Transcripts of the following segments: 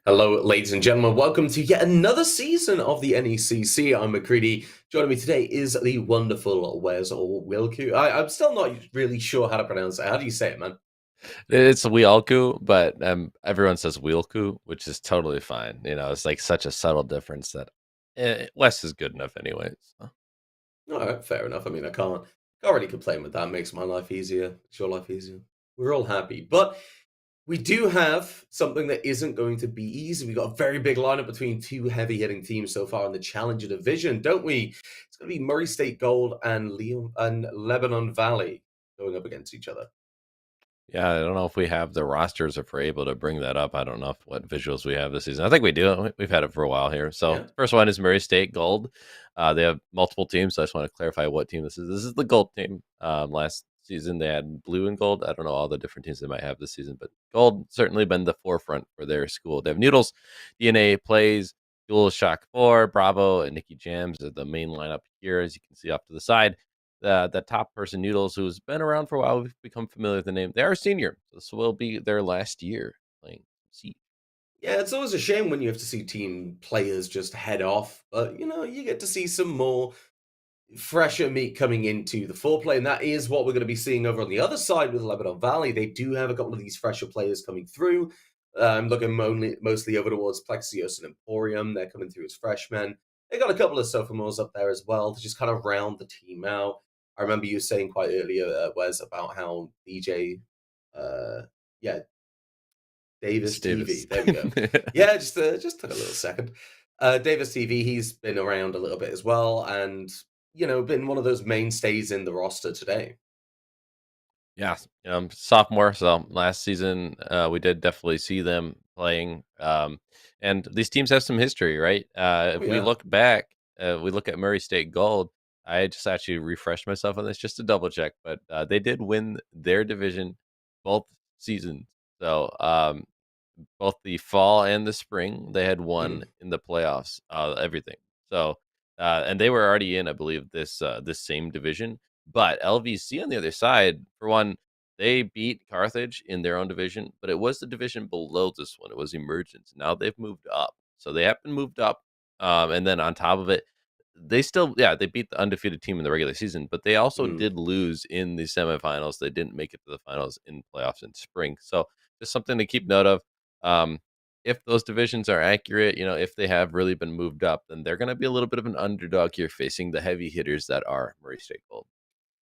Hello, ladies and gentlemen. Welcome to yet another season of the NECC. I'm McCready. Joining me today is the wonderful Wes or Wilku. I'm still not really sure how to pronounce it. How do you say it, man? It's Wheelku, but everyone says Wheelku, which is totally fine. It's like such a subtle difference that West is good enough anyway. So. All right, fair enough. I mean, I can't really complain with that. Makes my life easier. Makes your life easier. We're all happy, but we do have something that isn't going to be easy. We've got a very big lineup between two heavy-hitting teams so far in the Challenger division, don't we? It's going to be Murray State Gold and Lebanon Valley going up against each other. Yeah, I don't know if we have the rosters if we're able to bring that up. I don't know what visuals we have this season. I think we do. We've had it for a while here. So Yeah. first one is Murray State Gold. They have multiple teams, so I just want to clarify what team this is. This is the gold team. Last season they had blue and gold. I don't know all the different teams they might have this season, but gold certainly been the forefront for their school. They have Noodles, DNA Plays, Dual Shock 4, Bravo, and Nikki Jams are the main lineup here, as you can see off to the side. The top person, Noodles, who's been around for a while, we've become familiar with the name. They are a senior. This will be their last year playing C. Yeah, it's always a shame when you have to see team players just head off, but you get to see some more fresher meat coming into the foreplay, and that is what we're going to be seeing over on the other side with Lebanon Valley. They do have a couple of these fresher players coming through. I'm looking mostly over towards Plexios and Emporium. They're coming through as freshmen. They got a couple of sophomores up there as well to just kind of round the team out. I remember you saying quite earlier, Wes, about how DJ, yeah, Davis It's Davis. TV. There we go. Yeah, just took a little second. Davis TV, he's been around a little bit as well, and been one of those mainstays in the roster today. Yeah, sophomore. So last season, we did definitely see them playing. And these teams have some history, right? Oh If we yeah. look back, we look at Murray State Gold. I just actually refreshed myself on this just to double check, but they did win their division both seasons. So both the fall and the spring, they had won Mm, in the playoffs, everything. So, and they were already in, I believe, this same division. But LVC on the other side, for one, they beat Carthage in their own division, but it was the division below this one. It was Emergence. Now they've moved up, so they have been moved up. And then on top of it, they still, yeah, they beat the undefeated team in the regular season, but they also mm. did lose in the semifinals. They didn't make it to the finals in playoffs in spring. So just something to keep note of. Um, if those divisions are accurate, if they have really been moved up, then they're going to be a little bit of an underdog here facing the heavy hitters that are Murray State Gold.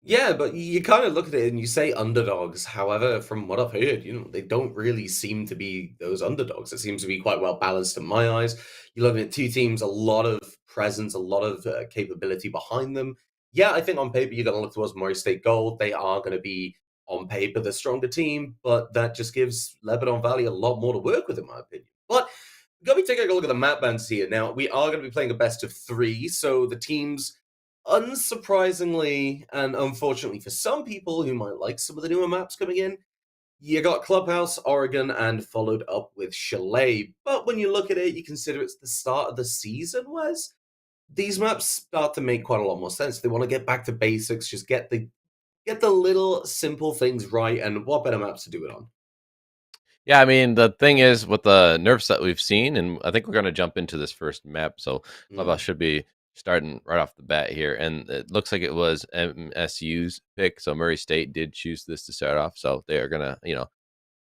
Yeah, but you kind of look at it and you say underdogs. However, from what I've heard, they don't really seem to be those underdogs. It seems to be quite well balanced in my eyes. You're looking at two teams, a lot of presence, a lot of capability behind them. Yeah, I think on paper you're going to look towards Murray State Gold. They are going to be on paper the stronger team, but that just gives Lebanon Valley a lot more to work with, in my opinion. But we're going to be taking a look at the map bands here. Now, we are going to be playing a best of three, so the teams unsurprisingly, and unfortunately for some people who might like some of the newer maps coming in, you got Clubhouse, Oregon, and followed up with Chalet. But when you look at it, you consider it's the start of the season, Wes. These maps start to make quite a lot more sense. They want to get back to basics, just get the little simple things right, and what better maps to do it on? Yeah, I mean, the thing is with the nerfs that we've seen, and I think we're going to jump into this first map. So Clubhouse Mm. should be starting right off the bat here. And it looks like it was MSU's pick. So Murray State did choose this to start off. So they are going to,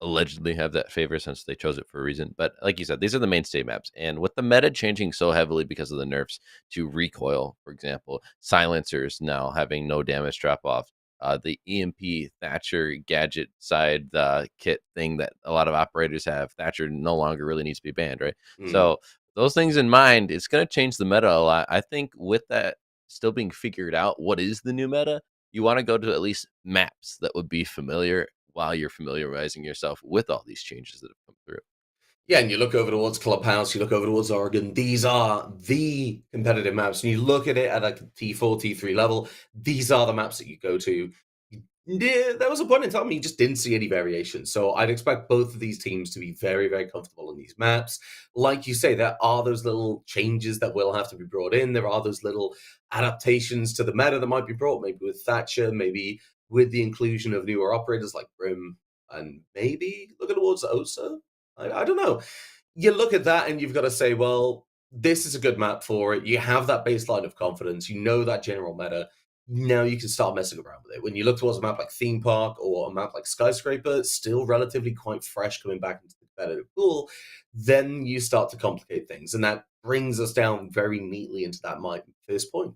allegedly have that favor since they chose it for a reason. But like you said, these are the mainstay maps. And with the meta changing so heavily because of the nerfs to recoil, for example, silencers now having no damage drop off, the EMP Thatcher gadget side kit thing that a lot of operators have, Thatcher no longer really needs to be banned, right? Mm. So those things in mind, it's going to change the meta a lot. I think with that still being figured out, what is the new meta? You want to go to at least maps that would be familiar while you're familiarizing yourself with all these changes that have come through. Yeah, and you look over towards Clubhouse, you look over towards Oregon. These are the competitive maps. And you look at it at a T4, T3 level, these are the maps that you go to. Yeah, there was a point in time you just didn't see any variation. So I'd expect both of these teams to be very, very comfortable in these maps. Like you say, there are those little changes that will have to be brought in. There are those little adaptations to the meta that might be brought, maybe with Thatcher, maybe with the inclusion of newer operators like Brim, and maybe looking towards Osa. I don't know. you look at that and you've got to say, well, this is a good map for it. You have that baseline of confidence. You know that general meta. Now you can start messing around with it. When you look towards a map like Theme Park or a map like Skyscraper, still relatively quite fresh coming back into the competitive pool, then you start to complicate things. And that brings us down very neatly into that my first point.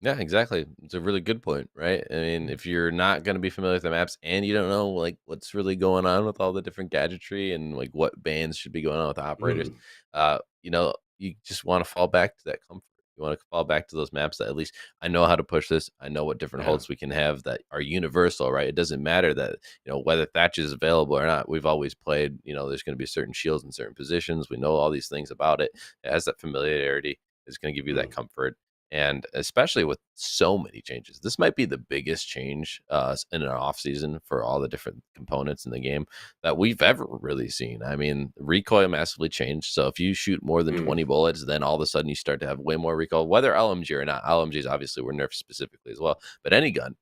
Yeah, exactly. It's a really good point, right? I mean, if you're not going to be familiar with the maps and you don't know like what's really going on with all the different gadgetry and like what bands should be going on with the operators, Mm, you just want to fall back to that comfort. You want to fall back to those maps that at least I know how to push this. I know what different yeah. holds we can have that are universal, right? It doesn't matter that, whether Thatch is available or not. We've always played, there's going to be certain shields in certain positions. We know all these things about it. It has that familiarity. It's going to give you that Mm, comfort, and especially with so many changes, this might be the biggest change in an off season for all the different components in the game that we've ever really seen. I mean, recoil massively changed. So if you shoot more than mm, 20 bullets, then all of a sudden you start to have way more recoil, whether LMG or not. LMGs obviously were nerfed specifically as well, but any gun.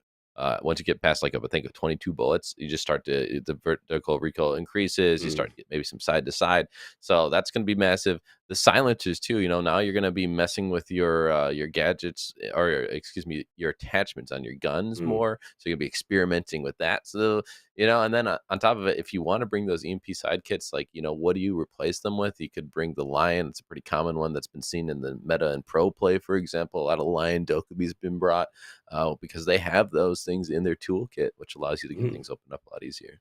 Once you get past like I think of 22 bullets, you just start to the vertical recoil increases. You mm, start to get maybe some side to side, so that's going to be massive. The silencers too, now you're going to be messing with your gadgets, or excuse me, your attachments on your guns mm, more, so you're going to be experimenting with that. So and then on top of it, if you want to bring those EMP side kits, like what do you replace them with? You could bring the Lion. It's a pretty common one that's been seen in the meta and pro play, for example. A lot of Lion Dokubi's been brought, because they have those things in their toolkit, which allows you to get mm. things opened up a lot easier.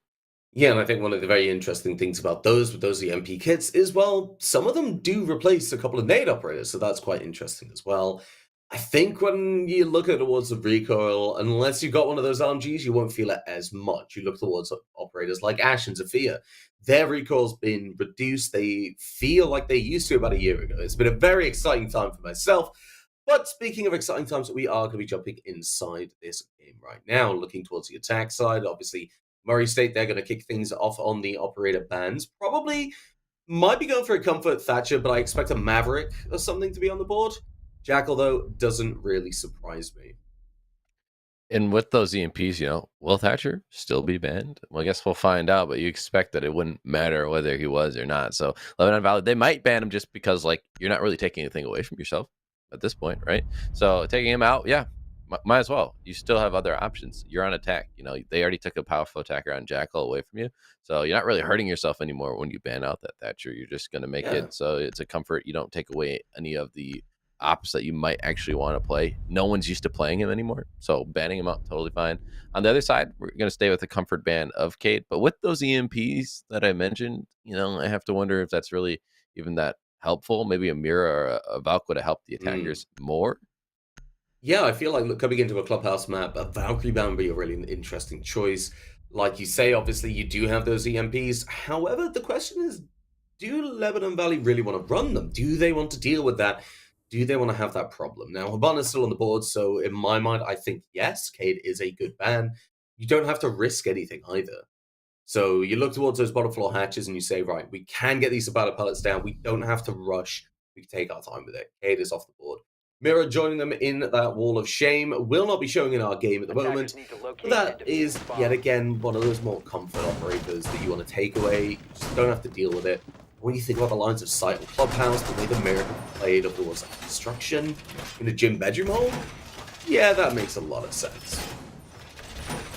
Yeah, and I think one of the very interesting things about those with those EMP kits is, well, some of them do replace a couple of nade operators, so that's quite interesting as well. I think when you look at towards the recoil, unless you've got one of those RMGs, you won't feel it as much. You look towards operators like Ash and Zafia. Their recoil's been reduced. They feel like they used to about a year ago. It's been a very exciting time for myself. But speaking of exciting times, we are going to be jumping inside this game right now, looking towards the attack side. Obviously, Murray State, they're going to kick things off on the operator bands. Probably might be going for a comfort Thatcher, but I expect a Maverick or something to be on the board. Jackal, though, doesn't really surprise me. And with those EMPs, will Thatcher still be banned? Well, I guess we'll find out, but you expect that it wouldn't matter whether he was or not. So Lebanon Valley, they might ban him just because like you're not really taking anything away from yourself at this point, right? So taking him out, yeah, might as well. You still have other options. You're on attack. They already took a powerful attacker on Jackal away from you. So you're not really hurting yourself anymore when you ban out that Thatcher. You're just going to make Yeah. it so it's a comfort. You don't take away any of the ops that you might actually want to play. No one's used to playing him anymore, so banning him out totally fine. On the other side, we're going to stay with the comfort ban of Cade, but with those EMPs that I mentioned, I have to wonder if that's really even that helpful. Maybe a Mira or a Valk would have helped the Mm. attackers more. Yeah, I feel like look, coming into a clubhouse map, a Valkyrie Band would be a really interesting choice. Like you say, obviously you do have those EMPs. However, the question is, do Lebanon Valley really want to run them? Do they want to deal with that? Do they want to have that problem? Now, Habana's still on the board, so in my mind, I think yes, Cade is a good ban. You don't have to risk anything either. So you look towards those bottom floor hatches and you say, right, we can get these Sabata pellets down. We don't have to rush. We can take our time with it. Cade is off the board. Mira joining them in that wall of shame will not be showing in our game at the moment. Attackers need to But locate and that defuse is the bomb. yet again one of those more comfort operators that you want to take away. You just don't have to deal with it. When you think about the lines of sight on Clubhouse, the way the Mira played of towards construction in a gym bedroom hole, yeah, that makes a lot of sense.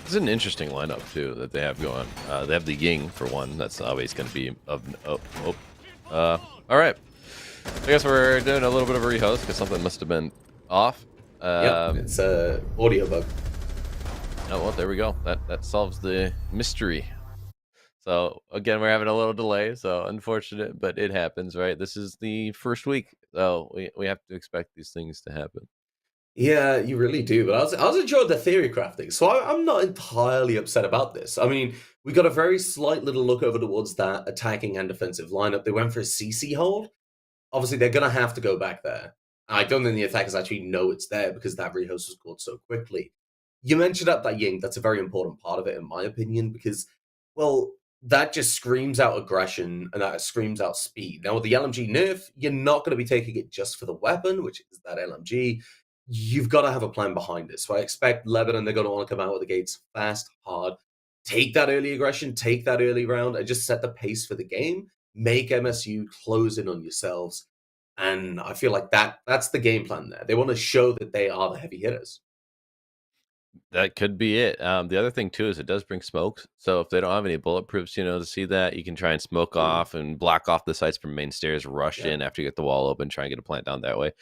It's an interesting lineup too that they have going. They have the Ying for one. That's always going to be of. All right. I guess we're doing a little bit of a rehost because something must have been off. Yep, it's a audio bug. Oh well, there we go. That solves the mystery. So again, we're having a little delay. So unfortunate, but it happens, right? This is the first week, so we have to expect these things to happen. Yeah, you really do. But I was enjoying the theory crafting, so I'm not entirely upset about this. I mean, we got a very slight little look over towards that attacking and defensive lineup. They went for a CC hold. Obviously, they're gonna have to go back there. I don't think the attackers actually know it's there because that rehost was called so quickly. You mentioned up that Ying. That's a very important part of it, in my opinion, because well, that just screams out aggression and that screams out speed. Now, with the LMG nerf, you're not going to be taking it just for the weapon, which is that LMG. You've got to have a plan behind it. So I expect Lebanon, they're going to want to come out of the gates fast, hard, take that early aggression, take that early round, and just set the pace for the game. make MSU close in on yourselves. And I feel like that's the game plan there. They want to show that they are the heavy hitters. That could be it. The other thing too is it does bring smokes. So if they don't have any bulletproofs, to see that, you can try and smoke Mm, off and block off the sites from main stairs, rush yeah. in after you get the wall open, try and get a plant down that way.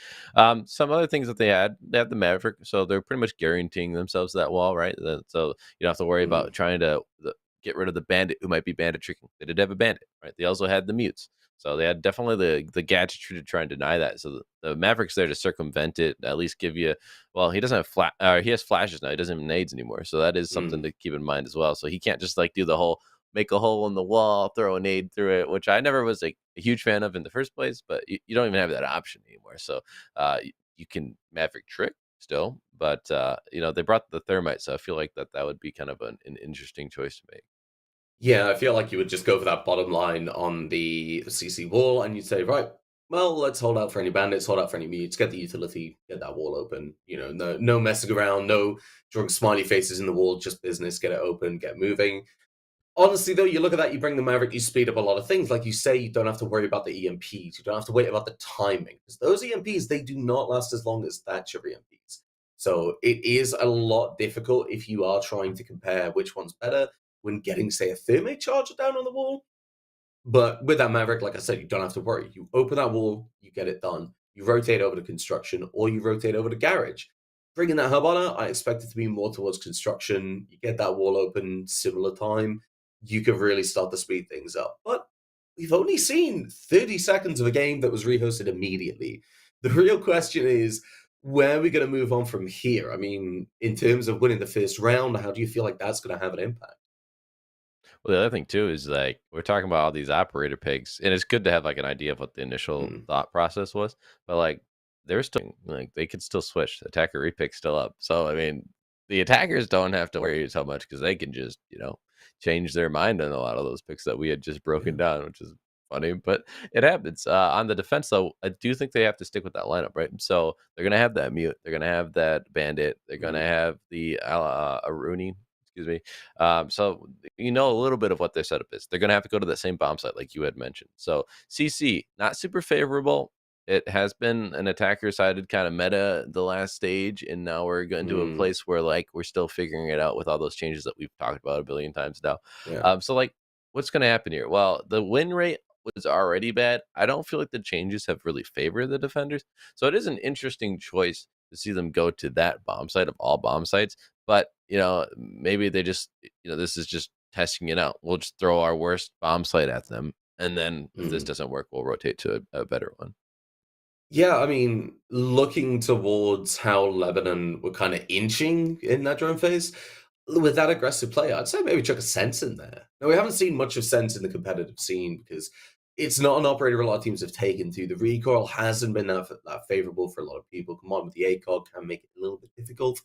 Some other things that they had the Maverick, so they're pretty much guaranteeing themselves that wall, right? So you don't have to worry Mm, about trying to get rid of the bandit who might be bandit tricking. They did have a bandit, right? They also had the mutes. So they had definitely the gadgetry to try and deny that. So the Maverick's there to circumvent it, at least give you, well, he doesn't have he has flashes now. He doesn't have nades anymore. So that is something mm. to keep in mind as well. So he can't just like do the whole make a hole in the wall, throw a nade through it, which I never was like a huge fan of in the first place, but you don't even have that option anymore. So you can Maverick trick still, but they brought the thermite, so I feel like that would be kind of an interesting choice to make. Yeah, I feel like you would just go for that bottom line on the CC wall, and you'd say, right, well, let's hold out for any bandits, hold out for any mutes, get the utility, get that wall open. No messing around, no drawing smiley faces in the wall, just business, get it open, get moving. Honestly, though, you look at that, you bring the Maverick, you speed up a lot of things. Like you say, you don't have to worry about the EMPs. You don't have to wait about the timing. Because those EMPs, they do not last as long as Thatcher EMPs. So it is a lot difficult if you are trying to compare which one's better when getting, say, a thermite charger down on the wall. But with that Maverick, like I said, you don't have to worry. You open that wall, you get it done. You rotate over to construction or you rotate over to garage. Bringing that Hubana, I expect it to be more towards construction. You get that wall open, similar time. You could really start to speed things up. But we've only seen 30 seconds of a game that was rehosted immediately. The real question is, where are we going to move on from here? I mean, in terms of winning the first round, how do you feel like that's going to have an impact? Well, the other thing too is like we're talking about all these operator pigs, and it's good to have like an idea of what the initial Mm, thought process was. But like they're still like they could still switch. Attacker repick still up. So I mean, the attackers don't have to worry so much because they can just change their mind on a lot of those picks that we had just broken yeah. down, which is funny, but it happens. On the defense though, I do think they have to stick with that lineup, right? So they're gonna have that mute, they're gonna have that bandit, they're gonna Mm, have the Aruni, excuse me. So a little bit of what their setup is. They're going to have to go to that same bomb site like you had mentioned. So CC not super favorable. It has been an attacker sided kind of meta the last stage, and now we're going to a mm, place where like we're still figuring it out with all those changes that we've talked about a billion times now. yeah. So like, what's going to happen here? Well, the win rate was already bad. I don't feel like the changes have really favored the defenders, so it is an interesting choice to see them go to that bomb site of all bomb sites. But maybe they just this is just testing it out. We'll just throw our worst bomb site at them, and then if this Mm. doesn't work, we'll rotate to a better one. Yeah, I mean, looking towards how Lebanon were kind of inching in that drone phase, with that aggressive play, I'd say maybe chuck a sense in there. Now, we haven't seen much of sense in the competitive scene because it's not an operator a lot of teams have taken to. The recoil hasn't been that favorable for a lot of people. Come on with the ACOG can make it a little bit difficult.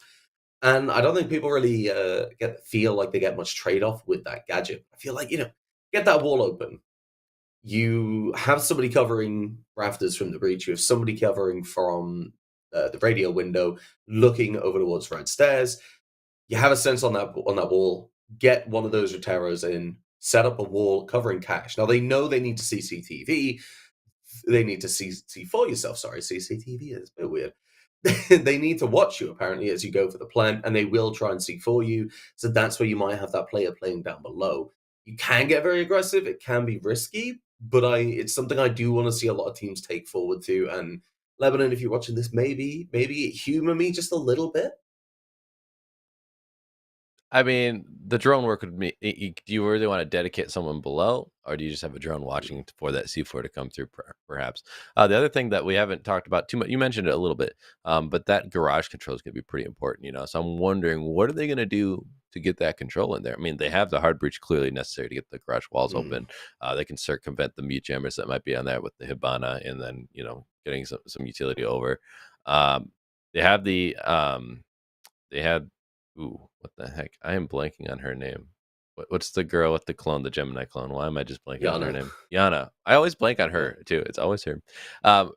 And I don't think people really feel like they get much trade off with that gadget. I feel like, get that wall open, you have somebody covering rafters from the breach. You have somebody covering from the radio window, looking over towards red stairs. You have a sense on that wall. Get one of those Roteros in. Set up a wall covering cache. Now they know they need to see CCTV. They need to see for yourself. Sorry, CCTV is a bit weird. They need to watch you apparently as you go for the plant, and they will try and see for you. So that's where you might have that player playing down below. You can get very aggressive. It can be risky, but it's something I do want to see a lot of teams take forward to. And Lebanon, if you're watching this, maybe humor me just a little bit. I mean, the drone work would be. Do you really want to dedicate someone below, or do you just have a drone watching for that C4 to come through? Perhaps. The other thing that we haven't talked about too much, you mentioned it a little bit, but that garage control is going to be pretty important. So I'm wondering what are they going to do to get that control in there? I mean, they have the hard breach clearly necessary to get the garage walls Mm, open. They can circumvent the mute jammers that might be on there with the Hibana, and then getting some utility over. Um, they have they had ooh, what the heck? I am blanking on her name. What's the girl with the clone, the Gemini clone? Why am I just blanking on her Yana. name? Yana. I always blank on Yeah. her too. It's always her.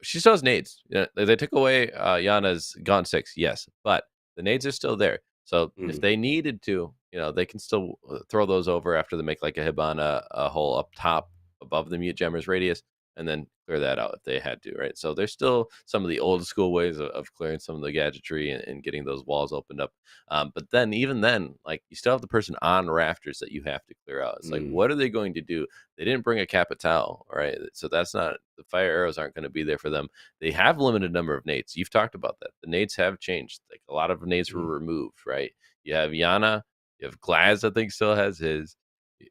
She still has nades. Yeah, they took away Yana's Gone 6, yes, but the nades are still there. So if Mm, they needed to, they can still throw those over after they make like a Hibana a hole up top. above the mute gemmer's radius, and then clear that out if they had to, right? So there's still some of the old school ways of clearing some of the gadgetry and getting those walls opened up. But then, even then, like you still have the person on rafters that you have to clear out. It's like, Mm. what are they going to do? They didn't bring a capital, right? So that's not the fire arrows aren't going to be there for them. They have limited number of nades. You've talked about that. The nades have changed. Like a lot of nades were Mm. removed, right? You have Yana, you have Glaz, I think still has his.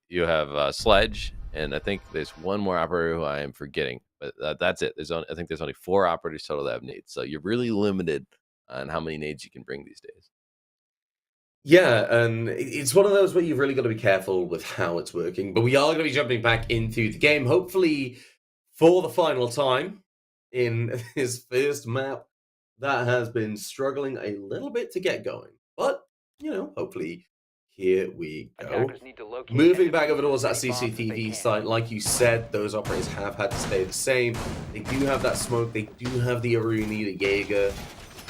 You have Sledge, and I think there's one more operator who I am forgetting, but that's it. I think there's only 4 operators total that have nades, so you're really limited on how many nades you can bring these days. Yeah, and it's one of those where you've really got to be careful with how it's working. But we are going to be jumping back into the game, hopefully for the final time in his first map that has been struggling a little bit to get going. But, hopefully here we go. Attackers need to locate and Moving back over defuse towards that as many bombs as they CCTV can. site, like you said, those operators have had to stay the same. They do have that smoke, they do have the Aruni, the Jaeger,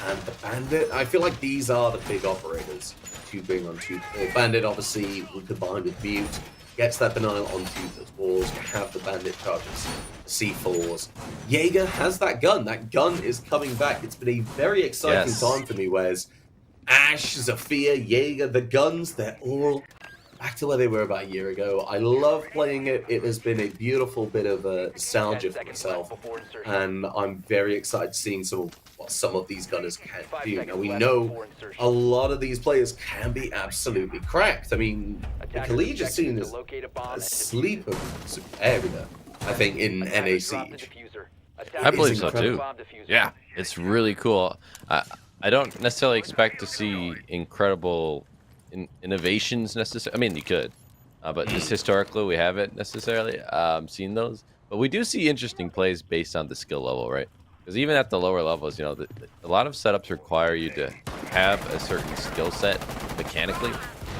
and the Bandit. I feel like these are the big operators to bring onto the Bandit. Obviously, combined with Mute, gets that denial onto those walls. You have the Bandit charges, the C4s. Jaeger has that gun. That gun is coming back. It's been a very exciting Yes. time for me, whereas Ash, Zafir, Jaeger, the guns, they're all back to where they were about a year ago. I love playing it. It has been a beautiful bit of nostalgia for myself, and I'm very excited seeing some of what some of these gunners can do. Now, we know a lot of these players can be absolutely cracked. I mean, the collegiate scene is asleep of some area, I think, in NECC. I It is believe so too. incredible. Yeah, it's really cool. I don't necessarily expect to see incredible innovations necessarily. I mean, you could, but just historically, we haven't necessarily seen those. But we do see interesting plays based on the skill level, right? Because even at the lower levels, a lot of setups require you to have a certain skill set mechanically.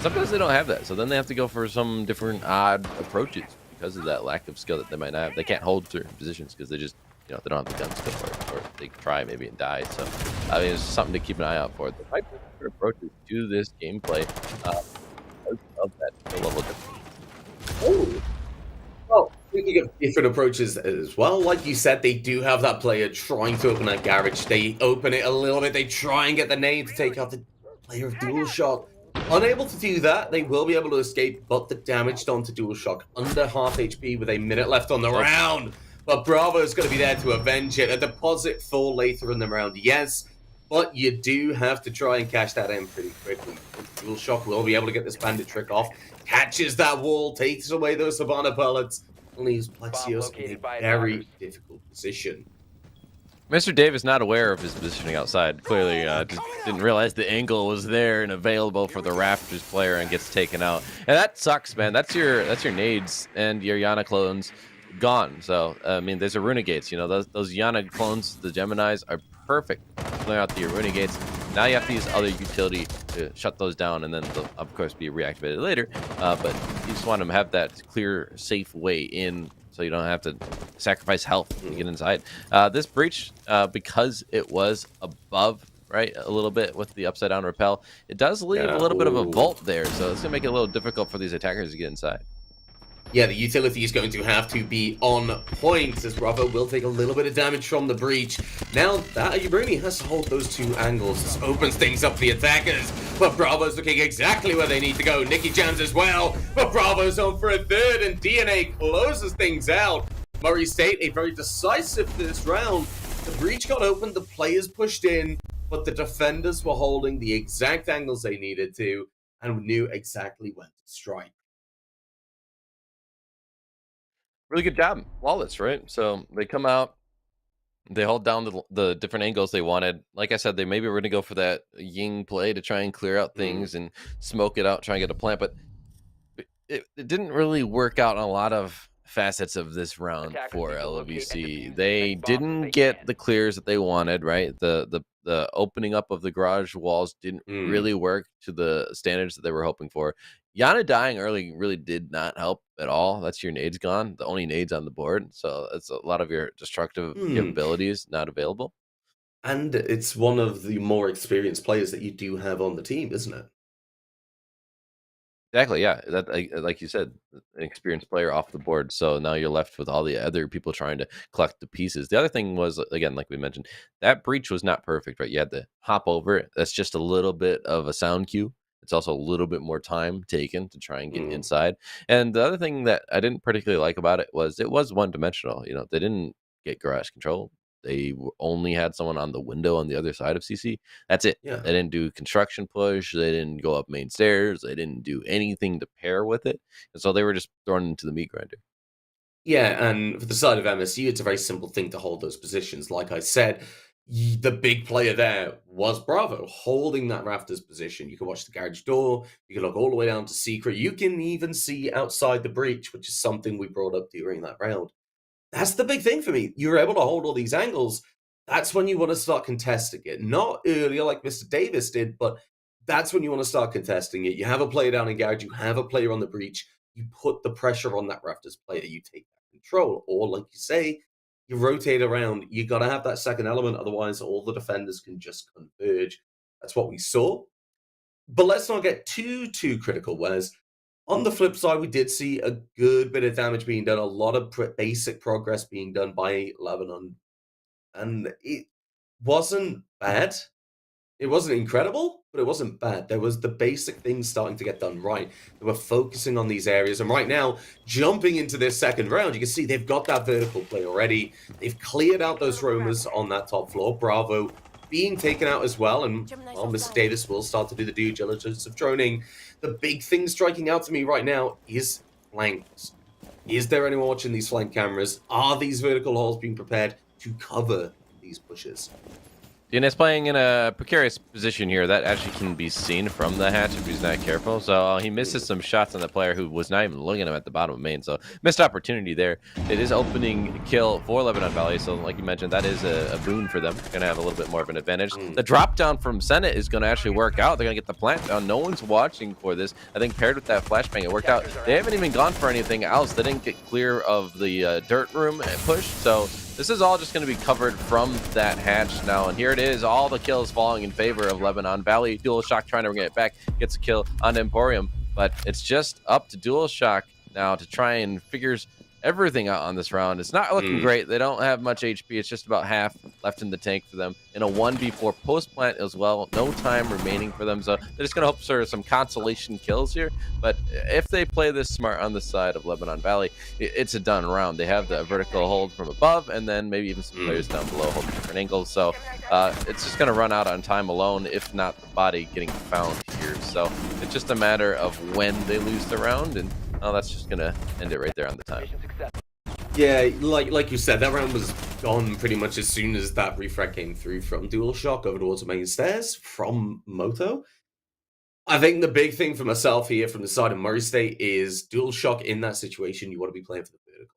Sometimes they don't have that, so then they have to go for some different odd approaches because of that lack of skill that they might not have. They can't hold certain positions because they just they don't have the gun skill for it, or they try maybe and die. So, I mean, it's something to keep an eye out for. The might be different approaches to this gameplay of that skill level difference. Oh, well, speaking of different approaches as well, like you said, they do have that player trying to open that garage. They open it a little bit. They try and get the nade to take out the player of DualShock. Unable to do that, they will be able to escape, but the damage done to DualShock under half HP with a minute left on the round. But Bravo is going to be there to avenge it. A deposit for later in the round, yes, but you do have to try and cash that in pretty quickly. DualShock will be able to get this bandit trick off. Catches that wall, takes away those Savannah pellets, and leaves Plexios in a very difficult position. Mr. Dave is not aware of his positioning outside. Clearly, just didn't realize the angle was there and available for the Raptors player and gets taken out. And that sucks, man. That's your nades and your Yana clones gone. So I mean, there's a Runegates. Those Yana clones, the Geminis, are perfect. Clear out the Runegates. Now you have to use other utility to shut those down, and then they'll of course be reactivated later. But you just want them to have that clear, safe way in, so you don't have to sacrifice health to get inside. This breach, because it was above, right, a little bit with the upside down rappel, it does leave a little bit of a vault there, so it's gonna make it a little difficult for these attackers to get inside. Yeah, the utility is going to have to be on point, as Bravo will take a little bit of damage from the breach. Now, that Ayubruni has to hold those two angles. This opens things up for the attackers, but Bravo's looking exactly where they need to go. Nicky jams as well, but Bravo's on for a third, and DNA closes things out. Murray State, a very decisive first round. The breach got opened, the players pushed in, but the defenders were holding the exact angles they needed to, and knew exactly when to strike. Really good job. Flawless, right? So they come out, they hold down the different angles they wanted. Like I said, they maybe were going to go for that Ying play to try and clear out things and smoke it out, try and get a plant, but it didn't really work out in a lot of facets of this round for LVC. They didn't get the clears that they wanted, right? The opening up of the garage walls didn't really work to the standards that they were hoping for. Yana dying early really did not help at all. That's your nades gone, the only nades on the board. So it's a lot of your destructive capabilities not available. And it's one of the more experienced players that you do have on the team, isn't it? Exactly, yeah. That like you said, an experienced player off the board. So now you're left with all the other people trying to collect the pieces. The other thing was again, like we mentioned, that breach was not perfect, right? You had to hop over it. That's just a little bit of a sound cue. It's also a little bit more time taken to try and get Mm, inside. And the other thing that I didn't particularly like about it was one dimensional. You know, they didn't get garage control. They only had someone on the window on the other side of CC. That's it. yeah. They didn't do construction push. They didn't go up main stairs. They didn't do anything to pair with it. And so they were just thrown into the meat grinder. Yeah, and for the side of MSU, it's a very simple thing to hold those positions. Like I said, the big player there was Bravo, holding that Rafters position. You can watch the garage door. You can look all the way down to Secret. You can even see outside the breach, which is something we brought up during that round. That's the big thing for me. You're able to hold all these angles. That's when you want to start contesting it. Not earlier like Mr. Davis did, but that's when you want to start contesting it. You have a player down in garage, you have a player on the breach, you put the pressure on that Raptors player, you take that control. Or like you say, you rotate around. You gotta have that second element, otherwise all the defenders can just converge. That's what we saw. But let's not get too critical, Wes. On the flip side, we did see a good bit of damage being done, a lot of basic progress being done by Lebanon, and it wasn't bad. It wasn't incredible, but it wasn't bad. There was the basic things starting to get done right. They were focusing on these areas, and right now, jumping into this second round, you can see they've got that vertical play already. They've cleared out those roamers on that top floor. Bravo being taken out as well, and well, Mr. Davis will start to do the due diligence of droning. The big thing striking out to me right now is flanks. Is there anyone watching these flank cameras? Are these vertical holes being prepared to cover these pushes? And it's playing in a precarious position here. That actually can be seen from the hatch if he's not careful. So he misses some shots on the player who was not even looking at him at the bottom of main. So missed opportunity there. It is opening kill for Lebanon Valley. So like you mentioned, that is a boon for them. Going to have a little bit more of an advantage. The drop down from Senate is going to actually work out. They're going to get the plant down. No one's watching for this. I think paired with that flashbang, it worked out. They haven't even gone for anything else. They didn't get clear of the dirt room push. So this is all just going to be covered from that hatch now. And here it is, all the kills falling in favor of Lebanon Valley. Dual Shock trying to bring it back, gets a kill on Emporium. But it's just up to Dual Shock now to try and figures everything out on this round. It's not looking great. They don't have much HP. It's just about half left in the tank for them. In a 1v4 post-plant as well. No time remaining for them. So they're just going to hope for some consolation kills here. But if they play this smart on the side of Lebanon Valley, it's a done round. They have the vertical hold from above, and then maybe even some players down below holding different angles. So it's just going to run out on time alone, if not the body getting found here. So it's just a matter of when they lose the round, and that's just going to end it right there on the time. Yeah, like you said, that round was gone pretty much as soon as that refrag came through from DualShock over towards the main stairs from Moto. I think the big thing for myself here from the side of Murray State is DualShock in that situation, you want to be playing for the vertical.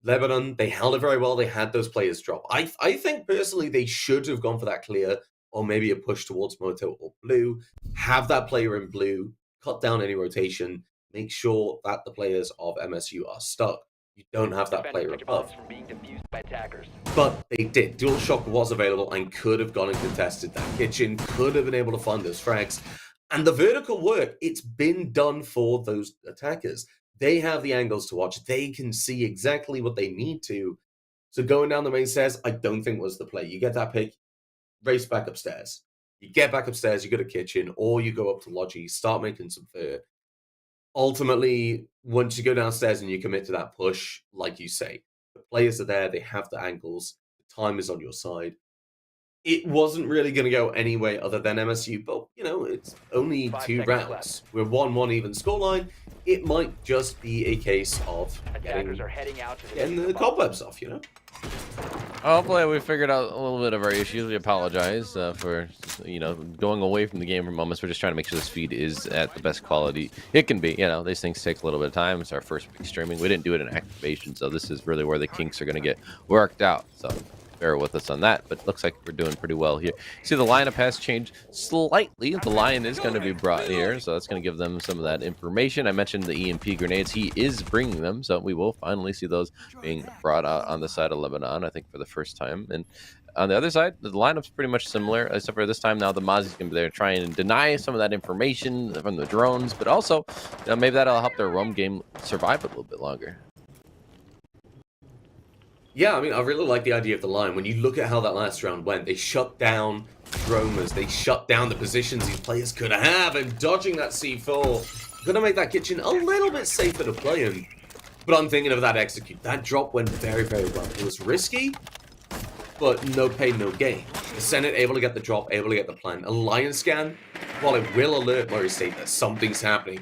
Lebanon, they held it very well. They had those players drop. I think personally they should have gone for that clear or maybe a push towards Moto or blue. Have that player in blue, cut down any rotation, make sure that the players of MSU are stuck. You don't have that player above. But they did. DualShock was available and could have gone and contested that kitchen, could have been able to find those frags. And the vertical work, it's been done for those attackers. They have the angles to watch. They can see exactly what they need to. So going down the main stairs, I don't think was the play. You get that pick, race back upstairs. You get back upstairs, you go to kitchen, or you go up to Logi, start making some fur. Ultimately, once you go downstairs and you commit to that push, like you say, the players are there, they have the angles, the time is on your side. It wasn't really going to go any way other than MSU, but, it's only 2 rounds. We're 1-1 even scoreline. It might just be a case of getting the cobwebs off, Hopefully we figured out a little bit of our issues. We apologize for going away from the game for moments. We're just trying to make sure this feed is at the best quality it can be. These things take a little bit of time. It's our first week streaming. We didn't do it in activation, so this is really where the kinks are going to get worked out. So bear with us on that. But looks like we're doing pretty well here. See, the lineup has changed slightly. The Lion is going to be brought here, so that's going to give them some of that information. I mentioned the EMP grenades. He is bringing them, so we will finally see those being brought out on the side of Lebanon, I think, for the first time. And on the other side, the lineup's pretty much similar, except for this time now the Mozzie's going to be there trying to deny some of that information from the drones, but also maybe that'll help their roam game survive a little bit longer. Yeah, I mean, I really like the idea of the line. When you look at how that last round went, they shut down roamers, they shut down the positions these players could have, and dodging that C4 gonna make that kitchen a little bit safer to play in. But I'm thinking of that execute. That drop went very, very well. It was risky, but no pain, no gain. The Senate able to get the drop, able to get the plan. A Lion scan, while it will alert Murray State that something's happening,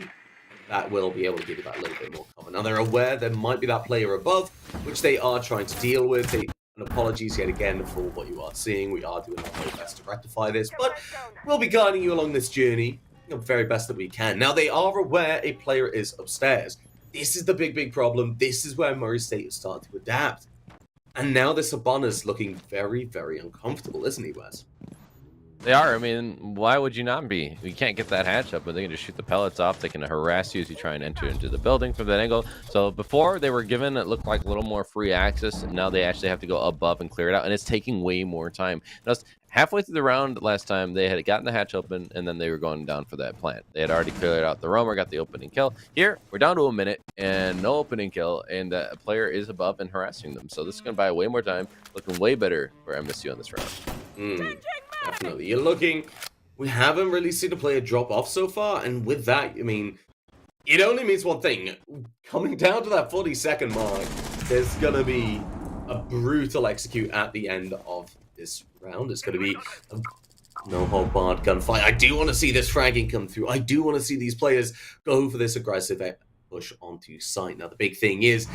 that will be able to give you that little bit more cover. Now, they're aware there might be that player above, which they are trying to deal with. And apologies yet again for what you are seeing. We are doing our very best to rectify this, but we'll be guiding you along this journey the very best that we can. Now, they are aware a player is upstairs. This is the big, big problem. This is where Murray State is starting to adapt. And now this Sabana's looking very, very uncomfortable, isn't he, Wes? They are. I mean, why would you not be? You can't get that hatch up, but they can just shoot the pellets off. They can harass you as you try and enter into the building from that angle. So before they were given, it looked like a little more free access, and now they actually have to go above and clear it out, and it's taking way more time. Just halfway through the round last time, they had gotten the hatch open, and then they were going down for that plant. They had already cleared out the roamer, got the opening kill. Here, we're down to a minute, and no opening kill, and a player is above and harassing them. So this is going to buy way more time, looking way better for MSU on this round. Definitely. You're looking... We haven't really seen a player drop off so far, and with that, I mean, it only means one thing. Coming down to that 40-second mark, there's going to be a brutal execute at the end of this round. It's going to be a no-hold-barred gunfight. I do want to see this fragging come through. I do want to see these players go for this aggressive push onto site. Now, the big thing is,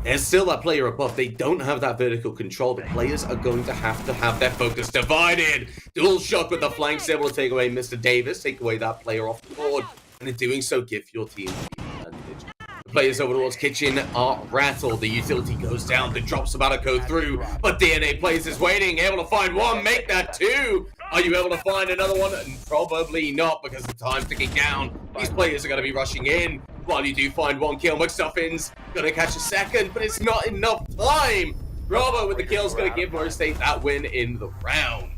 there's still that player above. They don't have that vertical control. The players are going to have their focus divided. Dual shock with the flanks able to take away Mr. Davis, take away that player off the board, and in doing so, give your team the advantage. The players over towards kitchen are rattled. The utility goes down. The drop's about to go through, but DNA Plays is waiting, able to find one, make that two. Are you able to find another one? Probably not, because the time's ticking down. These players are going to be rushing in. While you do find one kill, McStuffin's going to catch a second, but it's not enough time. Bravo with the kills, going to give Murray State that win in the round.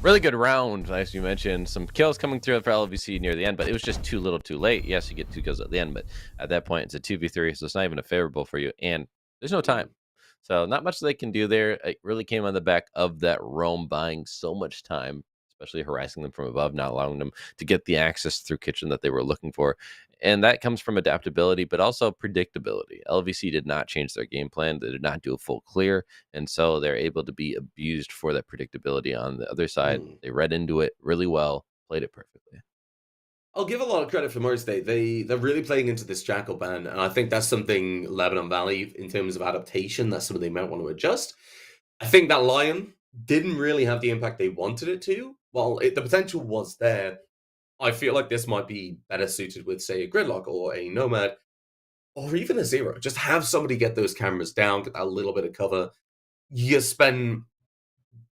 Really good round, as you mentioned. Some kills coming through for LVC near the end, but it was just too little too late. Yes, you get 2 kills at the end, but at that point, it's a 2v3, so it's not even a favorable for you, and there's no time. So not much they can do there. It really came on the back of that roam buying so much time, especially harassing them from above, not allowing them to get the access through kitchen that they were looking for. And that comes from adaptability, but also predictability. LVC did not change their game plan. They did not do a full clear. And so they're able to be abused for that predictability on the other side. They read into it really well, played it perfectly. I'll give a lot of credit for Murray State. They're really playing into this Jackal ban, and I think that's something Lebanon Valley, in terms of adaptation, that's something they might want to adjust. I think that Lion didn't really have the impact they wanted it to. While the potential was there, I feel like this might be better suited with, say, a Gridlock or a Nomad, or even a Zero. Just have somebody get those cameras down, get that little bit of cover. You spend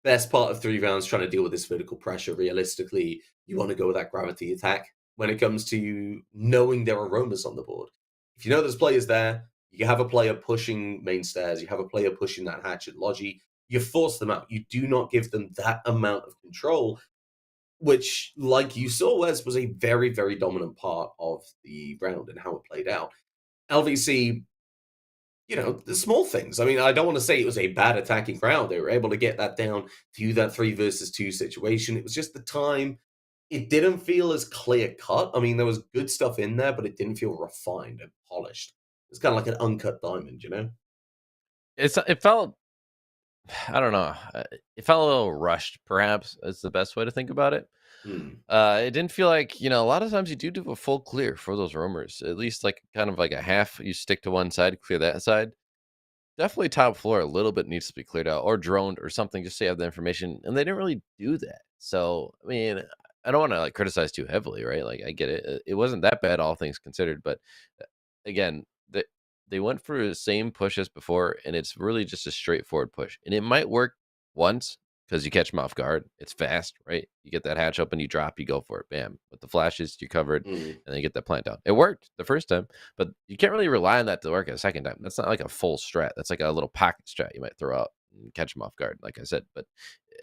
best part of 3 rounds trying to deal with this vertical pressure. Realistically, you want to go with that gravity attack when it comes to knowing there are roamers on the board. If you know there's players there, you have a player pushing main stairs, you have a player pushing that hatch at Logi, you force them out. You do not give them that amount of control, which, like you saw, Wes, was a very, very dominant part of the round and how it played out. LVC, the small things. I mean, I don't want to say it was a bad attacking round. They were able to get that down to that 3 versus 2 situation. It was just the time. It didn't feel as clear cut. I mean, there was good stuff in there, but it didn't feel refined and polished. It's kind of like an uncut diamond, It felt, I don't know. It felt a little rushed, perhaps, is the best way to think about it. It didn't feel like, a lot of times you do a full clear for those roamers. At least kind of like a half, you stick to one side, clear that side. Definitely top floor a little bit needs to be cleared out or droned or something just so you have the information. And they didn't really do that. So, I mean, I don't want to criticize too heavily, right? Like, I get it. It wasn't that bad, all things considered. But again, they went for the same push as before, and it's really just a straightforward push. And it might work once because you catch them off guard. It's fast, right? You get that hatch open, you drop, you go for it. Bam. With the flashes, you're covered, Mm. and then you get that plant down. It worked the first time, but you can't really rely on that to work a second time. That's not like a full strat. That's like a little pocket strat you might throw out and catch them off guard, like I said. But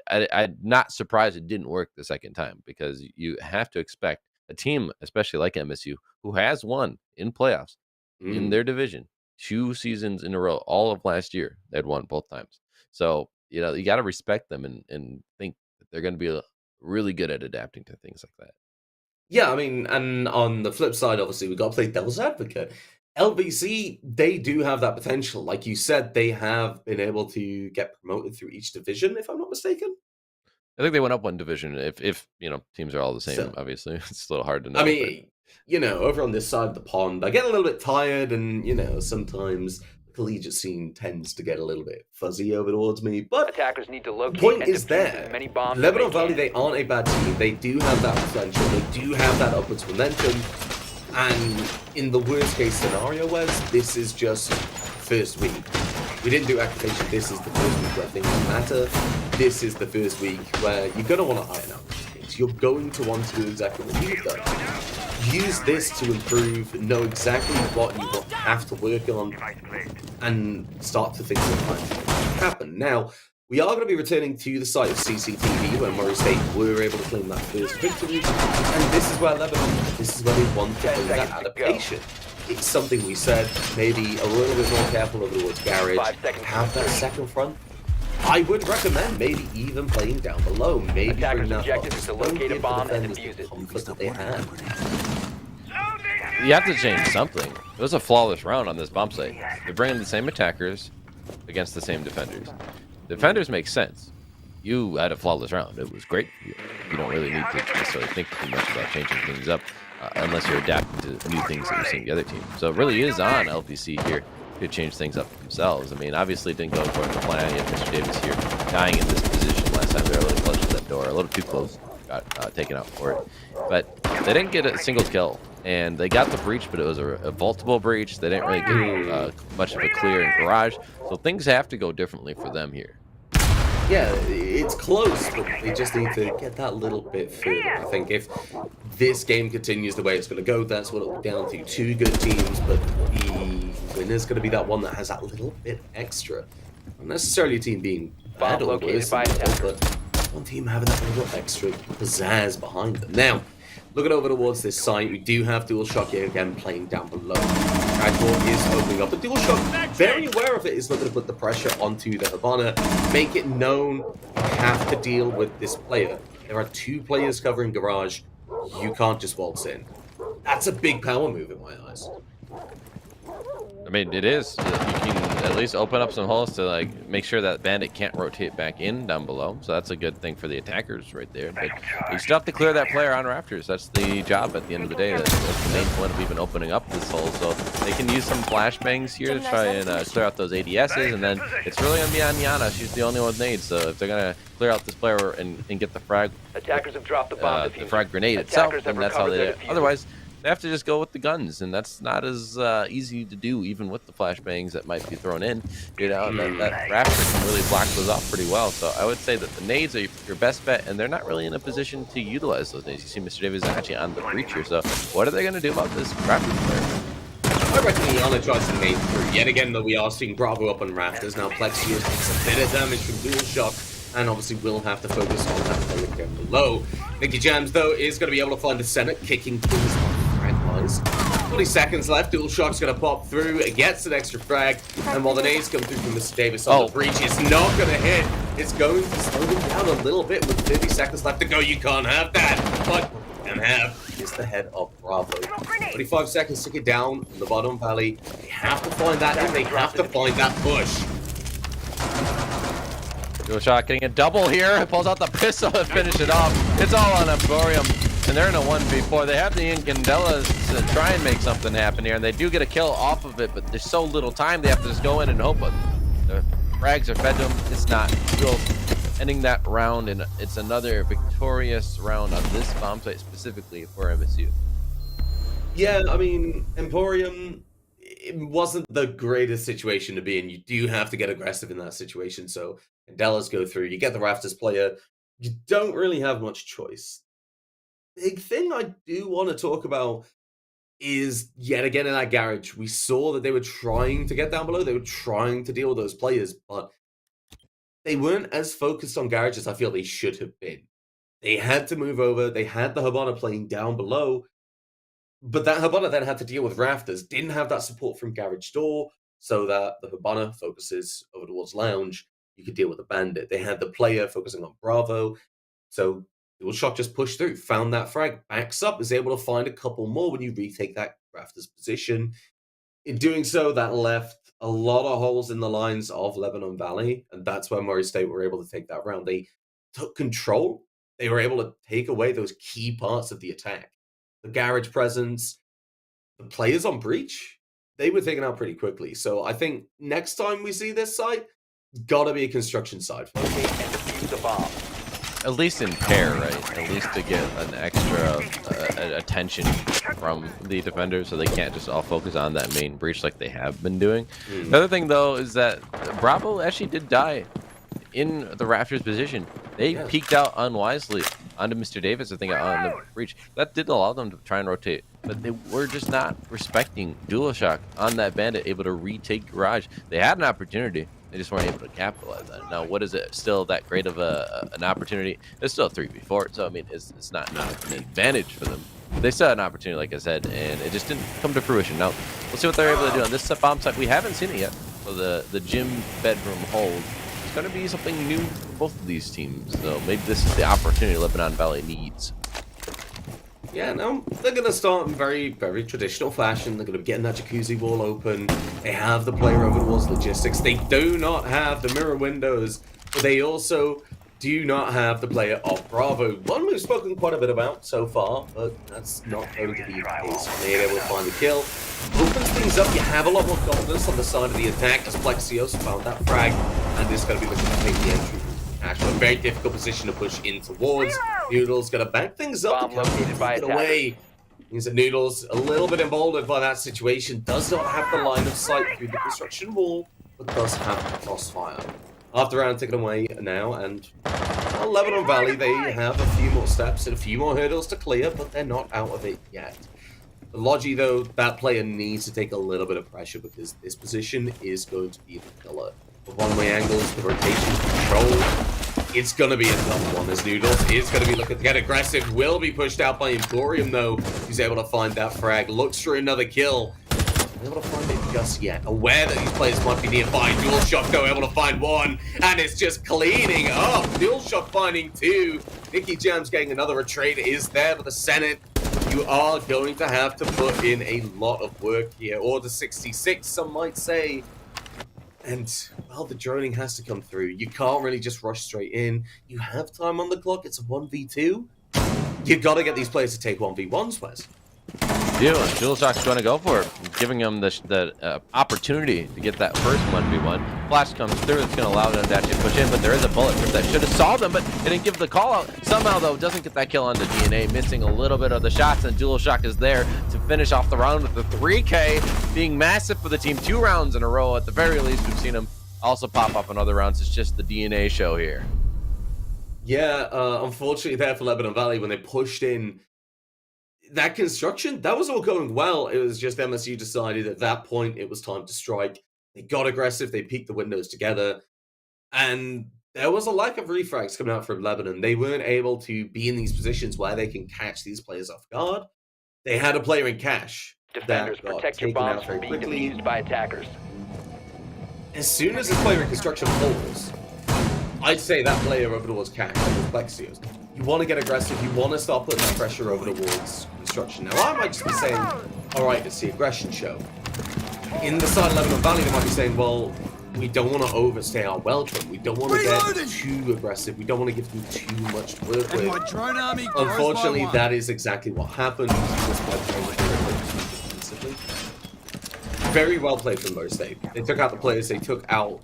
I'm not surprised it didn't work the second time because you have to expect a team, especially like MSU, who has won in playoffs in Mm. their division 2 seasons in a row. All of last year, they'd won both times. So, you got to respect them and think that they're going to be really good at adapting to things like that. Yeah, I mean, and on the flip side, obviously, we've got to play devil's advocate. LVC, they do have that potential. Like you said, they have been able to get promoted through each division, if I'm not mistaken. I think they went up one division. If teams are all the same, So, obviously it's a little hard to I know, but mean, over on this side of the pond, I get a little bit tired, and sometimes the collegiate scene tends to get a little bit fuzzy over towards me. But Attackers need to the locate point and is defuse there. as many bombs as Lebanon they Valley, can. they aren't a bad team. They do have that potential. They do have that upwards momentum. And in the worst case scenario, Wes, this is just first week. We didn't do activation. This is the first week where things matter. This is the first week where you're going to want to iron out these things. You're going to want to do exactly what you've done. Use this to improve, know exactly what you have to work on, and start to think what might happen. Now, we are going to be returning to the site of CCTV where Murray State were able to claim that first victory, and this is where Lebanon, this is where they want to play that adaptation. It's something we said, maybe a little bit more careful over towards Garage, 5 seconds. have that second front. I would recommend maybe even playing down below, maybe Attackers' bring that objective up. is to Don't locate a give the bomb and defenders the defuse it. comfort that they have. you have to change something. It was a flawless round on this bomb site. They're bringing the same attackers against the same defenders. Defenders make sense. You had a flawless round. It was great for you. You don't really need to necessarily think too much about changing things up unless you're adapting to new things that you're seeing the other team. So it really is on LVC here to change things up themselves. I mean, obviously it didn't go according to plan. You had Mr. Davis here dying in this position last time. They were a little close to that door, a little too close. Got taken out for it. But they didn't get a single kill. And they got the breach, but it was a vaultable breach. They didn't really get much of a clear in garage. So things have to go differently for them here. Yeah, it's close, but they just need to get that little bit further. I think if this game continues the way it's going to go, that's what it'll be down to. Two good teams, but the winner's going to be that one that has that little bit extra. Not necessarily a team being bad Bomb or located worse, by attacker. but one team having that little extra pizzazz behind them. Now, looking over towards this site, we do have DualShock here again playing down below. Dragborg is opening up, but DualShock, very aware of it, is looking to put the pressure onto the Havana, make it known you have to deal with this player. There are two players covering garage. You can't just waltz in. That's a big power move in my eyes. I mean, it is. You can at least open up some holes to make sure that bandit can't rotate back in down below. So that's a good thing for the attackers right there. But you still have to clear that player on rafters. That's the job at the end of the day. That's the main point of even opening up this hole. So they can use some flashbangs here to try and clear out those ADSs. And then it's really going to be on Yana. She's the only one with nades. So if they're going to clear out this player and get the frag, Attackers have dropped the bomb the diffuser. frag grenade itself, Attackers have then that's how recovered they their do it. diffuser. Otherwise, they have to just go with the guns, and that's not as easy to do, even with the flashbangs that might be thrown in. And that rafter can really block those off pretty well. So I would say that the nades are your best bet, and they're not really in a position to utilize those nades. You see Mr. Davis actually on the breach here. So what are they going to do about this rafter player? I reckon Yana tries to nade through. Yet again, though, we are seeing Bravo up on rafters. Now Plexius takes a bit of damage from DualShock, and obviously will have to focus on that player down below. Nicky Jams, though, is going to be able to find the Senate, kicking things off frag-wise. 20 seconds left. DualShock's going to pop through. It gets an extra frag, and while the nades come through from Mr. Davis on the breach, it's not going to hit. It's going to slow him down a little bit with 30 seconds left to go. You can't have that, but can have is the head of Bravo. 25 seconds to get down from the bottom valley. They have to find that in. They have to find that push. DualShock getting a double here. Pulls out the pistol to finish it off. It's all on Emporium, and they're in a 1v4. They have the Incandelas to try and make something happen here, and they do get a kill off of it, but there's so little time they have to just go in and hope the frags are fed to them. It's not. Real ending that round, and it's another victorious round on this bomb site specifically for MSU. Yeah, I mean, Emporium, it wasn't the greatest situation to be in. You do have to get aggressive in that situation. So Candelas go through. You get the Rafters player. You don't really have much choice. Big thing I do want to talk about is yet again in that garage. We saw that they were trying to get down below. They were trying to deal with those players, but they weren't as focused on garage as I feel they should have been. They had to move over. They had the Habana playing down below, but that Habana then had to deal with Rafters. Didn't have that support from garage door, so that the Habana focuses over towards lounge. You could deal with the bandit. They had the player focusing on Bravo, so Dual Shock just pushed through, found that frag, backs up, is able to find a couple more when you retake that Rafters position. In doing so, that left a lot of holes in the lines of Lebanon Valley, and that's where Murray State were able to take that round. They took control. They were able to take away those key parts of the attack. The garage presence, the players on breach, they were taken out pretty quickly. So I think next time we see this site, gotta be a construction side. Locate and defuse the bomb. At least in pair, right? At least to get an extra attention from the defenders so they can't just all focus on that main breach like they have been doing. The other thing, though, is that Bravo actually did die in the Raptors position. They peeked out unwisely onto Mr. Davis, I think, on the breach. That did allow them to try and rotate, but they were just not respecting Dual Shock on that bandit, able to retake garage. They had an opportunity. They just weren't able to capitalize on it. Now, what is it? Still that great of an opportunity? It's still a 3v4, so I mean, it's not an advantage for them. But they still had an opportunity, like I said, and it just didn't come to fruition. Now, we'll see what they're able to do on this bomb site. We haven't seen it yet. So the gym bedroom hold is going to be something new for both of these teams. So maybe this is the opportunity Lebanon Valley needs. Yeah, no, they're going to start in very, very traditional fashion. They're going to be getting that jacuzzi wall open. They have the player over towards logistics. They do not have the mirror windows, but they also do not have the player off Bravo. One we've spoken quite a bit about so far, but that's not going to be the case. Being able to find the kill opens things up. You have a lot more confidence on the side of the attack as Plexios found that frag, and is going to be looking to take the entry. Actually, a very difficult position to push in towards. Noodles gonna back things up. Bomb located by it away. Means that Noodles, a little bit emboldened by that situation, does not have the line of sight through the construction wall, but does have the crossfire. After round taken away now, and well, Lebanon Valley, they have a few more steps and a few more hurdles to clear, but they're not out of it yet. The Logi, though, that player needs to take a little bit of pressure because this position is going to be the killer. The one-way angles, the rotation control, it's going to be a tough one as Noodles is going to be looking to get aggressive. Will be pushed out by Emporium, though. He's able to find that frag. Looks for another kill. Not able to find it just yet. Aware that these players might be nearby. Dual Shock, though, able to find one. And it's just cleaning up. Dual Shock finding two. Nicky Jam's getting another retreat. Is there for the Senate. You are going to have to put in a lot of work here. Order 66, some might say. And, well, the droning has to come through. You can't really just rush straight in. You have time on the clock. It's a 1v2. You've got to get these players to take 1v1s, Wes. Dual Shock's going to go for it, giving him the opportunity to get that first 1v1. Flash comes through. It's going to allow them to actually push in, but there is a bullet trip that should have solved them, but it didn't give the call out. Somehow, though, doesn't get that kill on the DNA, missing a little bit of the shots, and Dual Shock is there to finish off the round with the 3K being massive for the team. 2 rounds in a row. At the very least, we've seen him also pop up in other rounds. It's just the DNA show here. Yeah, unfortunately there for Lebanon Valley when they pushed in that construction, that was all going well. It was just MSU decided at that point it was time to strike. They got aggressive. They peeked the windows together. And there was a lack of refrags coming out from Lebanon. They weren't able to be in these positions where they can catch these players off guard. They had a player in cash. Defenders, protect your bombs from being defused by attackers. As soon as this player in construction falls, I'd say that player over towards cash, with Plexios. You want to get aggressive. You want to start putting that pressure over towards construction. Now, I might just be saying, all right, it's the aggression show. In the side of Lebanon Valley, they might be saying, well, we don't want to overstay our welcome. We don't want to get too aggressive. We don't want to give them too much to work with. Unfortunately, that is exactly what happened. Very well played from Murray State. They took out the players. They took out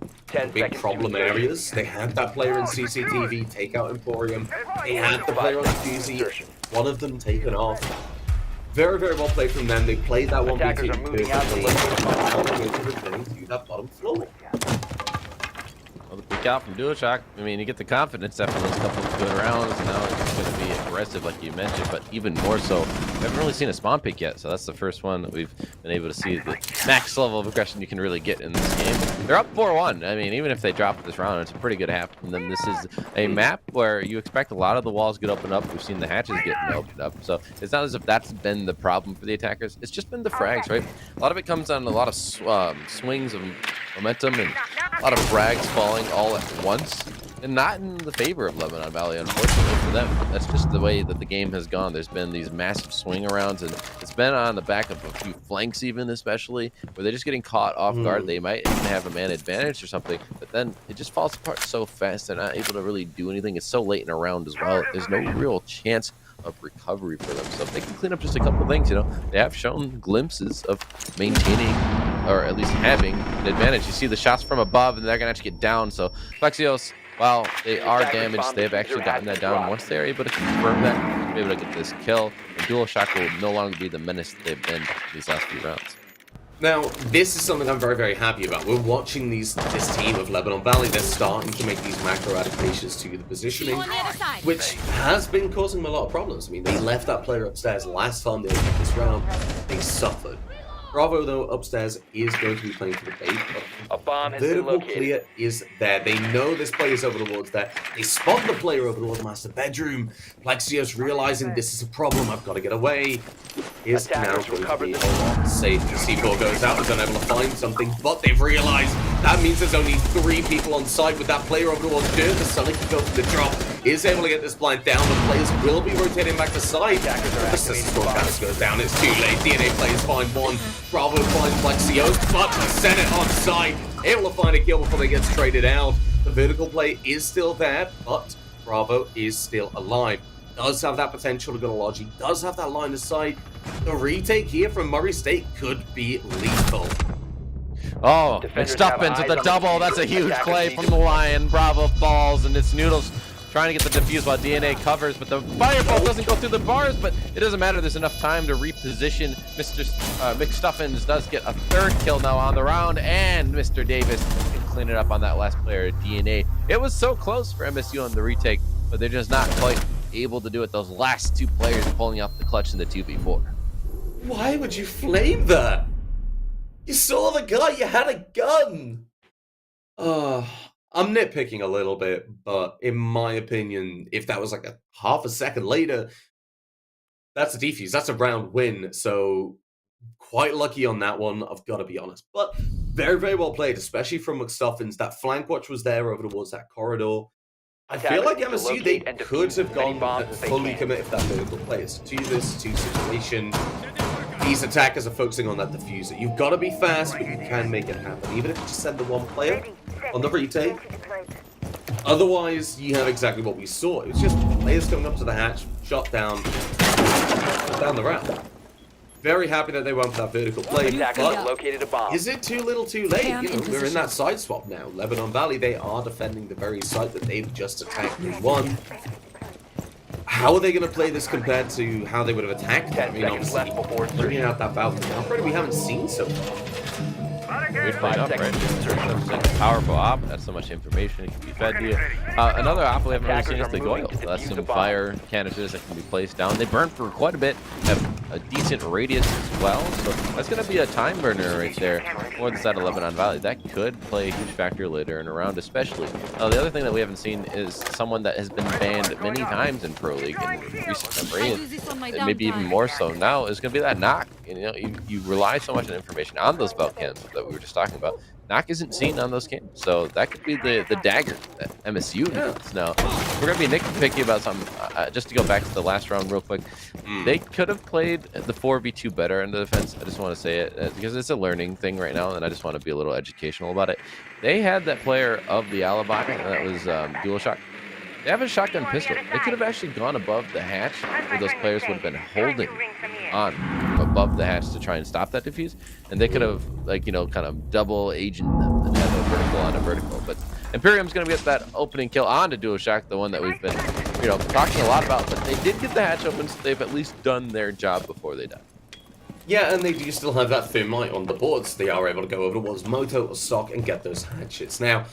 big problem areas. They had that player in CCTV take out Emporium. They had the player on the Doozy. One of them taken off. Very, very well played from them. They played that one Attackers are moving out to locate the now bomb. they're going to return to that bottom floor. Well, the peek out from DualShock, I mean, you get the confidence after those couple of good rounds, and now it's going to be aggressive like you mentioned, but even more so, we haven't really seen a spawn pick yet, so that's the first one that we've been able to see the max level of aggression you can really get in this game. They're up 4-1. I mean, even if they drop this round, it's a pretty good half from them. This is a map where you expect a lot of the walls get opened up. We've seen the hatches getting opened up, so it's not as if that's been the problem for the attackers. It's just been the frags, right? A lot of it comes on a lot of swings of momentum and a lot of frags falling all at once, and not in the favor of Lebanon Valley, unfortunately for them. That's just the way that the game has gone. There's been these massive swing arounds, and it's been on the back of a few flanks even, especially, where they're just getting caught off guard. They might even have a man advantage or something, but then it just falls apart so fast. They're not able to really do anything. It's so late in a round as well. There's no real chance of recovery for them. So if they can clean up just a couple things, you know, they have shown glimpses of maintaining or at least having an advantage. You see the shots from above, and they're gonna actually get down. So Plexios, while they are damaged, they've actually gotten that down. Once they're able to confirm that, they're able to get this kill, and DualShock will no longer be the menace they've been these last few rounds. Now, this is something I'm very, very happy about. We're watching this team of Lebanon Valley. They're starting to make these macro adaptations to the positioning, which has been causing them a lot of problems. I mean, they left that player upstairs last time they were in this round. They suffered. Bravo, though, upstairs is going to be playing for the bait. A bomb has been Vertical located. clear is there. They know this player's over towards there. They spot the player over towards master bedroom. Plexios realizing this is a problem. I've got to get away. Is now Attackers going to recovered be the safe. The C4 goes out. Is unable to find something, but they've realized that means there's only 3 people on site with that player over towards dirt. The Sully can go for the drop. Is able to get this blind down. The players will be rotating back to side. The system goes down. It's too late. DNA players find one. Bravo finds Plexios, but he sent it on side. Able to find a kill before they gets traded out. The vertical play is still there, but Bravo is still alive. Does have that potential to go to Logi. Does have that line of sight. The retake here from Murray State could be lethal. Oh, Defenders McStuffins have with the eyes on double. the That's a huge attackers play need from to- the Lion. Bravo falls, and it's Noodles trying to get the defuse while DNA covers, but the fireball doesn't go through the bars, but it doesn't matter. There's enough time to reposition. Mr. McStuffins does get a 3rd kill now on the round, and Mr. Davis can clean it up on that last player, DNA. It was so close for MSU on the retake, but they're just not quite able to do it. Those last 2 players pulling off the clutch in the 2v4. Why would you flame that? You saw the guy, you had a gun. I'm nitpicking a little bit, but in my opinion, if that was like a half a second later, that's a defuse. That's a round win. So quite lucky on that one, I've got to be honest. But very, very well played, especially from McStuffins. That flank watch was there over towards that corridor. I feel like Attackers need to MSU, they locate and could defuse have as many gone bombs as they fully can. commit if that vertical play. It's 2 this, 2 situation. These attackers are focusing on that diffuser. You've got to be fast, but you can make it happen. Even if you just send the 1 player on the retake. Otherwise, you have exactly what we saw. It was just players coming up to the hatch, shot down the round. Very happy that they went for that vertical play, Attackers but have located a bomb. is it too little too late? Cam You know, in we're in position. that side swap now. Lebanon Valley, they are defending the very site that they've just attacked and won. How are they going to play this compared to how they would have attacked? 10 I mean, seconds obviously, left before bringing insertion. out that Falcon operator we haven't seen so far. We'd find out, right? Such a powerful op. That's so much information it can be fed to you. Another op we haven't really seen is the Goyle. So that's some fire canisters that can be placed down. They burn for quite a bit, have a decent radius as well. So that's going to be a time burner right there for the side of Lebanon Valley. That could play a huge factor later in a round, especially. The other thing that we haven't seen is someone that has been banned many times in Pro League in recent memory, and maybe even more so now, is going to be that knock. You know, you rely so much on information on those belt cams that we were just talking about. Knock isn't seen on those cams, so that could be the dagger that MSU needs. Now, we're going to be nitpicky about something. Just to go back to the last round real quick, they could have played the 4v2 better in the defense. I just want to say it because it's a learning thing right now, and I just want to be a little educational about it. They had that player of the alibi, and that was DualShock. They have a shotgun pistol. They could have actually gone above the hatch where those players would have been holding on above the hatch to try and stop that defuse, and they could have, like, you know, kind of double agent them and have a vertical on a vertical. But Imperium's going to get that opening kill onto DualShock, the one that we've been talking a lot about, but they did get the hatch open, so they've at least done their job before they die. Yeah, and they do still have that thermite on the board, so they are able to go over towards Moto or Stock and get those hatchets. Now,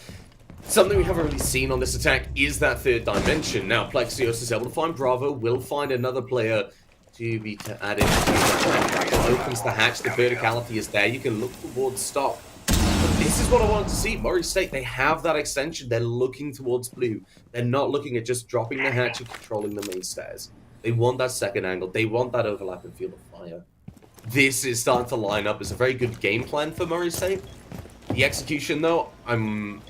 something we haven't really seen on this attack is that third dimension. Now, Plexios is able to find Bravo, will find another player to be added to the hatch. It opens the hatch, the verticality is there, you can look towards Stock. But this is what I wanted to see. Murray State, they have that extension, they're looking towards blue. They're not looking at just dropping the hatch and controlling the main stairs. They want that second angle, they want that overlapping field of fire. This is starting to line up as a very good game plan for Murray State. The execution, though, I'm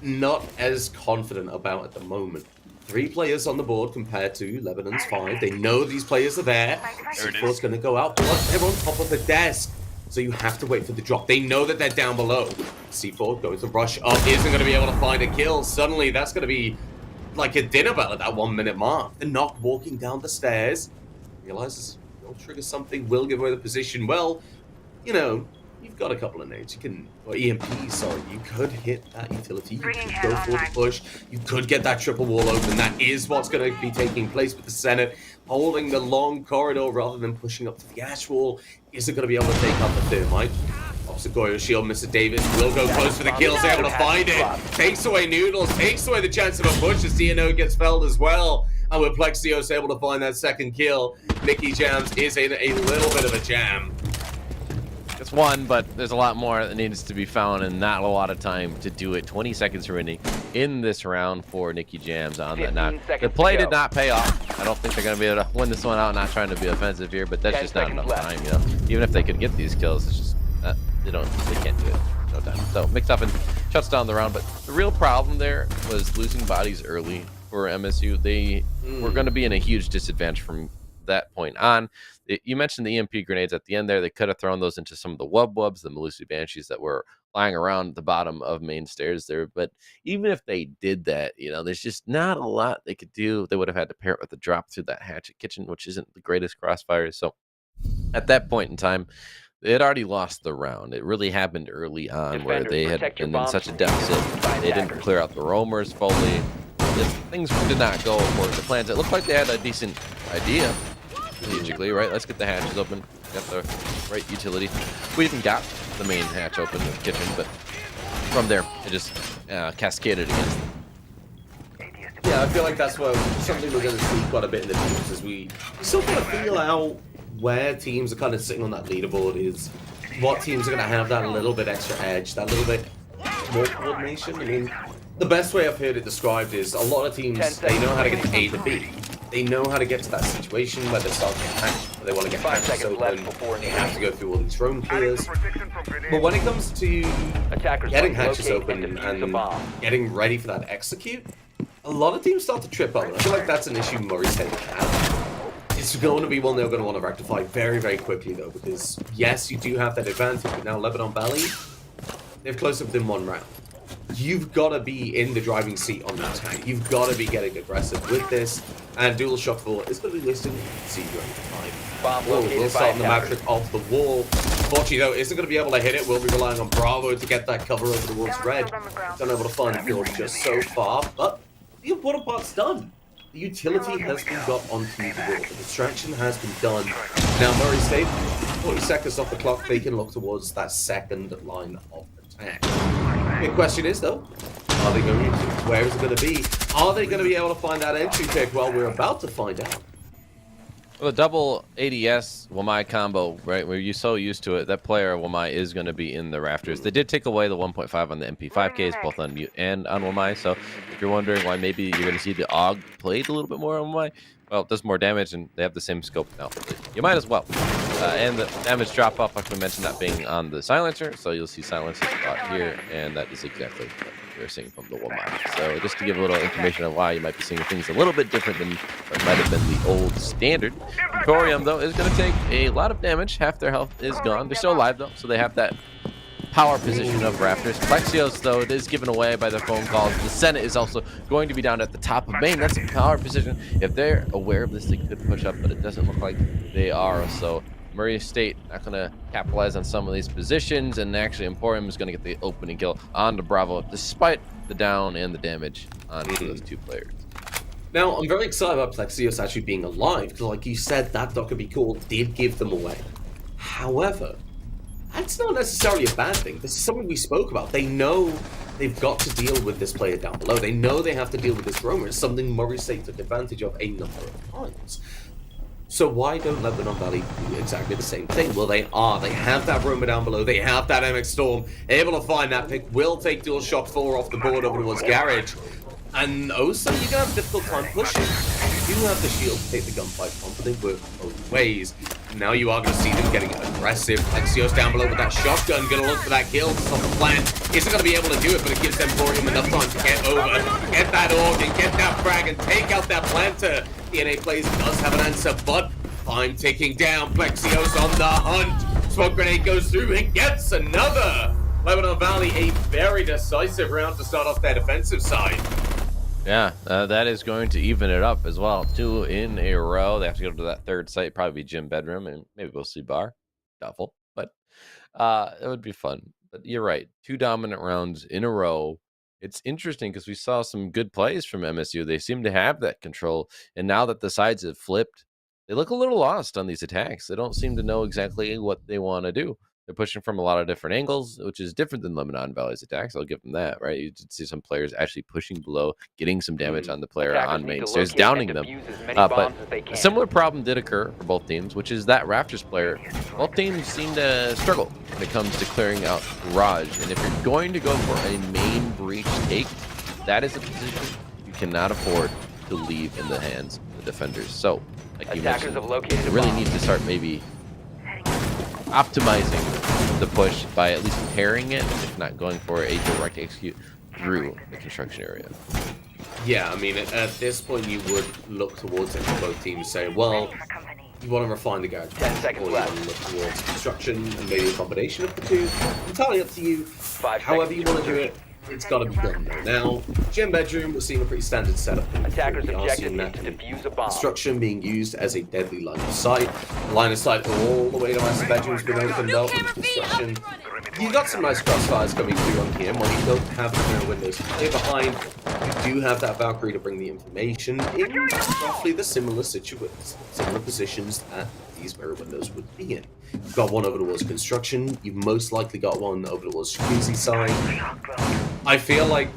not as confident about at the moment. 3 players on the board compared to Lebanon's 5. They know these players are there. C4's going to go out, but they're on top of the desk. So you have to wait for the drop. They know that they're down below. C4 goes to rush up, isn't going to be able to find a kill. Suddenly, that's going to be like a dinner bell at that 1 minute mark. The knock walking down the stairs. Realizes he'll trigger something, will give away the position. Well, you've got a couple of nades. You can, or EMP, sorry, you could hit that utility. You could go for the push. You could get that triple wall open. That is what's going to be taking place with the Senate. Holding the long corridor rather than pushing up to the ash wall. Is it going to be able to take out the thermite? Officer Goyo's shield, Mr. Davis will go close for the kills, able to find it. Takes away Noodles, takes away the chance of a push as DNO gets felled as well. And with Plexios able to find that second kill, Nicky Jams is in a little bit of a jam. It's one, but there's a lot more that needs to be found and not a lot of time to do it. 20 seconds remaining in this round for Nicky Jams on that knock. The play did not pay off. I don't think they're going to be able to win this one out. Not trying to be offensive here, but that's just not enough time, Even if they could get these kills, it's just they can't do it. No time. So McStuffin shuts down the round, but the real problem there was losing bodies early for MSU. They were going to be in a huge disadvantage from that point on. You mentioned the EMP grenades at the end there. They could have thrown those into some of the wubs, the Malusi Banshees that were lying around the bottom of main stairs there. But even if they did that, there's just not a lot they could do. They would have had to pair it with a drop through that hatchet kitchen, which isn't the greatest crossfire. So at that point in time, they had already lost the round. It really happened early on where they had been in such a deficit. They didn't clear out the roamers fully. Things did not go according to plans. It looked like they had a decent idea strategically, right? Let's get the hatches open. Got the right utility. We even got the main hatch open in the kitchen, but from there, it just cascaded against them. Yeah, I feel like that's something we're going to see quite a bit in the teams as we still kind of feel out where teams are kind of sitting on that leaderboard is what teams are going to have that little bit extra edge, that little bit more coordination. I mean, the best way I've heard it described is a lot of teams, they know how to get to A to B. They know how to get to that situation where they start to get hatched, where they want to get hatches open, they have to go through all these drone clears. But when it comes to getting hatches open and getting ready for that execute, a lot of teams start to trip up. I feel like that's an issue Murray State have. It's going to be one they're going to want to rectify very, very quickly, though, because yes, you do have that advantage, but now Lebanon Valley, they've closed up within 1 round. You've got to be in the driving seat on that tank. You've got to be getting aggressive with this, and dual shock 4 is going to be listed. See you any time. We'll start on the matrix off the wall. Fortunately, though, isn't going to be able to hit it. We'll be relying on Bravo to get that cover over towards red. Don't able to find the field just so far, but the important part's done. The utility has been got onto the wall. The distraction has been done. Now, Murray State, 40 seconds off the clock, they can look towards that second line of attack. The question is, though, are they going to? Where is it going to be? Are they going to be able to find that entry pick? Well, we're about to find out. Well, the double ADS Wamai combo, right? Where you're so used to it, that player Wamai is going to be in the rafters. They did take away the 1.5 on the MP5Ks, both on mute and on Wamai. So if you're wondering why maybe you're going to see the AUG played a little bit more on Wamai, well, it does more damage and they have the same scope now. You might as well. And the damage drop off, like we mentioned, that being on the silencer. So you'll see silencer spot here, and that is exactly what we're seeing from the Wamai. So just to give a little information on why you might be seeing things a little bit different than what might have been the old standard. Emporium, though, is going to take a lot of damage. Half their health is gone. They're still alive, though, so they have that power position of Raptors. Plexios, though, it is given away by the phone calls. The Senate is also going to be down at the top of main. That's a power position. If they're aware of this, they could push up, but it doesn't look like they are. So Murray State not going to capitalize on some of these positions, and actually Emporium is going to get the opening kill on the Bravo, despite the down and the damage on those 2 players. Now, I'm very excited about Plexios actually being alive, because like you said, that Dokkaebi call did give them away. However, that's not necessarily a bad thing. This is something we spoke about. They know they've got to deal with this player down below. They know they have to deal with this roamer. It's something Murray State took advantage of a number of times. So why don't Lebanon Valley do exactly the same thing? Well, they are. They have that roamer down below. They have that MX Storm. Able to find that pick. Will take dual shock 4 off the board over towards Garage. And also, you're going to have a difficult time pushing. You do have the shield to take the gunfight on, but they work both ways. Now you are going to see them getting aggressive. Plexios down below with that shotgun. Going to look for that kill. It's on the plan. Isn't going to be able to do it, but it gives them Emporium enough time to get over, get that organ, get that frag, and take out that planter. DNA Plays does have an answer, but time ticking down. Plexios on the hunt. Smoke grenade goes through and gets another. Lebanon Valley, a very decisive round to start off their defensive side. Yeah, that is going to even it up as well. 2 in a row. They have to go to that third site, probably gym bedroom, and maybe we'll see bar. Doubtful, but it would be fun. But you're right. 2 dominant rounds in a row. It's interesting because we saw some good plays from MSU. They seem to have that control, and now that the sides have flipped, they look a little lost on these attacks. They don't seem to know exactly what they want to do. They're pushing from a lot of different angles, which is different than Lebanon Valley's attacks. I'll give them that, right? You did see some players actually pushing below, getting some damage on the player on main stairs, downing them. But a similar problem did occur for both teams, which is that Raptors player. Both teams seem to struggle when it comes to clearing out Garage. And if you're going to go for a main breach take, that is a position you cannot afford to leave in the hands of the defenders. So, like you mentioned, you really need to start maybe optimizing the push by at least pairing it, if not going for a direct execute through the construction area. Yeah, I mean, at this point, you would look towards it for both teams, say, well, you want to refine the garage, 10 seconds or you left. want to look towards construction and maybe a combination of the two. Entirely up to you. 5 However you seconds want to do it, it's got to be done though. Now, gym bedroom, we're seeing a pretty standard setup. Attackers' We are objective seeing is that to defuse a bomb. construction being used as a deadly line of sight. Line of sight all the way to master bedrooms been opened up with construction. You got some nice crossfires coming through on here. While you don't have the mirror windows to play behind, you do have that Valkyrie to bring the information in roughly the similar positions that these mirror windows would be in. You've got one over towards construction. You've most likely got one over towards Jacuzzi side. I feel like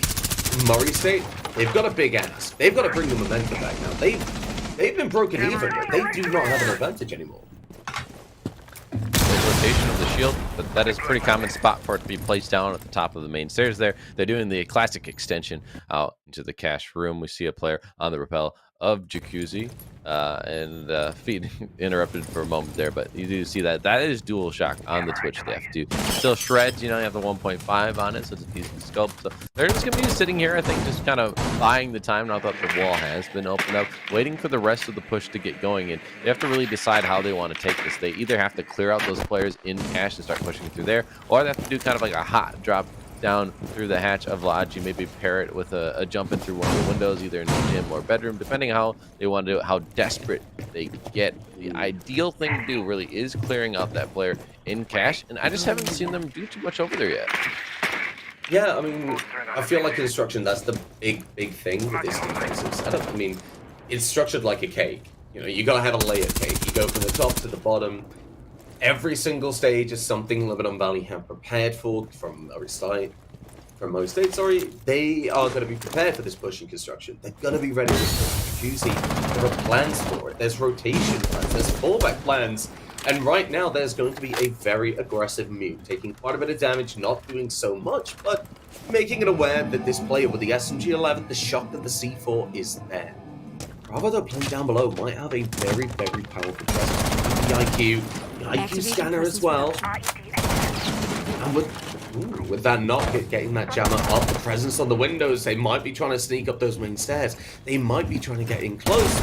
Murray State, they've got a big ass. They've got to bring the momentum back now. They've been broken even, but they do not have an advantage anymore. Rotation of the shield, but that is a pretty common spot for it to be placed down at the top of the main stairs there. They're doing the classic extension out into the cache room. We see a player on the rappel of Jacuzzi, and feed interrupted for a moment there, but you do see that that is dual shock on the Twitch theft too. Still shreds, you know, you have the 1.5 on it, so it's a decent scope. So they're just gonna be sitting here, I think, just kind of buying the time now that the wall has been opened up, waiting for the rest of the push to get going. And they have to really decide how they want to take this. They either have to clear out those players in cache and start pushing through there, or they have to do kind of like a hot drop down through the hatch of Lodge. You maybe pair it with a jump in through one of the windows, either in the gym or bedroom, depending how they want to do it, how desperate they get. The ideal thing to do really is clearing out that player in cache, and I just haven't seen them do too much over there yet. Yeah, I mean, I feel like construction, that's the big thing with this defensive setup. I mean, it's structured like a cake. You know, you gotta have a layered cake. You go from the top to the bottom. Every single stage is something Lebanon Valley have prepared for from most states, they are going to be prepared for this push in construction. They're going to be ready to push Juicy. There are plans for it. There's rotation plans. There's fallback plans. And right now, there's going to be a very aggressive move, taking quite a bit of damage, not doing so much, but making it aware that this player with the SMG-11, the shock of the C4 is there. Bravo, though, playing down below, might have a very powerful presence. The IQ scanner as well. And with that knock, getting that jammer up, the presence on the windows, they might be trying to sneak up those main stairs. They might be trying to get in close.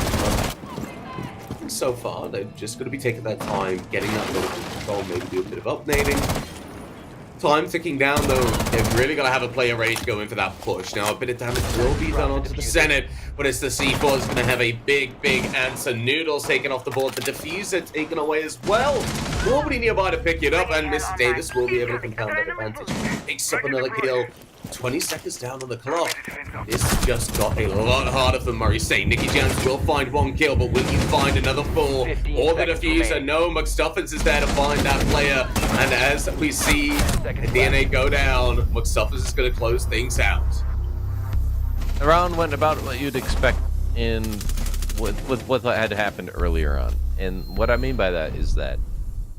But so far, they're just going to be taking their time, getting that little control, maybe do a bit of upnading. Time ticking down, though. They've really got to have a player ready to go in for that push. Now, a bit of damage will be done onto the Senate, but it's the C4 is going to have a big answer. Noodles taken off the board. The diffuser taken away as well. Nobody nearby to pick it up, and Mr. Davis will be able to compound that advantage. Picks up another kill. 20 seconds down on the clock. This just got a lot harder for Murray State. Nicky Jams will find one kill, but will you find another four? Or the diffuser? No, McStuffins is there to find that player. And as we see the DNA go down, McStuffins is going to close things out. The round went about what you'd expect with what had happened earlier on. And what I mean by that is that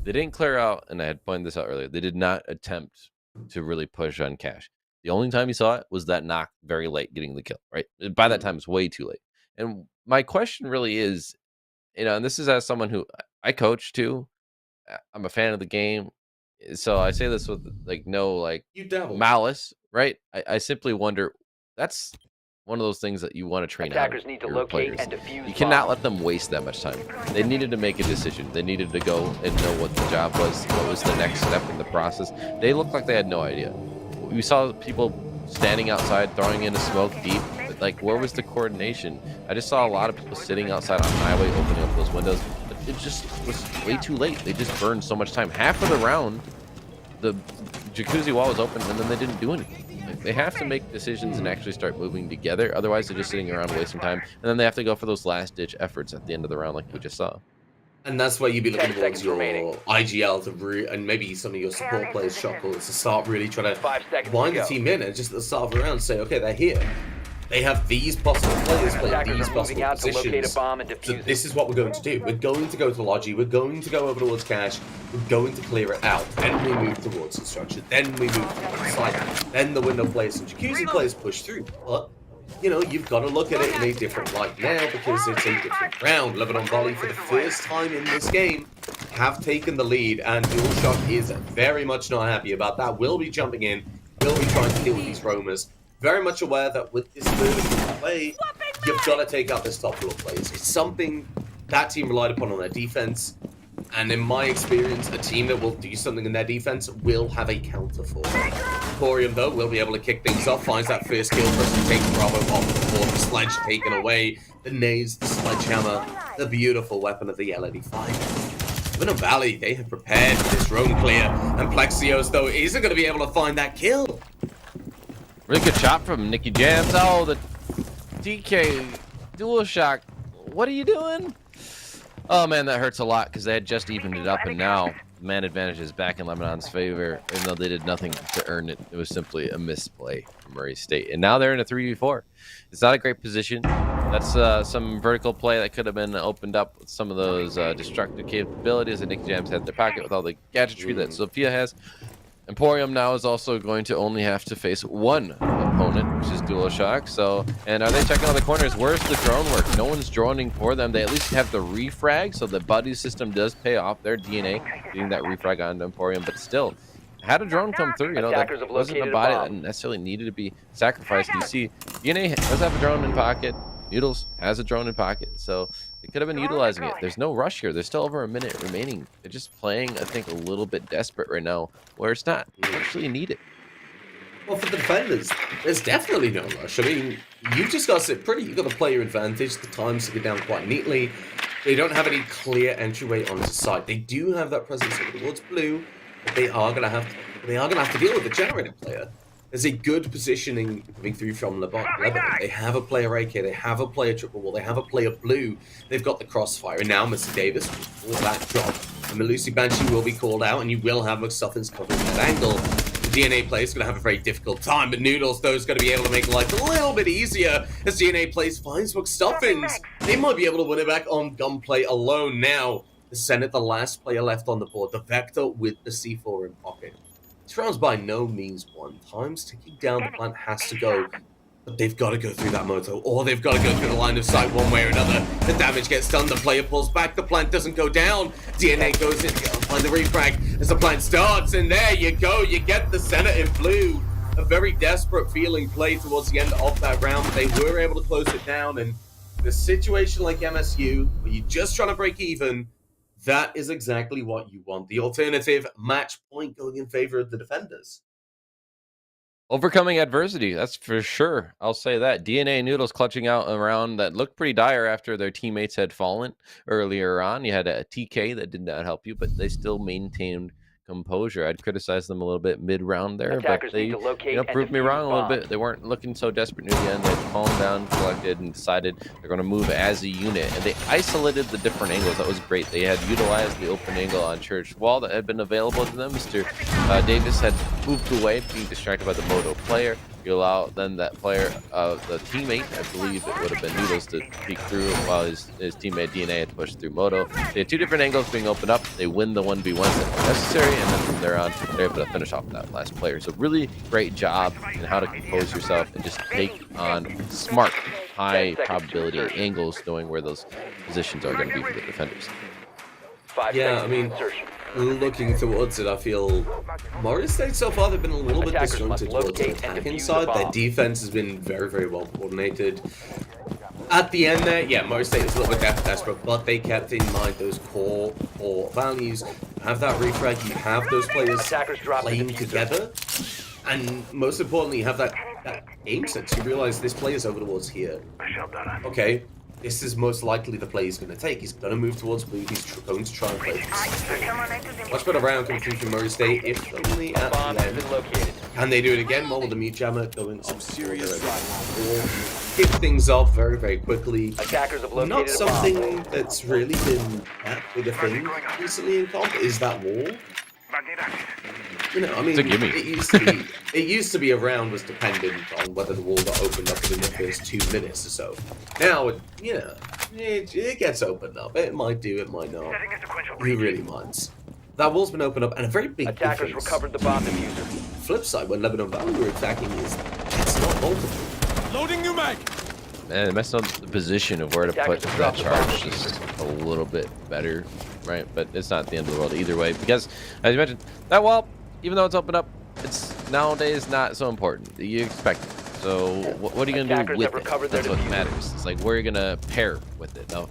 they didn't clear out, and I had pointed this out earlier, they did not attempt to really push on Cash. The only time you saw it was that knock very late getting the kill, right? By that time, it's way too late. And my question really is, and this is as someone who I coach too. I'm a fan of the game. So I say this with no malice, right? I simply wonder, that's one of those things that you want to train out. Attackers need to locate and defuse. You cannot let them waste that much time. They needed to make a decision. They needed to go and know what the job was, what was the next step in the process. They looked like they had no idea. We saw people standing outside, throwing in a smoke deep. But where was the coordination? I just saw a lot of people sitting outside on the highway, opening up those windows. But it just was way too late. They just burned so much time. Half of the round, the jacuzzi wall was open, and then they didn't do anything. They have to make decisions and actually start moving together. Otherwise, they're just sitting around wasting time. And then they have to go for those last-ditch efforts at the end of the round like we just saw. And that's where you'd be looking towards your IGL and maybe some of your support players, shot callers, to start really trying to wind the team in and just at the start of the round say, okay, they're here. They have these possible players playing these possible positions. So this is what we're going to do. We're going to go to Logi. We're going to go over towards Cash. We're going to clear it out. Then we move towards the structure. Then we move towards the site. Then the window players and jacuzzi players push through. But you've got to look at it in a different light now because it's a different round. Lebanon Volley, for the first time in this game, have taken the lead, and DualShock is very much not happy about that. Will be jumping in, will be trying to deal with these roamers. Very much aware that with this vertical play, you've got to take out this top floor plays. It's something that team relied upon on their defense. And in my experience, a team that will do something in their defense will have a counter for it. Emporium, though, will be able to kick things off, finds that first kill for us to take Bravo off the board. The sledge taken away, the nades, the sledgehammer, the beautiful weapon of the LED5. Lebanon Valley, they have prepared for this roam clear, and Plexios, though, isn't going to be able to find that kill. Really good shot from Nicky Jams. Oh, the DK DualShock. What are you doing? Oh, man, that hurts a lot because they had just evened it up, and now man advantage is back in Lebanon's favor, even though they did nothing to earn it. It was simply a misplay from Murray State. And now they're in a 3v4. It's not a great position. That's some vertical play that could have been opened up with some of those destructive capabilities that Nicky Jams had in their pocket with all the gadgetry that Sophia has. Emporium now is also going to only have to face one opponent, which is DualShock. So, and are they checking on the corners? Where's the drone work? No one's droning for them. They at least have the refrag, so the buddy system does pay off their DNA, getting that refrag onto Emporium. But still, had a drone come through, that wasn't a body that necessarily needed to be sacrificed. You see, DNA does have a drone in pocket. Noodles has a drone in pocket, so they could have been utilizing it. There's no rush here. There's still over a minute remaining. They're just playing, I think, a little bit desperate right now, where it's not actually needed. Well, for the defenders, there's definitely no rush. I mean, you just got to sit pretty. You've got the player advantage. The times to get down quite neatly. They don't have any clear entryway onto site. They do have that presence over towards blue, but they are going to have to deal with the generator player. There's a good positioning coming through from Lebanon. They have a player AK, they have a player triple wall, they have a player blue. They've got the crossfire, and now Mr. Davis will that drop. And Malusi Banshee will be called out, and you will have McStuffins covering that angle. The DNA player is going to have a very difficult time, but Noodles, though, is going to be able to make life a little bit easier as DNA plays finds McStuffins. They might be able to win it back on gunplay alone now. The Senate, the last player left on the board, the Vector with the C4 in pocket. This round's by no means won. Time's ticking down, the plant has to go. But they've got to go through that moto, or they've got to go through the line of sight one way or another. The damage gets done, the player pulls back, the plant doesn't go down. DNA goes in, find the refrag as the plant starts, and there you go, you get the Senate in blue. A very desperate feeling play towards the end of that round, but they were able to close it down, and in a situation like MSU, where you're just trying to break even, That is exactly what you want. The alternative match point going in favor of the defenders. Overcoming adversity, that's for sure. I'll say that. DNA Noodles clutching out around that looked pretty dire after their teammates had fallen earlier on. You had a TK that did not help you, but they still maintained composure. I'd criticize them a little bit mid-round there, Attackers but they need to locate and proved me defuse wrong a little bombs. bit. They weren't looking so desperate near the end. They calmed down, collected, and decided they're going to move as a unit. And they isolated the different angles. That was great. They had utilized the open angle on Church Wall that had been available to them. Mr. Davis had moved away, being distracted by the Moto player. You allow then that player, the teammate, I believe it would have been Noodles, to peek through while his teammate DNA had to push through Moto. They had two different angles being opened up. They win the 1v1s that were necessary, and then from there on, they're able to finish off that last player. So really great job in how to compose yourself and just take on smart, high probability angles, knowing where those positions are going to be for the defenders. 5 Yeah, seconds I mean, to insertion. looking towards it, I feel Morris State so far they've been a little bit Attackers must disjointed towards the locate and attacking defuse the side. Their bomb. defense has been very, very well coordinated. At the end there, yeah, Morris State was a little bit desperate, but they kept in mind those core values. You have that refrag, you have those players Attackers drop the playing diffuser. together, and most importantly, you have that aim sense. You realize this player's over towards here. Okay, this is most likely the play he's going to take. He's going to move towards blue. He's going to try and play this. Much better round coming through from Murray State, if only at Bomb the has end. been located. Can they do it again? More with the mute jammer going some serious kick things off very, very quickly. Attackers have located Not a bomb. something that's really been that big a thing recently in comp is that wall. You know, I mean, It's a gimme. it used to be a round was dependent on whether the wall got opened up within the first 2 minutes or so. Now, it gets opened up. It might do, it might not. Who really minds? That wall's been opened up, and a very big Attackers difference. recovered the bomb diffuser. Flip side, when Lebanon Valley were attacking, is it's not multiple. Loading new mag. And it messed up the position of where to put Attackers that dropped the charge bomb. just a little bit better, right? But it's not the end of the world either way, because as you mentioned, that wall, even though it's opened up, it's nowadays not so important. You expect it. So what are you gonna Attackers do have with it? recovered their That's what diffuser. matters. It's like where you're gonna pair with it. Now,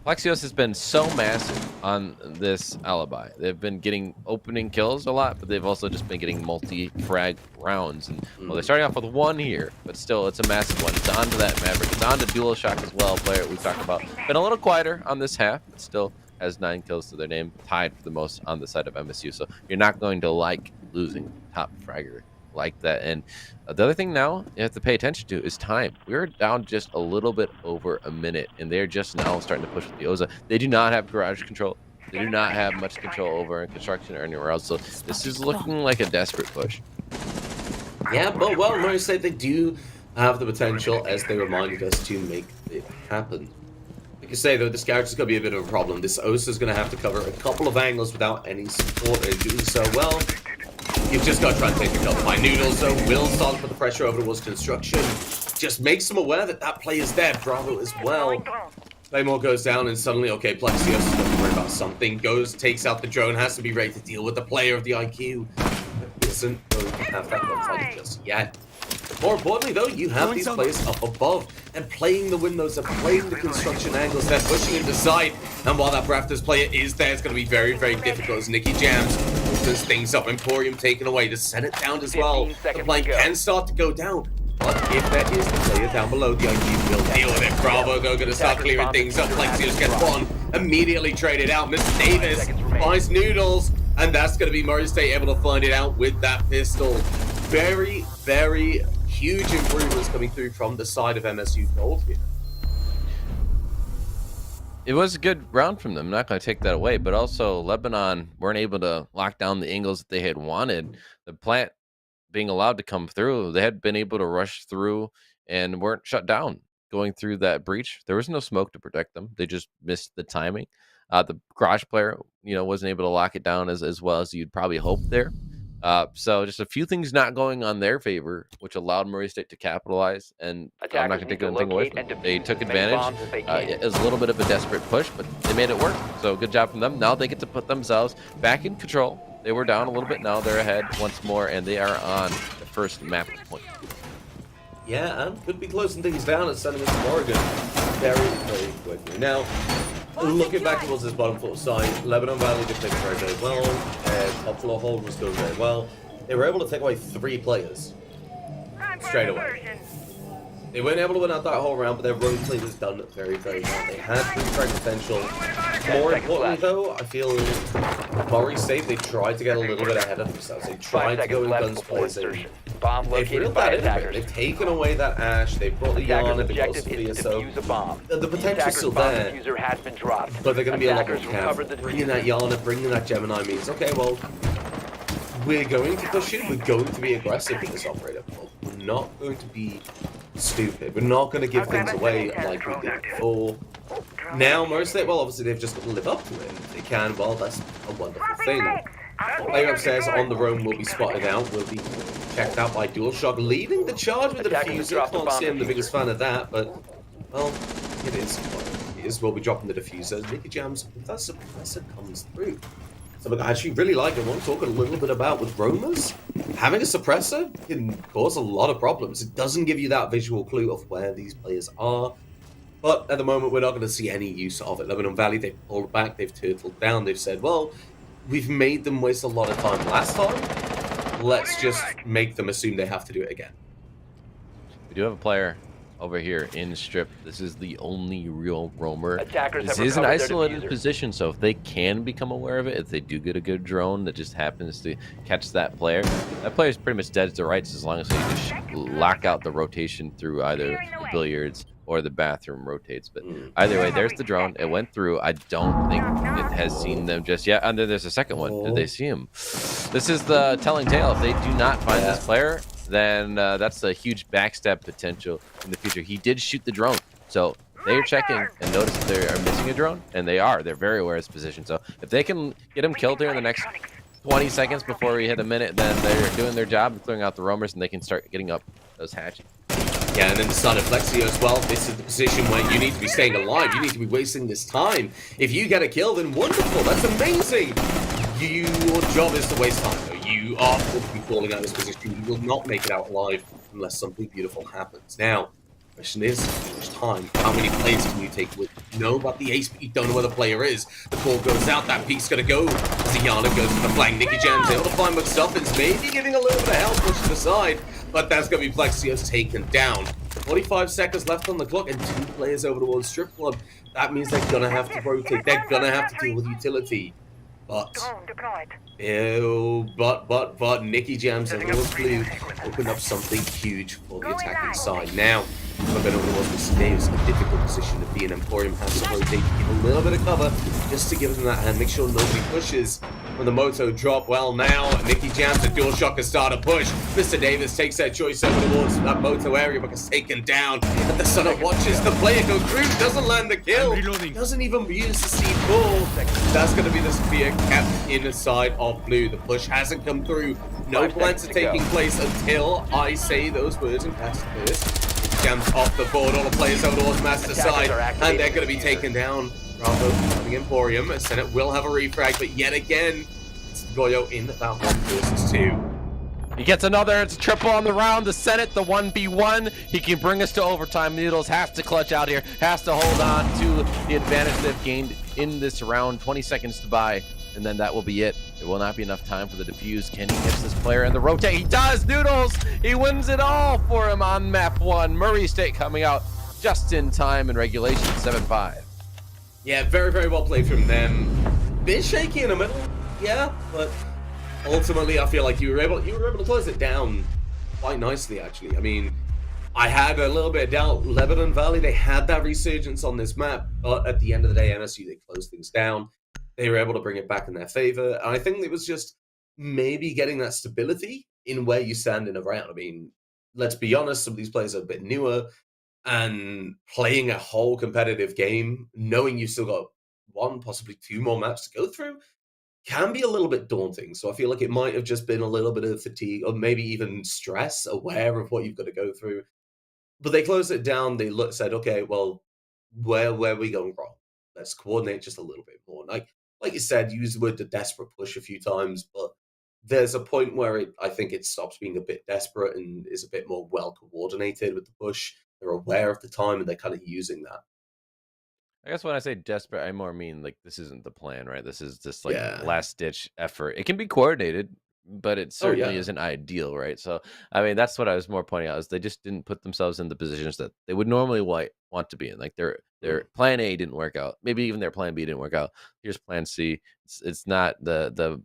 Plexios has been so massive on this alibi. They've been getting opening kills a lot, but they've also just been getting multi-frag rounds. And well, they're starting off with one here, but still, it's a massive one. It's onto that Maverick. It's onto Dual Shock as well, player we talked about. Been a little quieter on this half, but still has 9 kills to their name, tied for the most on the side of MSU. So you're not going to like losing top fragger like that. And the other thing now you have to pay attention to is time. We're down just a little bit over a minute, and they're just now starting to push with the Oza. They do not have garage control. They do not have much control over construction or anywhere else. So this is looking like a desperate push. Yeah, but well, Murray State, they do have the potential, as they reminded us, to make it happen. Like you say, though, this character's going to be a bit of a problem. This Osa's going to have to cover a couple of angles without any support, and doing so well. You've just got to try and take a couple by Noodles, so will start to put the pressure over towards construction. Just makes them aware that that play is there. Bravo as well. Claymore goes down, and suddenly, okay, Plexios is going to worry about something. Goes, takes out the drone, has to be ready to deal with the player of the IQ. But isn't going to have that gunfight just yet. More importantly, though, you have these players up above and playing the windows and playing the construction angles. They're pushing him to side. And while that Raptors player is there, it's going to be very, very difficult as Nicky jams, opens things up. Emporium taken away. The Senate down as well. 15 The seconds plane to go. can start to go down. But if there is the player down below, the IQ will deal with it. Bravo, though, going to start clearing things up. Plexios gets one. Immediately traded out. Mr. Davis seconds remaining. finds Noodles. And that's going to be Murray State able to find it out with that pistol. Very, very huge improvements coming through from the side of MSU Gold here. It was a good round from them. I'm not going to take that away, but also Lebanon weren't able to lock down the angles that they had wanted. The plant being allowed to come through, they had been able to rush through and weren't shut down going through that breach. There was no smoke to protect them. They just missed the timing. The garage player, wasn't able to lock it down as well as you'd probably hope there. So just a few things not going on their favor, which allowed Murray State to capitalize. And I'm not going to take anything away from them. They took advantage. It was a little bit of a desperate push, but they made it work. So good job from them. Now they get to put themselves back in control. They were down a little bit. Now they're ahead once more, and they are on the first map point. Yeah, and could be closing things down at Sentiments of Oregon very, very quickly. Now, Looking back towards this bottom floor side, Lebanon Valley did play very, very well. Top floor hold was doing very well. They were able to take away 3 players straight away. They weren't able to win out that whole round, but their road play was done very, very well. They had good strike potential. More importantly, though, I feel Murray State, they tried to get a little bit ahead of themselves. They tried to go in guns blazing. Bomb They've located reeled by that in a bit. attackers. They've taken away that Ash. They've brought the Attackers' Yarn and the Ghost objective Sophia, is to so defuse a bomb. the potential's Attackers' still bomb there. diffuser has been dropped. But they're going to be a lot more Attackers recovered the careful. Bringing diffuser. that Yana, bringing that Gemini means, okay, well, we're going to push it. We're going to be aggressive with this operator. But we're not going to be stupid. We're not going to give things away like we did before. Now, mostly, well, obviously, they've just got to live up to it. If they can, well, that's a wonderful thing. Player upstairs on the roam will be spotted out, will be checked out by DualShock, leading the charge with the Attackers diffuser. dropped the Can't bomb say I'm the diffuser. biggest fan of that, but, well, it is what it is. We'll be dropping the diffuser. Nicky Jams, if that suppressor comes through. Something I actually really like and want to talk a little bit about with roamers. Having a suppressor can cause a lot of problems. It doesn't give you that visual clue of where these players are. But at the moment, we're not going to see any use of it. Lebanon Valley, they've pulled back, they've turtled down, they've said, well, we've made them waste a lot of time last time. Let's just make them assume they have to do it again. We do have a player over here in strip. This is the only real roamer. Attackers This have is an recovered their isolated diffuser. position, so if they can become aware of it, if they do get a good drone that just happens to catch that player is pretty much dead to rights as long as they just lock out the rotation through either the billiards or the bathroom rotates. But either way, there's the drone. It went through. I don't think it has seen them just yet. And then there's a second one. Did they see him? This is the telling tale. If they do not find this player, then that's a huge backstab potential in the future. He did shoot the drone, so they're checking and notice if they are missing a drone, and they are. They're very aware of his position. So if they can get him killed here in the next 20 seconds before we hit a minute, then they're doing their job of clearing out the roamers, and they can start getting up those hatches. Yeah, and then the start of Flexio as well. This is the position where you need to be staying alive. You need to be wasting this time. If you get a kill, then wonderful. That's amazing. Your job is to waste time. You are going to be falling out of this position. You will not make it out alive unless something beautiful happens. Now, the question is, how much time? How many plays can you take with? You know about the ace, but you don't know where the player is. The ball goes out. That peek's going to go. Ziana goes to the flank. Nicky Jam's able to find McStuffins, maybe giving a little bit of help, pushing aside. But that's going to be Plexio's taken down. 45 seconds left on the clock and 2 players over towards Strip Club. That means they're going to have to rotate. They're going to have to deal with utility. But, Nicky Jams and Lord Blue opened up something huge for the attacking side. Now, we're going to Mr. Davis in a difficult position to be, and Emporium has to rotate, give a little bit of cover just to give them that hand, make sure nobody pushes. When the Moto drop, well, now Nicky Jams and DualShock can start a push. Mr. Davis takes their choice over towards that Moto area, but gets taken down. And the Sunup watches the player go through, doesn't land the kill, doesn't even use the C4. That's going to be the Sophia kept inside of Blue. The push hasn't come through. No plans are taking place until I say those words and pass first. Jams off the board, all the players over towards Master side, and they're going to be taken down. Bravo having Emporium. Senate will have a refrag, but yet again, it's Goyo in that 1 versus 2. He gets another. It's a triple on the round. The Senate, the 1v1. He can bring us to overtime. Needles has to clutch out here, has to hold on to the advantage they've gained in this round. 20 seconds to buy, and then that will be it. There will not be enough time for the defuse. Can he catch this player in the rotate? He does! Noodles! He wins it all for him on map 1. Murray State coming out just in time in regulation, 7-5. Yeah, very, very well played from them. Bit shaky in the middle, yeah, but ultimately I feel like you were able to close it down quite nicely, actually. I mean, I had a little bit of doubt. Lebanon Valley, they had that resurgence on this map, but at the end of the day, MSU, they closed things down. They were able to bring it back in their favor. And I think it was just maybe getting that stability in where you stand in a round. I mean, let's be honest, some of these players are a bit newer, and playing a whole competitive game, knowing you've still got 1, possibly 2 more maps to go through, can be a little bit daunting. So I feel like it might have just been a little bit of fatigue, or maybe even stress, aware of what you've got to go through. But they closed it down. They said, okay, well, where are we going wrong? Let's coordinate just a little bit more. Like you said, you used the word the desperate push a few times, but there's a point where I think it stops being a bit desperate and is a bit more well coordinated with the push. They're aware of the time and they're kind of using that. I guess when I say desperate, I more mean like this isn't the plan, right? This is just like Yeah. last ditch effort. It can be coordinated, but it Oh, certainly yeah. isn't ideal, right? So, I mean, that's what I was more pointing out is they just didn't put themselves in the positions that they would normally want to be in. Like their Mm, plan A didn't work out. Maybe even their plan B didn't work out. Here's plan C. It's not the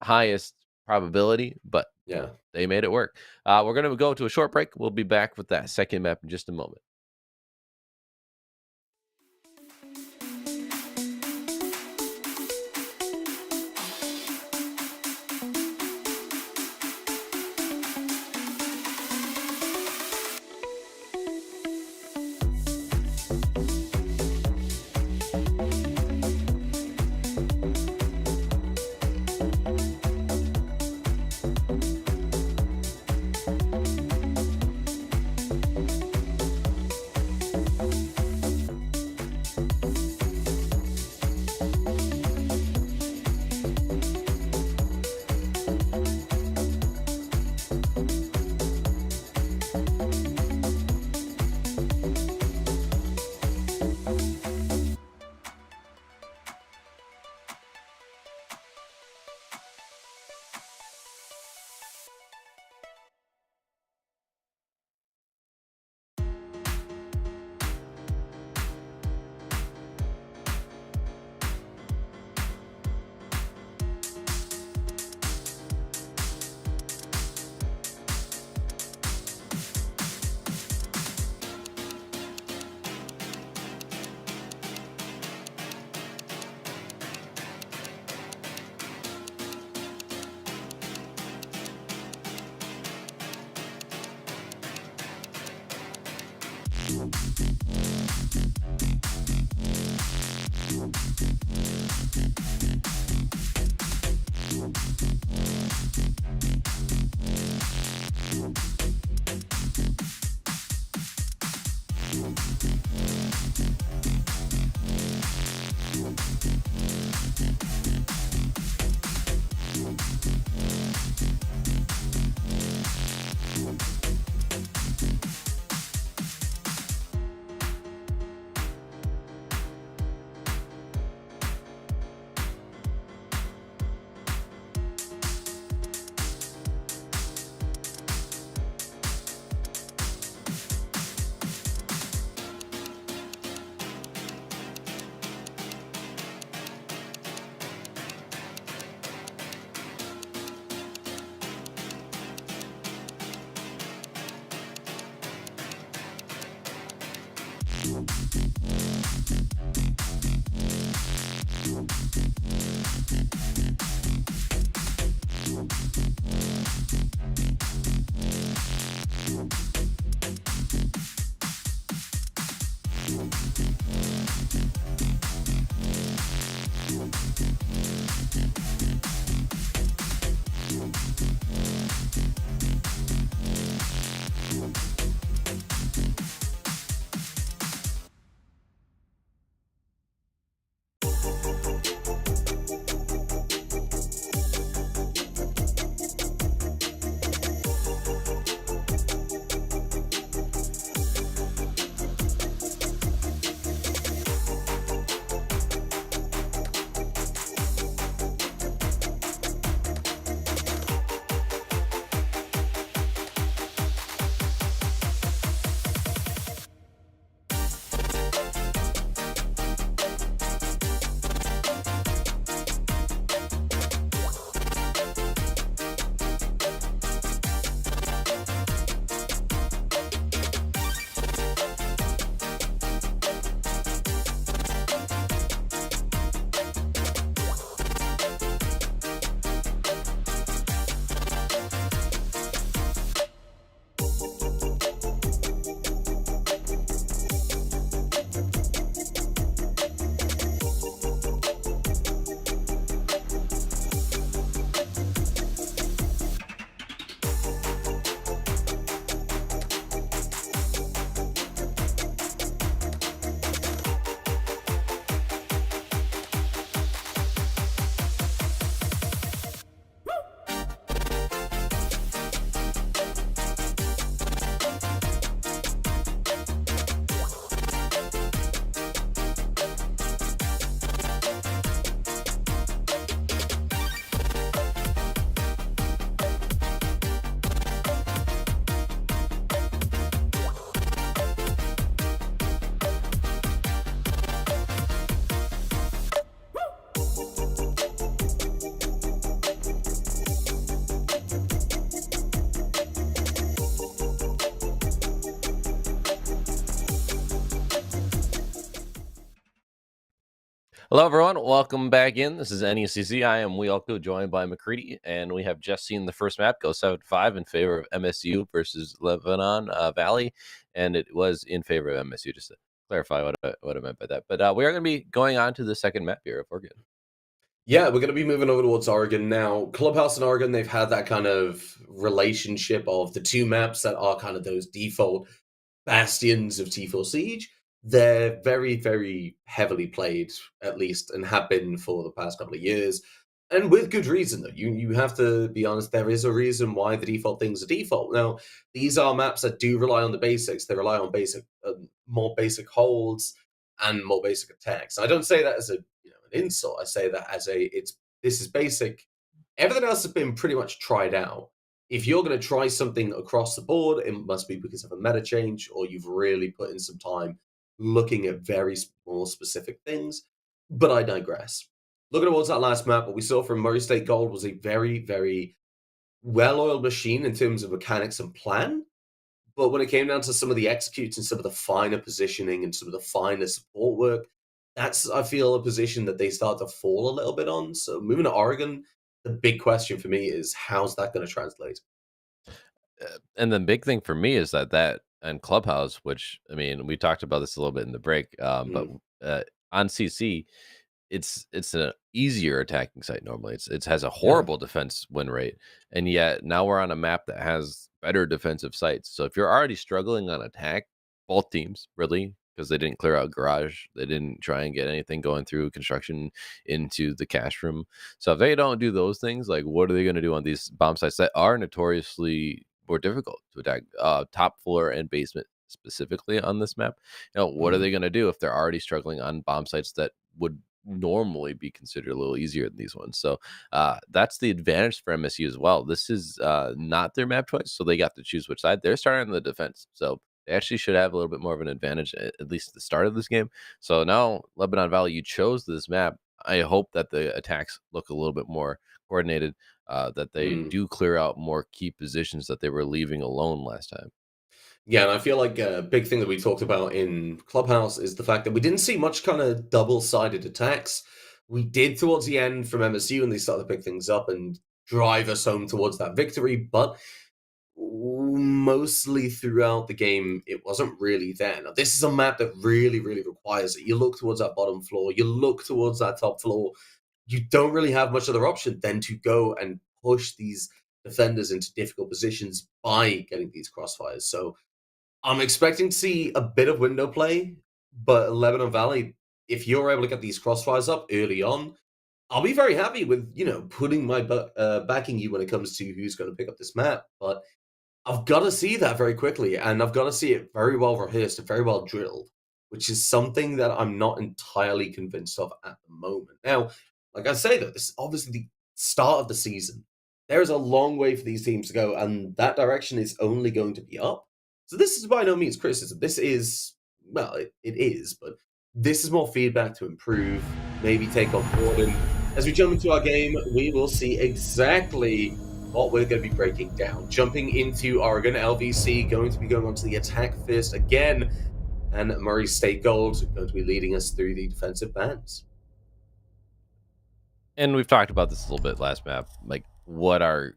highest probability, but yeah. they made it work. We're gonna go to a short break. We'll be back with that second map in just a moment. Hello, everyone. Welcome back in. This is NECC. I am Wheelco, joined by McCready, and we have just seen the first map go 7-5 in favor of MSU versus Lebanon Valley, and it was in favor of MSU, just to clarify what I meant by that. But we are going to be going on to the second map here, if we're good. Yeah, we're going to be moving over towards Oregon now. Clubhouse and Oregon, they've had that kind of relationship of the two maps that are kind of those default bastions of T4 Siege. They're very, very heavily played, at least, and have been for the past couple of years. And with good reason, though. You have to be honest, there is a reason why the default things are default. Now, these are maps that do rely on the basics. They rely on more basic holds and more basic attacks. I don't say that as an insult. I say that as this is basic. Everything else has been pretty much tried out. If you're going to try something across the board, it must be because of a meta change, or you've really put in some time looking at very more specific things. But I digress. Looking towards that last map, what we saw from Murray State Gold was a very, very well-oiled machine in terms of mechanics and plan. But when it came down to some of the executes and some of the finer positioning and some of the finer support work, that's, I feel, a position that they start to fall a little bit on. So moving to Oregon, the big question for me is how's that going to translate? And the big thing for me is that and Clubhouse, which, I mean, we talked about this a little bit in the break, but Mm, on CC, it's an easier attacking site normally. It has a yeah. horrible defense win rate, and yet now we're on a map that has better defensive sites. So if you're already struggling on attack, both teams really, because they didn't clear out garage, they didn't try and get anything going through construction into the cash room. So if they don't do those things, like what are they going to do on these bomb sites that are notoriously more difficult to attack, top floor and basement specifically on this map? What are Mm, they going to do if they're already struggling on bomb sites that would normally be considered a little easier than these ones? So that's the advantage for MSU as well. This is not their map choice, so they got to choose which side. They're starting on the defense, so they actually should have a little bit more of an advantage at least at the start of this game. So now, Lebanon Valley, you chose this map. I hope that the attacks look a little bit more coordinated, that they mm. do clear out more key positions that they were leaving alone last time. Yeah, and I feel like a big thing that we talked about in Clubhouse is the fact that we didn't see much kind of double-sided attacks. We did towards the end from MSU, and they started to pick things up and drive us home towards that victory, but mostly throughout the game, it wasn't really there. Now, this is a map that really, really requires it. You look towards that bottom floor, you look towards that top floor, you don't really have much other option than to go and push these defenders into difficult positions by getting these crossfires. So I'm expecting to see a bit of window play, but Lebanon Valley, if you're able to get these crossfires up early on, I'll be very happy with, putting my backing you when it comes to who's going to pick up this map. But I've got to see that very quickly, and I've got to see it very well rehearsed and very well drilled, which is something that I'm not entirely convinced of at the moment. Now, like I say, though, this is obviously the start of the season. There is a long way for these teams to go, and that direction is only going to be up. So this is by no means criticism. This is, well, it is, but this is more feedback to improve, maybe take on board. And as we jump into our game, we will see exactly what we're going to be breaking down. Jumping into Oregon, LVC going to be going on to the attack first again, and Murray State Gold going to be leading us through the defensive bands. And we've talked about this a little bit last map. Like, what are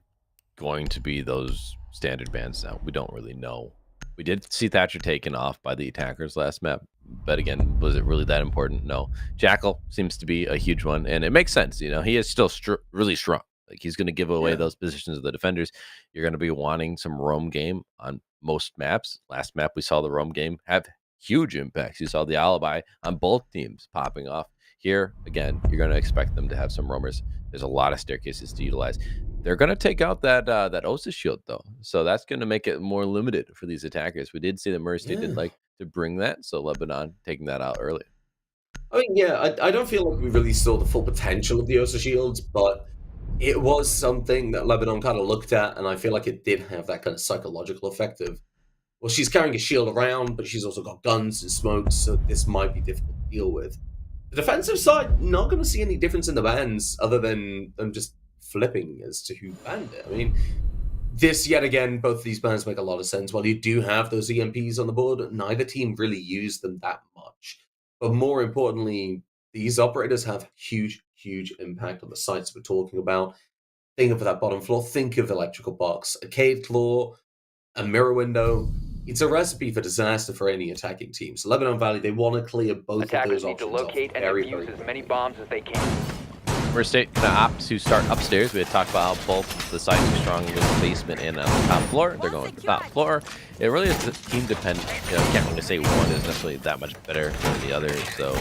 going to be those standard bans now? We don't really know. We did see Thatcher taken off by the attackers last map, but again, was it really that important? No. Jackal seems to be a huge one, and it makes sense. He is still really strong. Like, he's going to give away Yeah. those positions of the defenders. You're going to be wanting some roam game on most maps. Last map, we saw the roam game have huge impacts. You saw the alibi on both teams popping off. Here, again, you're going to expect them to have some roamers. There's a lot of staircases to utilize. They're going to take out that Osa shield, though. So that's going to make it more limited for these attackers. We did see that Murray State did Yeah. like to bring that. So Lebanon taking that out early. I mean, yeah, I don't feel like we really saw the full potential of the Osa shields, but it was something that Lebanon kind of looked at, and I feel like it did have that kind of psychological effect of, well, she's carrying a shield around, but she's also got guns and smokes, so this might be difficult to deal with. The defensive side, not going to see any difference in the bans other than them just flipping as to who banned it. I mean, this yet again, both of these bans make a lot of sense. While you do have those EMPs on the board, neither team really used them that much. But more importantly, these operators have huge, huge impact on the sites we're talking about. Think of that bottom floor. Think of electrical box, a cave claw, a mirror window. It's a recipe for disaster for any attacking team. So Lebanon Valley, they want to clear both of Attackers those need to options off locate and very, defuse very as quickly. many bombs as they can. Murray State going to opt to start upstairs. We had talked about how both the sites are strong with the basement and on the top floor. They're going to the top floor. It really is team dependent. You know, can't really say one is necessarily that much better than the other. So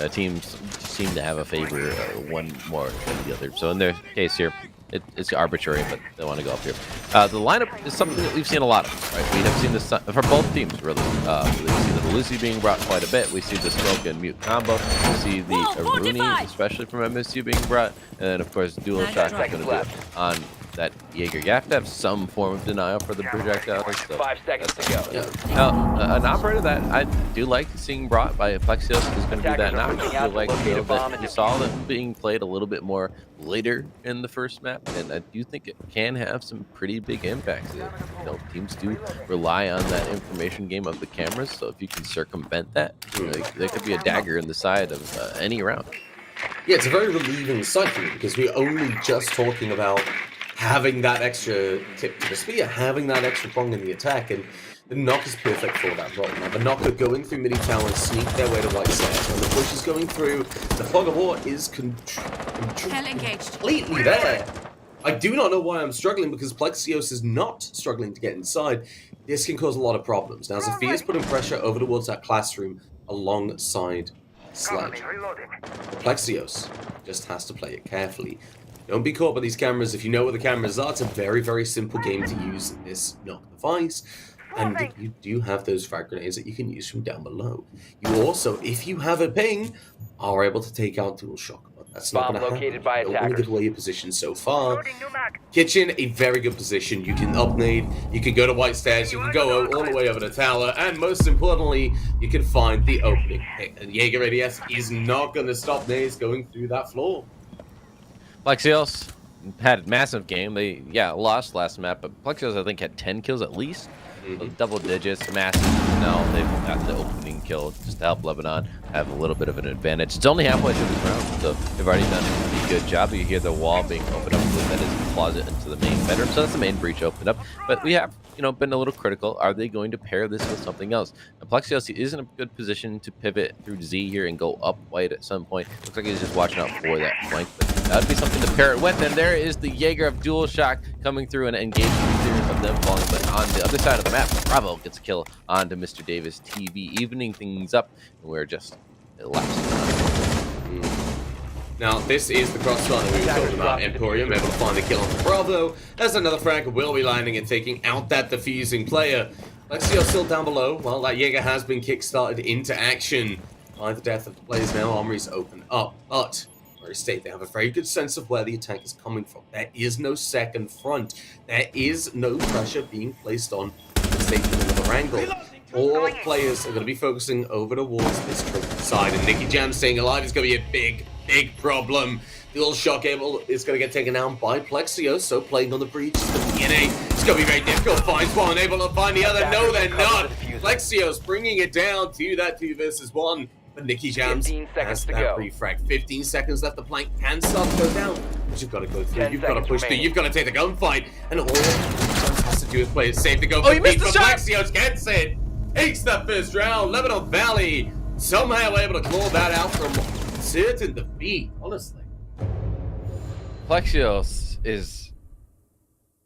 teams seem to have a favor one more than the other. So in their case here, it's arbitrary, but they want to go up here. The lineup is something that we've seen a lot of. Right? We have seen this for both teams, really. We see the LVC being brought quite a bit. We see the smoke and mute combo. We see the Rooney, especially from MSU, being brought. And then, of course, dual shot is going to do it on that Jaeger. You have to have some form of denial for the projectiles. So 5 seconds to go. Yeah. now, an operator that I do like seeing brought by Plexios is going to do that now. I Attackers are feel like looking out to locate a bomb that and you saw them being played a little bit more later in the first map, and I do think it can have some pretty big impacts. You know, teams do rely on that information game of the cameras, so if you can circumvent that, you know, there could be a dagger in the side of any round. Yeah, it's a very relieving sight for me because we're only just talking about having that extra tip to the spear, having that extra prong in the attack, and the knock is perfect for that role. Now, the knock are going through midi tower and sneak their way to white stairs. When the push is going through, the fog of war is completely there. I do not know why I'm struggling because Plexios is not struggling to get inside. This can cause a lot of problems. Now, Zafir is putting pressure over towards that classroom alongside Sledge. Plexios just has to play it carefully. Don't be caught by these cameras. If you know where the cameras are, it's a very, very simple game to use this knock device. And you do have those frag grenades that you can use from down below. You also, if you have a ping, are able to take out dual shock. But that's not going to happen. You don't want to give away your position so far. Kitchen, a very good position. You can up nade, you can go to white stairs, you can go all the way over the tower, and most importantly, you can find the opening. And Jaeger ADS is not going to stop nades going through that floor. Plexios had a massive game. They lost last map, but Plexios I think had 10 kills at least. So double digits, massive. Now they've got the opening kill just to help Lebanon have a little bit of an advantage. It's only halfway through this round, so they've already done a pretty good job. You hear the wall being opened up, so that is the closet into the main bedroom. So that's the main breach opened up. But we have, been a little critical. Are they going to pair this with something else? Now, Plexios is in a good position to pivot through Z here and go up white at some point. Looks like he's just watching out for that flank. But that would be something to pair it with. And there is the Jaeger of Dual Shock coming through and engaging of them falling. But on the other side of the map, Bravo gets a kill onto Mr. Davis TV, evening things up. And we're just last. Now, this is the crossfire that we were talking about. Emporium able to find the kill on Bravo. As another frag will be landing and taking out that defusing player. Plexios still down below. Well, that Jaeger has been kickstarted into action by the death of the players. Now, Armory's open up. But Murray State, they have a very good sense of where the attack is coming from. There is no second front. There is no pressure being placed on the state from another angle. All players are going to be focusing over towards this side. And Nicky Jam staying alive is going to be a big problem. Dual Shock able is going to get taken down by Plexios, so playing on the breach, the DNA, it's going to be very difficult. Finds one, able to find the other. No, they're not. Plexios bringing it down to that 2 versus 1. But Nicky Jams has that refrag. 15 seconds left. The plank can start to go down. But you've got to go through. You've got to push through. You've got to take the gunfight. And all Jams has to do is play it safe to go for the beat. But Plexios gets it. Takes that first round. Lebanon Valley somehow able to claw that out from certain defeat, honestly. Plexios is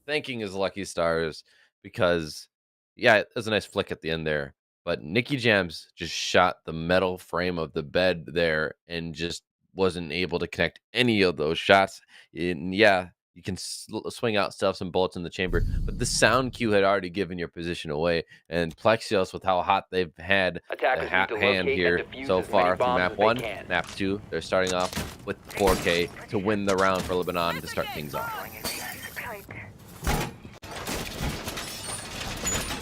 thanking his lucky stars because, it was a nice flick at the end there. But Nicky Jams just shot the metal frame of the bed there and just wasn't able to connect any of those shots. And you can swing out stuff, some bullets in the chamber, but the sound cue had already given your position away. And Plexios, with how hot they've had a hand here so far through map 1, map 2, they're starting off with 4K to win the round for Lebanon to start things off.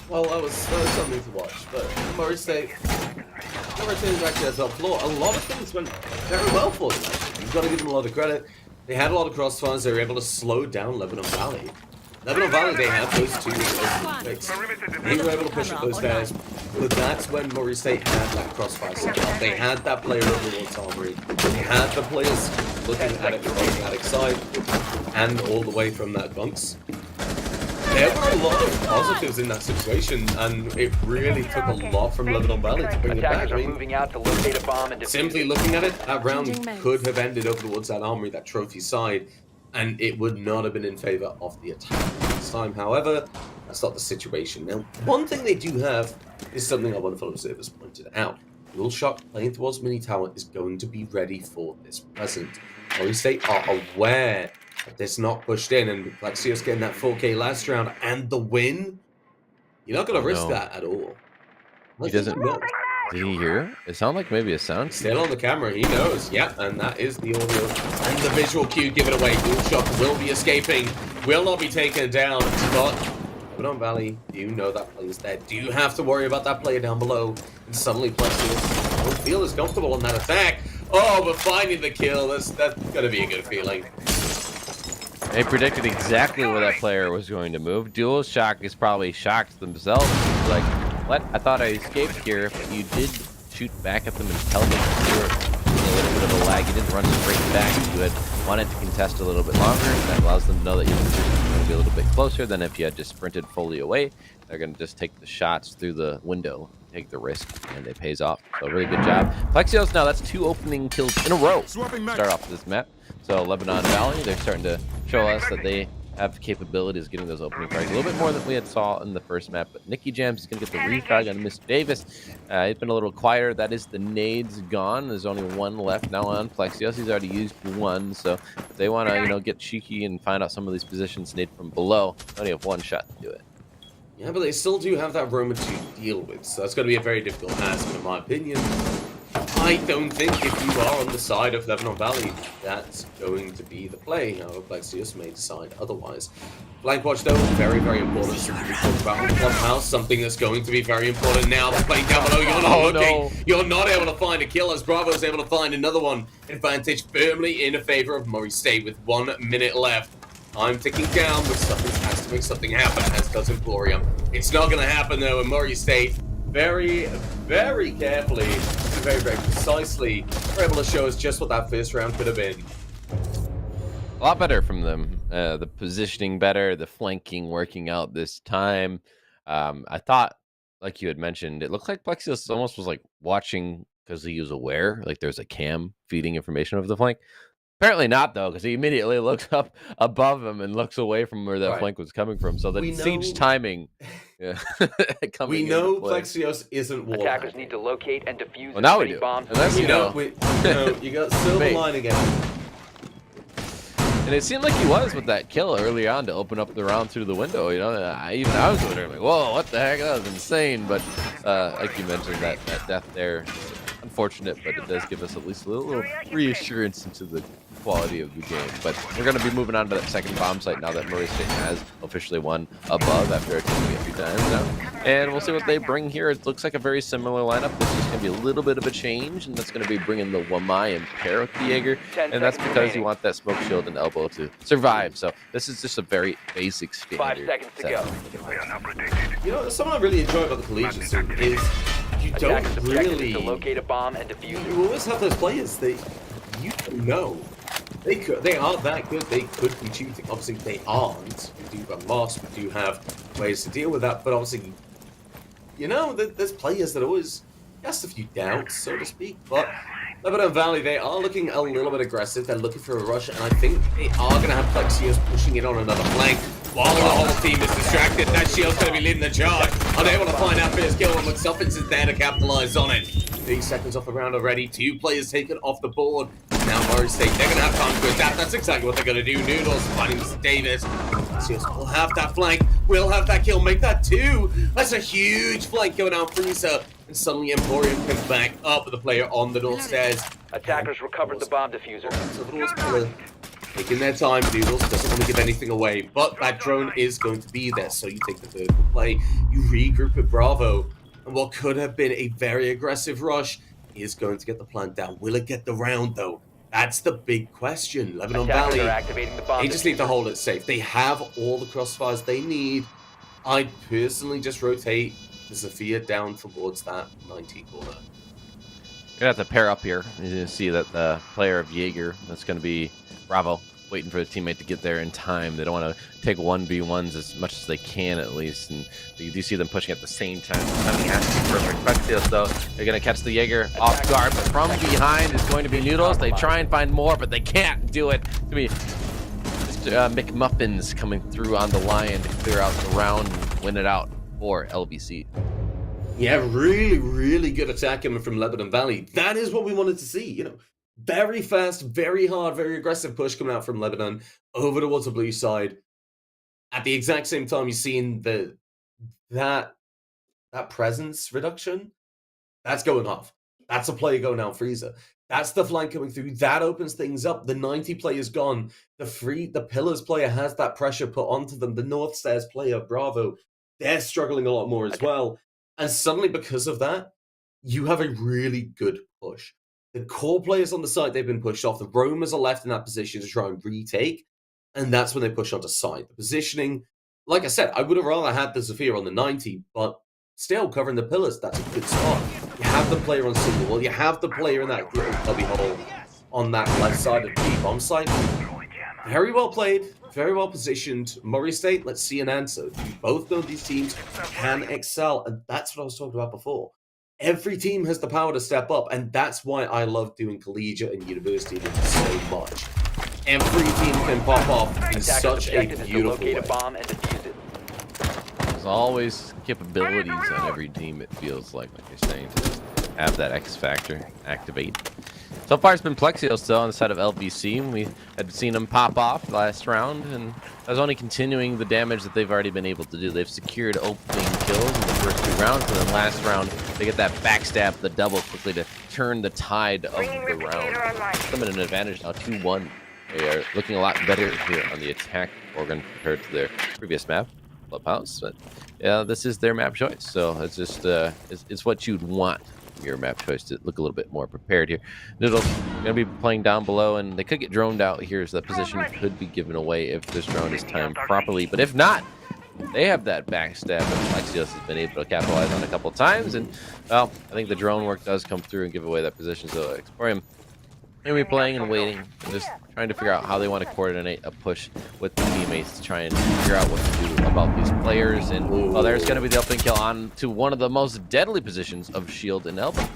Well, that was something to watch, but Murray State actually has up floor. A lot of things went very well for them, actually. You've got to give them a lot of credit. They had a lot of crossfires. They were able to slow down Lebanon Valley. Lebanon Valley, they have those 2 open picks. They were able to push up those guys But that's when Murray State had that crossfire set up. They had that player over towards Armory. They had the players looking at it from the attic side and all the way from that bunks. There were a lot of positives in that situation, and it really took a lot from Lebanon Valley to bring it back. Attackers I are mean, moving out to locate a bomb and defuse simply it. looking at it, that round Changing mags. could have ended over towards that Armory, that trophy side, and it would not have been in favor of the attack this time. However, that's not the situation. Now, one thing they do have is something our wonderful observers pointed out. Dual Shock playing towards Mini Tower is going to be ready for this present. Murray State are aware that this not pushed in, and Plexios getting that 4K last round and the win. You're not going to risk No. that at all. He doesn't. No. Did he hear? It sounded like maybe a sound. Still on the camera, he knows. Yeah, and that is the audio and the visual cue. Give it away. Dual Shock will be escaping, will not be taken down, but Lebanon Valley do know that player's there. Do have to worry about that player down below, and suddenly Plexios don't feel as comfortable in that attack. Oh, but finding the kill, that's going to be a good feeling. They predicted exactly where that player was going to move. Dual Shock is probably shocked themselves. Like, what? I thought I escaped here, but you did shoot back at them and tell me you were a little bit of a lag. You didn't run straight back. You had wanted to contest a little bit longer. That allows them to know that your position is going to be a little bit closer than if you had just sprinted fully away. They're going to just take the shots through the window, take the risk, and it pays off. So really good job. Plexios, now that's 2 opening kills in a row. Start off this map. So Lebanon Valley, they're starting to show us that they have capabilities getting those opening frags a little bit more than we had saw in the first map. But Nicky Jams is going to get the refrag on Mr. Davis. He's been a little quieter. That is the nades gone. There's only 1 left now on Plexios. He's already used 1. So if they want to, get cheeky and find out some of these positions nade from below, they only have 1 shot to do it. Yeah, but they still do have that Roma to deal with, so that's going to be a very difficult task, in my opinion. I don't think if you are on the side of Lebanon Valley, that's going to be the play. However, Plexios may decide otherwise. Flank watch, though, very, very important. Something we talked about on the clubhouse, something that's going to be very important now. The play down below, you're not looking. No. You're not able to find a kill as Bravo's able to find another one. Advantage firmly in favor of Murray State with 1 minute left. I'm ticking down, but something has to make something happen, as does Emporium. It's not going to happen, though, and Murray State, very, very carefully, very, very precisely, were able to show us just what that first round could have been. A lot better from them. The positioning better, the flanking working out this time. I thought, like you had mentioned, it looked like Plexios almost was like watching because he was aware, like there's a cam feeding information of the flank. Apparently not, though, because he immediately looks up above him and looks away from where that flank was coming from. So the siege timing coming We know into play. Plexios isn't war. Attackers need to locate and defuse Well, now as we many do. bombs. And that's, You know, you got Silver Bait. Line again. And it seemed like he was with that kill early on to open up the round through the window. I was over there like, whoa, what the heck? That was insane. But like you mentioned, that death there, unfortunate, but it does give us at least a little reassurance into the quality of the game. But we're going to be moving on to that second bomb site now that Murray State has officially won above after attempting it a few times now. And we'll see what they bring here. It looks like a very similar lineup. This is going to be a little bit of a change, and that's going to be bringing the Wamai and Parakeet Jaeger. And that's because you want that smoke shield and elbow to survive. So this is just a very basic standard 5 seconds to go. You know, something I really enjoy about the collegiate scene is you don't Attackers' objective is really. to locate a bomb and defuse it. You always have those players you don't know. They are that good. They could be cheating. Obviously, they aren't. We do have loss. We do have ways to deal with that. But obviously, there's players that always cast a few doubts, so to speak. But Lebanon Valley, they are looking a little bit aggressive. They're looking for a rush, and I think they are going to have Plexios pushing in on another flank. While the whole team is distracted, that shield's going to be leading the charge. Unable to find that first kill, and McSuffins is there to capitalize on it. 30 seconds off the round already. 2 players taken off the board. Now Murray State, they're going to have time to adapt. That's exactly what they're going to do. Noodles finding Mr. Davis. Plexios will have that flank. Will have that kill. Make that 2. That's a huge flank going out Freezer. And suddenly Emporium comes back up with the player on the north stairs. Attackers recovered the bomb diffuser. So the North Pillar taking their time, Doodles doesn't want to give anything away, but that drone is going to be there, so you take the vertical play, you regroup with Bravo, and what could have been a very aggressive rush is going to get the plant down. Will it get the round, though? That's the big question. Lebanon Attackers Valley, are activating the bomb they just need to diffuser. hold it safe. They have all the crossfires they need. I'd personally just rotate Zafir down towards that 90 corner. You're gonna have to pair up here. You see that the player of Jaeger, that's gonna be Bravo, waiting for the teammate to get there in time. They don't want to take 1v1s as much as they can, at least. And you do see them pushing at the same time. Timing has to be perfect. Plexios, though, they're gonna catch the Jaeger off guard, but from behind is going to be Noodles. They try and find more, but they can't do it. It's gonna be Mr. McMuffins coming through on the Lion to clear out the round and win it out for LVC. Yeah, really, really good attack coming from Lebanon Valley. That is what we wanted to see, you know. Very fast, very hard, very aggressive push coming out from Lebanon over towards the blue side. At the exact same time, you're seeing that presence reduction. That's going off. That's a player going out freezer. That's the flank coming through. That opens things up. The 90 player's gone. The Pillars player has that pressure put onto them. The North Stairs player, Bravo, they're struggling a lot more as well. And suddenly, because of that, you have a really good push. The core players on the side, they've been pushed off. The roamers are left in that position to try and retake. And that's when they push onto side. The positioning, like I said, I would have rather had the Zafir on the 90, but still covering the Pillars, that's a good spot. You have the player on single wall. You have the player in that little cubby hole on that left side of the bomb site. Very well played, very well positioned. Murray State, let's see an answer. You both know these teams can excel, and that's what I was talking about before. Every team has the power to step up, and that's why I love doing collegiate and university leagues so much. Every team can pop off in such a beautiful way. Locate a bomb and defuse it. There's always capabilities on every team, it feels like you're saying, to just have that X factor activate. So far, it's been Plexios, though, on the side of LVC. We had seen them pop off last round, and that was only continuing the damage that they've already been able to do. They've secured opening kills in the first 2 rounds, and then last round, they get that backstab, the double, quickly to turn the tide of the round. Come at an advantage now, 2-1. They are looking a lot better here on the attack organ compared to their previous map, Clubhouse. But yeah, this is their map choice, so it's just it's what you'd want your map choice to look a little bit more prepared here. Noodles gonna be playing down below, and they could get droned out here, so that position could be given away if this drone is timed properly. But if not, they have that backstab that Plexios has been able to capitalize on a couple times, and well, I think the drone work does come through and give away that position. So Exporium gonna be playing and waiting, and just trying to figure out how they want to coordinate a push with the teammates to try and figure out what to do about these players. And well, there's going to be the opening kill on to one of the most deadly positions of Shield and Elbow.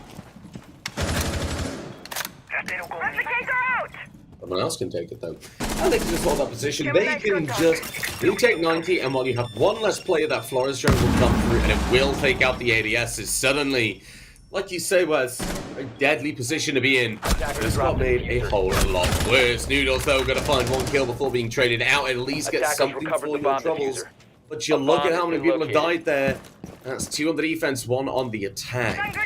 Someone else can take it though. And they can just hold that position. They can just retake 90, and while you have one less player, that Flores drone will come through and it will take out the ADSs. Suddenly, like you say, was a deadly position to be in. This got made a whole lot worse. Noodles, though, going to find 1 kill before being traded out. At least get something for your troubles. But you look at how many people have died there. That's 2 on the defense, 1 on the attack.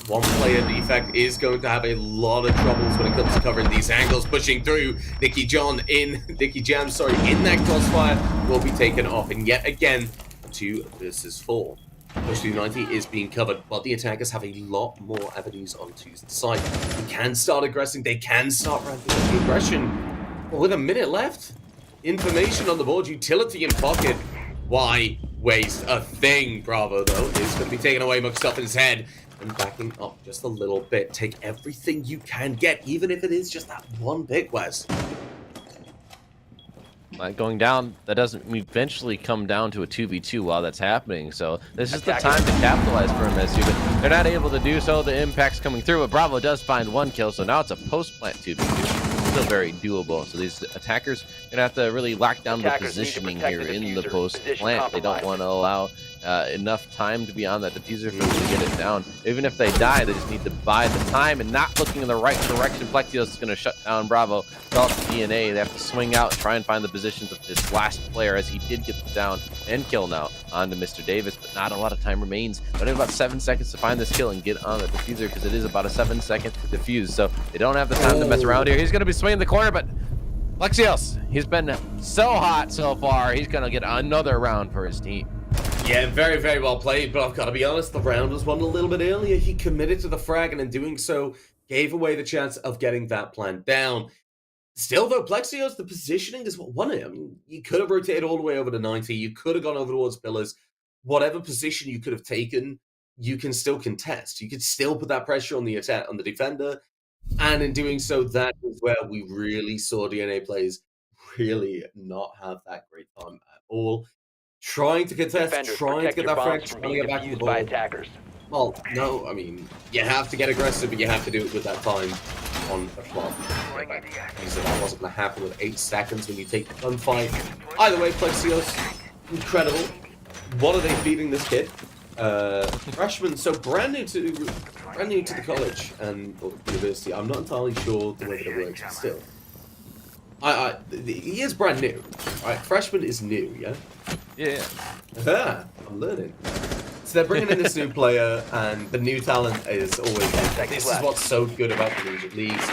1 player defect is going to have a lot of troubles when it comes to covering these angles. Pushing through, Nicky Jam, in that crossfire will be taken off. And yet again, 2 versus 4. Push through 90 is being covered, but the attackers have a lot more avenues onto the side. They can start aggressing, they can start ramping up the aggression. But with a minute left, information on the board, utility in pocket. Why waste a thing? Bravo, though, is going to be taking away McStuffin's head and backing up just a little bit. Take everything you can get, even if it is just that 1 pick, Wes. Going down, that doesn't eventually come down to a 2v2 while that's happening. So this is the time to capitalize for MSU, but they're not able to do so. The impact's coming through, but Bravo does find 1 kill, so now it's a post-plant 2v2. Still very doable. So these attackers are gonna have to really lock down the positioning here in the post-plant. They don't want to allow enough time to be on that diffuser for them to get it down. Even if they die, they just need to buy the time and not looking in the right direction. Plexios is going to shut down Bravo. Develop DNA. They have to swing out and try and find the positions of this last player, as he did get down and kill now onto Mr. Davis, but not a lot of time remains. Only about 7 seconds to find this kill and get on the diffuser, because it is about a 7-second diffuse, so they don't have the time to mess around here. He's going to be swinging the corner, but Plexios, he's been so hot so far. He's going to get another round for his team. Yeah, very, very well played, but I've got to be honest, the round was won a little bit earlier. He committed to the frag, and in doing so, gave away the chance of getting that plan down. Still, though, Plexios, the positioning is what won it. I mean, you could have rotated all the way over to 90. You could have gone over towards Pillars. whatever position you could have taken, you can still contest. You could still put that pressure on the attack on the defender, and in doing so, that is where we really saw DNA players really not have that great time at all. Trying to contest, Defenders, trying to protect get your that bombs French, from trying to being get back to the defused by ball. attackers. Well, no, I mean, you have to get aggressive, but you have to do it with that time on the clock. That wasn't going to happen with 8 seconds when you take the gunfight. Either way, Plexios, incredible. What are they feeding this kid? Freshman, so brand new to the college and or university. I'm not entirely sure the way that it works, but still. He is brand new. Right, freshman is new, yeah? Yeah. I'm learning. So they're bringing in this new player, and the new talent is always. This is what's so good about the collegiate leagues.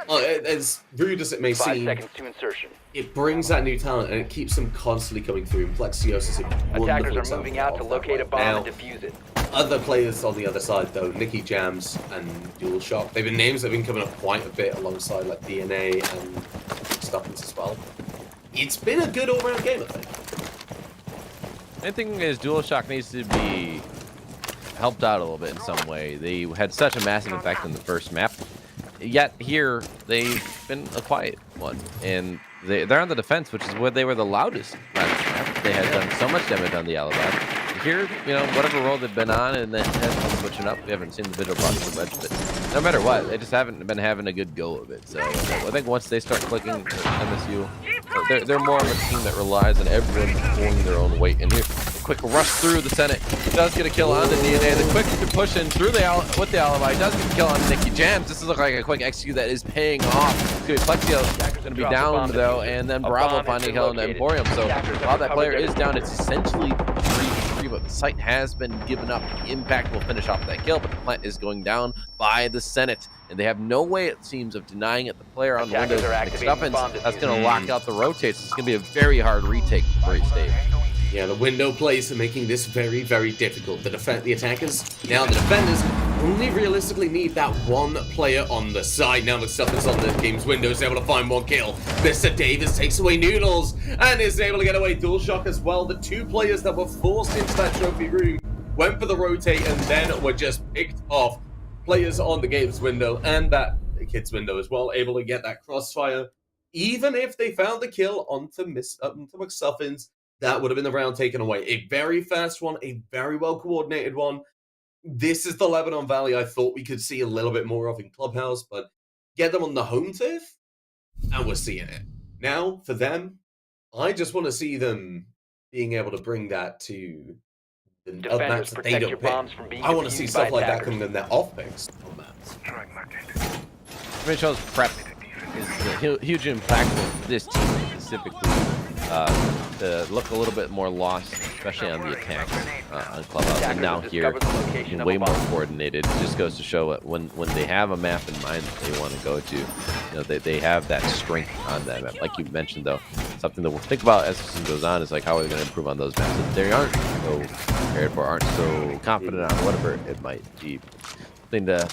As rude as it may 5 seem, seconds to insertion. it brings that new talent, and it keeps them constantly coming through. Plexios is a wonderful Attackers are example moving out to of that locate a right bomb now. and defuse it. Other players on the other side, though, Nicky Jams and DualShock, they've been names that have been coming up quite a bit alongside like DNA and Stuffins as well. It's been a good all-round game, I think. I think is DualShock needs to be helped out a little bit in some way. They had such a massive effect on the first map, yet here they've been a quiet one, and they're on the defense, which is where they were the loudest last map. They had done so much damage on the alibi. Here, you know, whatever role they've been on, and then has been switching up. We haven't seen the video box so much, but no matter what, they just haven't been having a good go of it. So I think once they start clicking MSU, they're more of a team that relies on everyone pulling their own weight. And here, a quick rush through the Senate does get a kill on the DNA. The quick push in through with the alibi does get a kill on Nicky Jams. This looks like a quick execute that is paying off. Good, Plexio's going to be down though, and then Bravo finding a kill in the Emporium. So while that player is down, it's essentially 3-3, but the site has been given up. Impact will finish off that kill, but the plant is going down by the Senate, and they have no way, it seems, of denying it. The player on the windows, Stuffins, that's going to lock out the rotates. It's going to be a very hard retake for Murray State. Yeah, the window plays are making this very, very difficult. The attackers, now the defenders, only realistically need that one player on the side. Now McStuffins on the game's window is able to find 1 kill. Mr. Davis takes away Noodles and is able to get away DualShock as well. The 2 players that were forced into that trophy room went for the rotate and then were just picked off. Players on the game's window and that kid's window as well, able to get that crossfire. Even if they found the kill onto McStuffins, that would have been the round taken away. A very fast one, a very well-coordinated one. This is the Lebanon Valley I thought we could see a little bit more of in Clubhouse, but get them on the home turf, and we're seeing it. Now, for them, I just want to see them being able to bring that to the maps that they don't pick. I want to see stuff like that coming in their off-picks on maps. Mitchell's prep is a huge impact of this team specifically. To look a little bit more lost, especially on the attacks on Clubhouse, and now here way more coordinated. It just goes to show that when they have a map in mind that they want to go to, you know, they have that strength on that map. Like you mentioned, though, something that we'll think about as the season goes on is like how are they going to improve on those maps that they aren't so prepared for, aren't so confident on, whatever it might be. Something to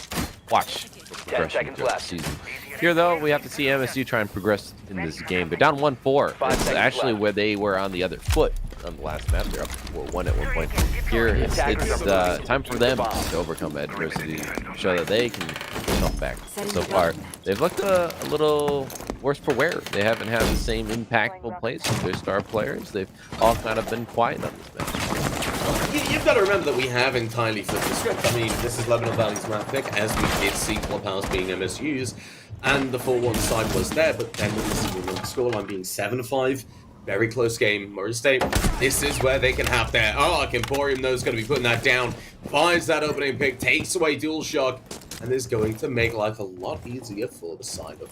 watch for progression throughout the season. Here, though, we have to see MSU try and progress in this game. They're down 1-4. It's actually where they were on the other foot on the last map. They're up 4-1 at one point. Here, it's time for them to overcome adversity, show that they can come back. So far, they've looked a little worse for wear. They haven't had the same impactful plays with their star players. They've all kind of been quiet on this match. You've got to remember that we have entirely flipped the script. I mean, this is Lebanon Valley's map pick, as we did see Clubhouse being MSU's. And the 4-1 side was there, but then we see the scoreline being 7-5. Very close game. Murray State, this is where they can have their arc. Emporium, though, is going to be putting that down. Finds that opening pick, takes away DualShock, and is going to make life a lot easier for the side of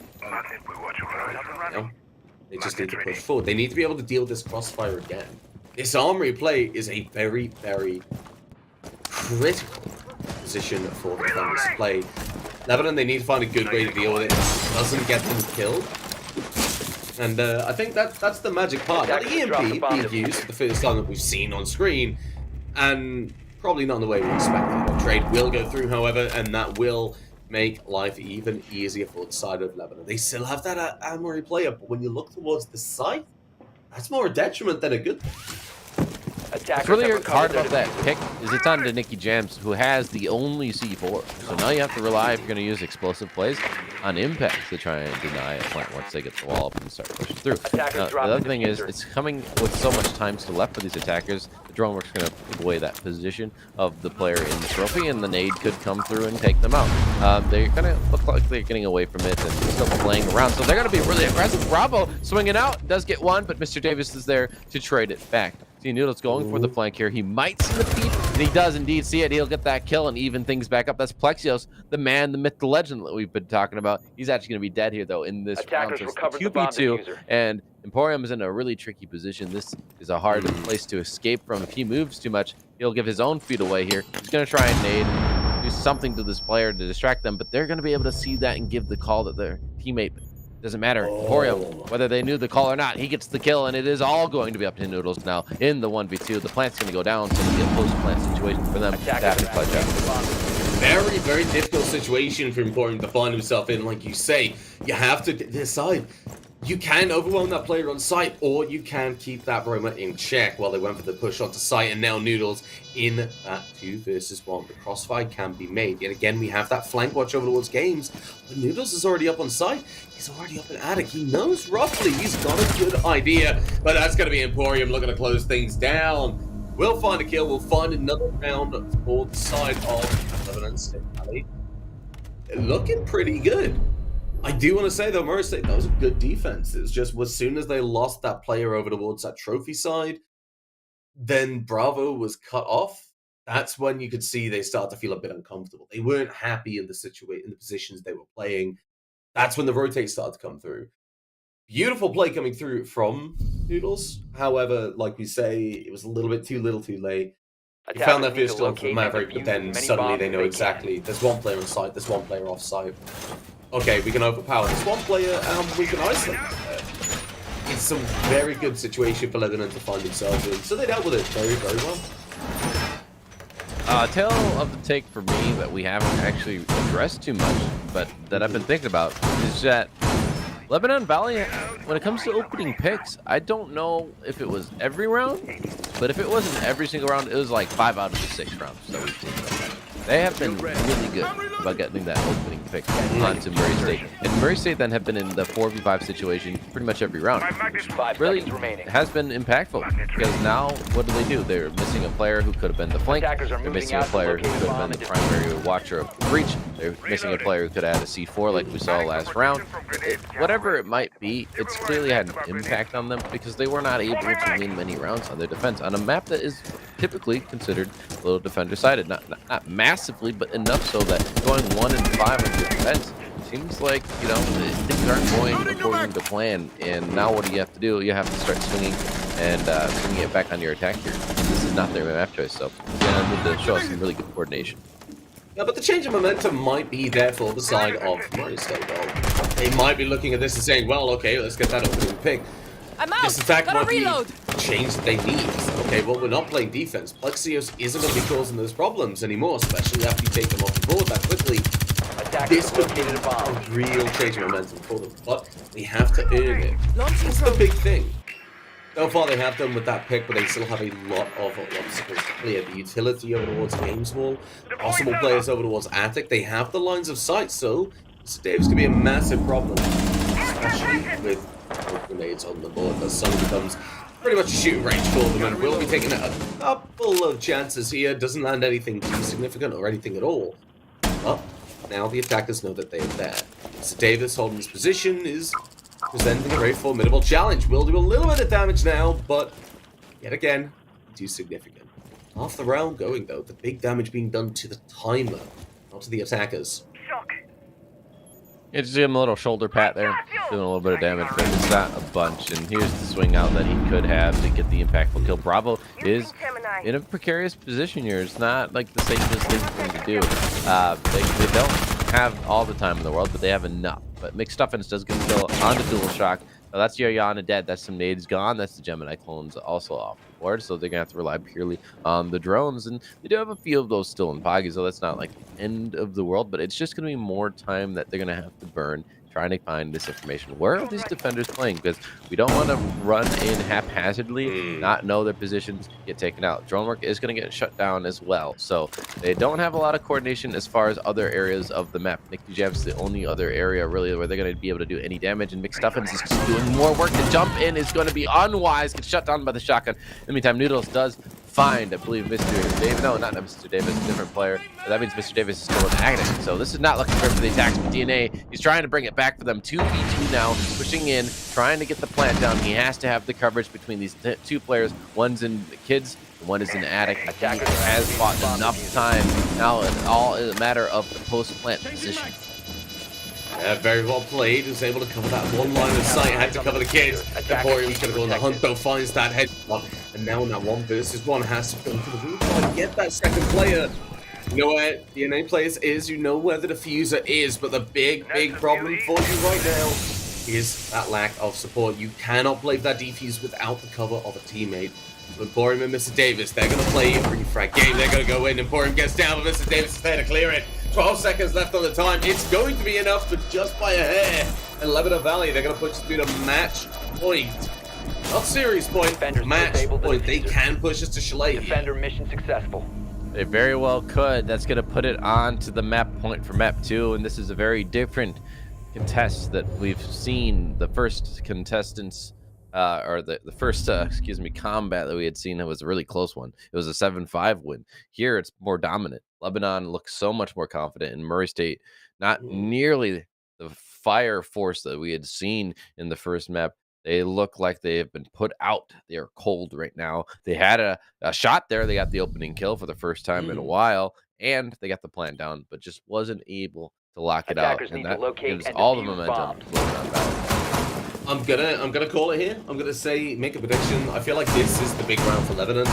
them. They just need to push forward. They need to be able to deal with this crossfire again. This armory play is a very, very critical position for the defenders to play. Lebanon, they need to find a good way to deal with it. It doesn't get them killed. And I think that's the magic part. Now, the EMP being used for the first time that we've seen on screen, and probably not in the way we expected. The trade will go through, however, and that will make life even easier for the side of Lebanon. They still have that armory player, but when you look towards the site, that's more a detriment than a good thing. Attackers What's really have hard recovered about their that pick is it's on to Nicky Jams, who has the only C4. So now you have to rely, if you're going to use explosive plays, on impacts to try and deny a plant once they get the wall up and start pushing through. Attackers Now, the drop other the thing is, diffuser. it's coming with so much time still left for these attackers. The drone work's going to take away that position of the player in the trophy, and the nade could come through and take them out. They're going to look like they're getting away from it and still playing around, so they're going to be really aggressive. Bravo swinging out, does get one, but Mr. Davis is there to trade it back. See Noodles going for the flank here. He might see the peep, and he does indeed see it. He'll get that kill and even things back up. That's Plexios, the man, the myth, the legend that we've been talking about. He's actually going to be dead here, though, in this round. Attackers So it's recovered the 2v2, bomb diffuser. and Emporium is in a really tricky position. This is a hard place to escape from. If he moves too much, he'll give his own feet away here. He's going to try and nade, do something to this player to distract them, but they're going to be able to see that and give the call that their teammate. Doesn't matter. Emporium, whether they knew the call or not, he gets the kill, and it is all going to be up to Noodles now in the 1v2. The plant's going to go down, so it'll be a post-plant situation for them to have to clutch out. Very, very difficult situation for Emporium to find himself in. Like you say, you have to decide. You can overwhelm that player on site, or you can keep that Roma in check while they went for the push onto site, and now Noodles in that 2 versus 1. The crossfire can be made. Yet again, we have that flank watch over towards games, but Noodles is already up on site. He's already up in attic. He knows roughly. He's got a good idea, but that's going to be Emporium looking to close things down. We'll find a kill. We'll find another round for the side of Lebanon State Valley. Looking pretty good. I do want to say, though, Murray State, that was a good defense. It's just as soon as they lost that player over towards that trophy side, then Bravo was cut off. That's when you could see they start to feel a bit uncomfortable. They weren't happy in the positions they were playing. That's when the rotate started to come through. Beautiful play coming through from Noodles. However, like we say, it was a little bit too little too late. They found that first kill from Maverick, but then suddenly they know exactly there's one player on site, there's one player off site. Okay, we can overpower this one player and we can isolate them. It's some very good situation for Lebanon to find themselves in, so they dealt with it very, very well. Tale of the take for me that we haven't actually addressed too much, but that I've been thinking about, is that Lebanon Valley, when it comes to opening picks, I don't know if it was every round, but if it wasn't every single round, it was like 5 out of the 6 rounds that we've seen. They have been really good about getting that opening pick onto Murray State. And Murray State then have been in the 4v5 situation pretty much every round. Really has been impactful, because now what do? They're missing a player who could have been the flank. They're missing a player who could have been the primary watcher of the breach. They're missing a player who could add a C4 like we saw last round. Whatever it might be, it's clearly had an impact on them because they were not able to win many rounds on their defense on a map that is typically considered a little defender-sided. Not massively, but enough so that going 1-5 on your defense seems like, things aren't going according to plan. And now what do you have to do? You have to start swinging and swinging it back on your attack here. This is not their map choice, so you're going to need to show us some really good coordination. Yeah, but the change of momentum might be there for the side of Murray State, though. They might be looking at this and saying, well, okay, let's get that opening pick. I'm out. This attack might reload. be the change that they need. Okay, well, we're not playing defense. Plexios isn't going to be causing those problems anymore, especially after you take them off the board that quickly. This could be a real change of momentum for them, but we have to earn it. That's the big thing. So far, they have done with that pick, but they still have a lot of obstacles to clear. The utility over towards Games Wall, possible players over towards Attic. They have the lines of sight, so Mr. Davis could be a massive problem, especially with grenades on the board. The sun becomes pretty much a shooting range for them, and we'll be taking a couple of chances here. Doesn't land anything too significant or anything at all. But now the attackers know that they are there. Mr. Davis holding his position is presenting a very formidable challenge. Will do a little bit of damage now, but yet again, too significant. Half the round going, though. The big damage being done to the timer, not to the attackers. Yeah, just give him a little shoulder pat there, doing a little bit of damage, but it's not a bunch. And here's the swing out that he could have to get the impactful kill. Bravo is in a precarious position here. It's not like the safest thing to do. They don't have all the time in the world, but they have enough. But McStuffins does get a kill on the dual shock. Now that's Yayana dead. That's some nades gone. That's the Gemini clones also off the board. So they're going to have to rely purely on the drones. And they do have a few of those still in Poggy, so that's not like the end of the world. But it's just going to be more time that they're going to have to burn trying to find this information. Where are these defenders playing? Because we don't want to run in haphazardly, not know their positions, get taken out. Drone work is going to get shut down as well. So they don't have a lot of coordination as far as other areas of the map. NECC is the only other area really where they're going to be able to do any damage, and McStuffins is just doing more work. To jump in is going to be unwise, gets shut down by the shotgun. In the meantime, Noodles does find, I believe, Mr. Davis. No, not Mr. Davis, a different player. But that means Mr. Davis is still in active. So this is not looking good for the attacks with DNA. He's trying to bring it back for them. 2v2 now, pushing in, trying to get the plant down. He has to have the coverage between these two players. One's in the kids, one is in the attic. He has fought enough time. Now it's all a matter of the post-plant position. Yeah, very well played. He was able to cover that one line of sight. Had to cover the kids. Emporium's going to go on the hunt, though. Finds that head. And now in that 1 versus 1, has to go for the roof and get that second player. You know where DNA players is. You know where the diffuser is. But the big problem for you right now is that lack of support. You cannot play that defuse without the cover of a teammate. Emporium and Mr. Davis, they're going to play a refrag game. They're going to go in. Emporium gets down, but Mr. Davis is there to clear it. 12 seconds left on the time. It's going to be enough, but just by a hair. And Lebanon Valley, they're going to push us through to match point. Not series point, match point. They can push us to Chalet. Defender mission successful. They very well could. That's going to put it on to the map point for map 2, and this is a very different contest that we've seen. The first contestants, or the first, combat that we had seen, it was a really close one. It was a 7-5 win. Here, it's more dominant. Lebanon looks so much more confident, and Murray State, not nearly the fire force that we had seen in the first map. They look like they have been put out. They are cold right now. They had a shot there. They got the opening kill for the first time in a while, and they got the plant down, but just wasn't able to lock it out. And that gives all the momentum to Lebanon Valley. I'm gonna call it here. I'm gonna say, make a prediction. I feel like this is the big round for Lebanon.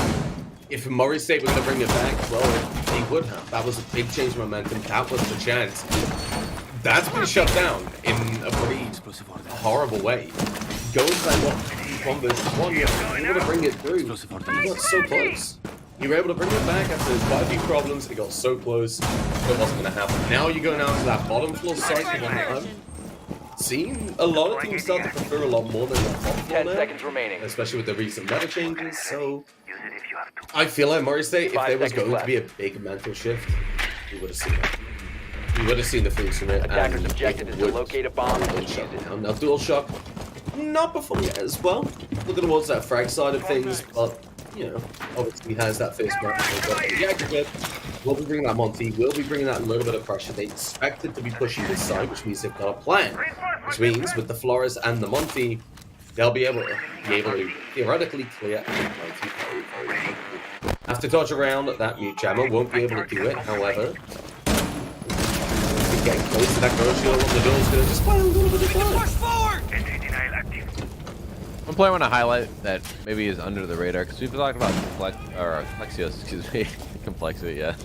If Murray State were gonna bring it back, well, they would have. That was a big change of momentum. That was the chance. That's been shut down in a pretty horrible way. Going to that 1 versus 1, you were able to bring it through. You got so close. You were able to bring it back after quite a few problems. It got so close, it wasn't gonna happen. Now you're going out to that bottom floor site. Seeing a lot of teams start to prefer a lot more than the top floor 10 now, seconds remaining. especially with the recent meta changes. So I feel like Murray State, if there was going to be a big mental shift, we would have seen it. We would have seen the fruits from it. Attacker's And objective is to locate a bomb and defuse it. now dual shock, not before yet as well. Looking towards that frag side of things, but you know, obviously he has that first match. The aggregate will be bringing that Monty, will be bringing that little bit of pressure. They expected to be pushing this side, which means they've got a plan. Which means with the Flores and the Monty, they'll be able to theoretically clear out Monty very quickly. After dodge around, that mute jammer won't be able to do it. However, getting close to that girl shield on the door is going to just play a little bit of time. One player I want to highlight that maybe is under the radar, because we've been talking about Plexios, excuse me. Complexity, yeah.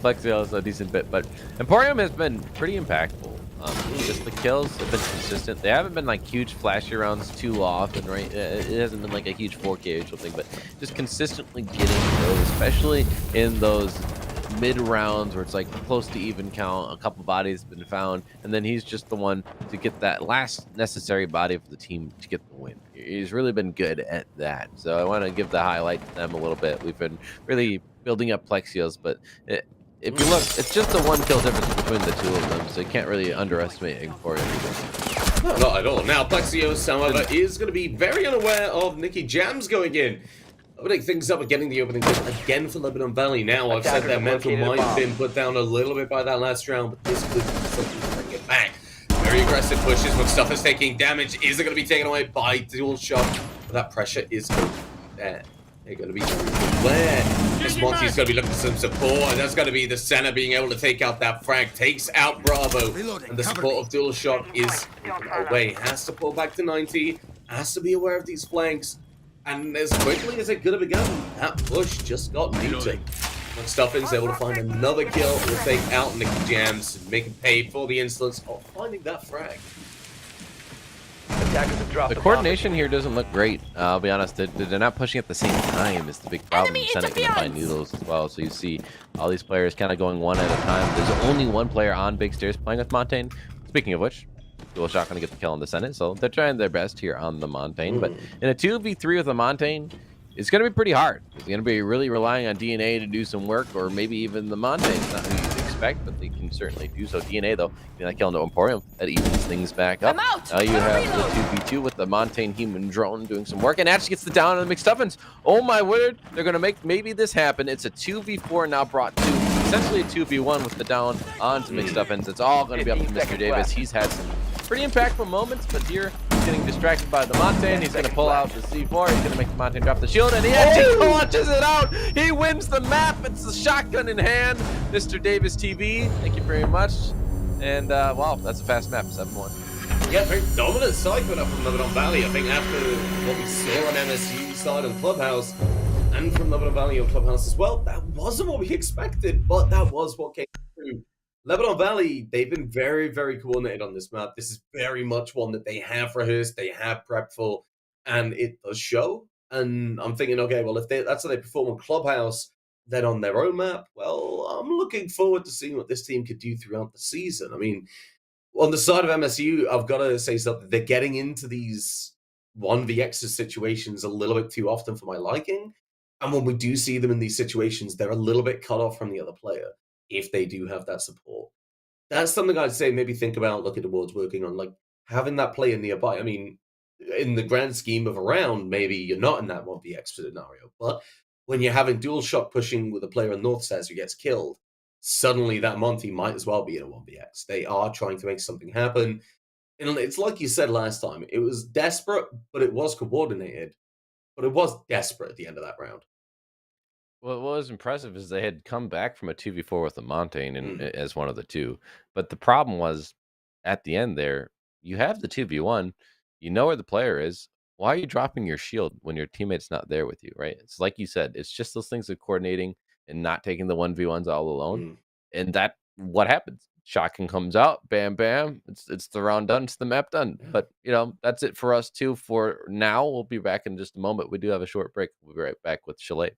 Plexios is a decent bit, but Emporium has been pretty impactful. Just the kills have been consistent. They haven't been like huge flashy rounds too often, right? It hasn't been like a huge 4K or something, but just consistently getting kills, especially in those mid rounds where it's like close to even count. A couple bodies have been found, and then he's just the one to get that last necessary body for the team to get the win. He's really been good at that, so I want to give the highlight to them a little bit. We've been really building up Plexios, but if you look, it's just a 1 kill difference between the two of them, so you can't really underestimate Emporium either. No, not at all. Now Plexios, however, is going to be very unaware of NECC Jams going in. Opening things up and getting the opening kill again for Lebanon Valley. Now, I've said their mental might have been put down a little bit by that last round, but this could be something to bring it back. Very aggressive pushes, but stuff is taking damage. Is it going to be taken away by dual shot? But that pressure is going to be there. They're going to be where this Monty's going to be looking for some support, and that's going to be the center being able to take out that frag. Takes out Bravo, and the support of dual shot is away. Has to pull back to 90. Has to be aware of these flanks. And as quickly as it could have begun, that push just got muted. When Stuffin's able to find another kill, will take out NECC Jams and make him pay for the insolence of finding that frag. The coordination here doesn't look great. I'll be honest, they're not pushing at the same time is the big problem. Senate can find Noodles as well, so you see all these players kind of going one at a time. There's only one player on big stairs playing with Montaigne. Speaking of which, Dual Shot going to get the kill on the Senate, so they're trying their best here on the Montaigne. But Mm. in a 2v3 with the Montaigne, it's going to be pretty hard. It's going to be really relying on DNA to do some work, or maybe even the Montaigne's not who you'd expect, but they can certainly do so. DNA, though, getting that kill into Emporium, that evens things back up. I'm out. Now you have the 2v2 with the Montaigne human drone doing some work, and actually gets the down on the McStuffins. Oh my word, they're going to make maybe this happen. It's a 2v4 now brought to essentially a 2v1 with the down onto McStuffins. It's all going to be up to Mr. Davis. He's had some pretty impactful moments, but here he's getting distracted by the Montaigne. He's going to pull out the C4. He's going to make the Montaigne drop the shield, and he actually launches it out. He wins the map. It's the shotgun in hand. Mr. Davis TV, thank you very much. And wow, that's a fast map, 7-1. Yeah, very dominant side coming up from Lebanon Valley. I think after what we saw on MSU side and Clubhouse, and from Lebanon Valley on Clubhouse as well, that wasn't what we expected, but that was what came through. Lebanon Valley, they've been very, very coordinated on this map. This is very much one that they have rehearsed, they have prepped for, and it does show. And I'm thinking, okay, well, if that's how they perform on Clubhouse, then on their own map, well, I'm looking forward to seeing what this team could do throughout the season. I mean, on the side of MSU, I've got to say something. They're getting into these 1vx situations a little bit too often for my liking. And when we do see them in these situations, they're a little bit cut off from the other player if they do have that support. That's something I'd say maybe think about looking towards working on, like having that player nearby. I mean, in the grand scheme of a round, maybe you're not in that 1vx scenario. But when you're having dual shot pushing with a player in North Stairs who gets killed, suddenly that Monty might as well be in a 1vx. They are trying to make something happen. And it's like you said last time, it was desperate, but it was coordinated. But it was desperate at the end of that round. Well, what was impressive is they had come back from a 2v4 with the Montaigne and as one of the two. But the problem was at the end there, you have the 2v1, you know where the player is. Why are you dropping your shield when your teammate's not there with you, right? It's like you said, it's just those things of coordinating and not taking the 1v1s all alone. And that what happens. Shotgun comes out, bam, bam. It's the round done, it's the map done. Yeah. But you know, that's it for us too. For now, we'll be back in just a moment. We do have a short break. We'll be right back with Chalet.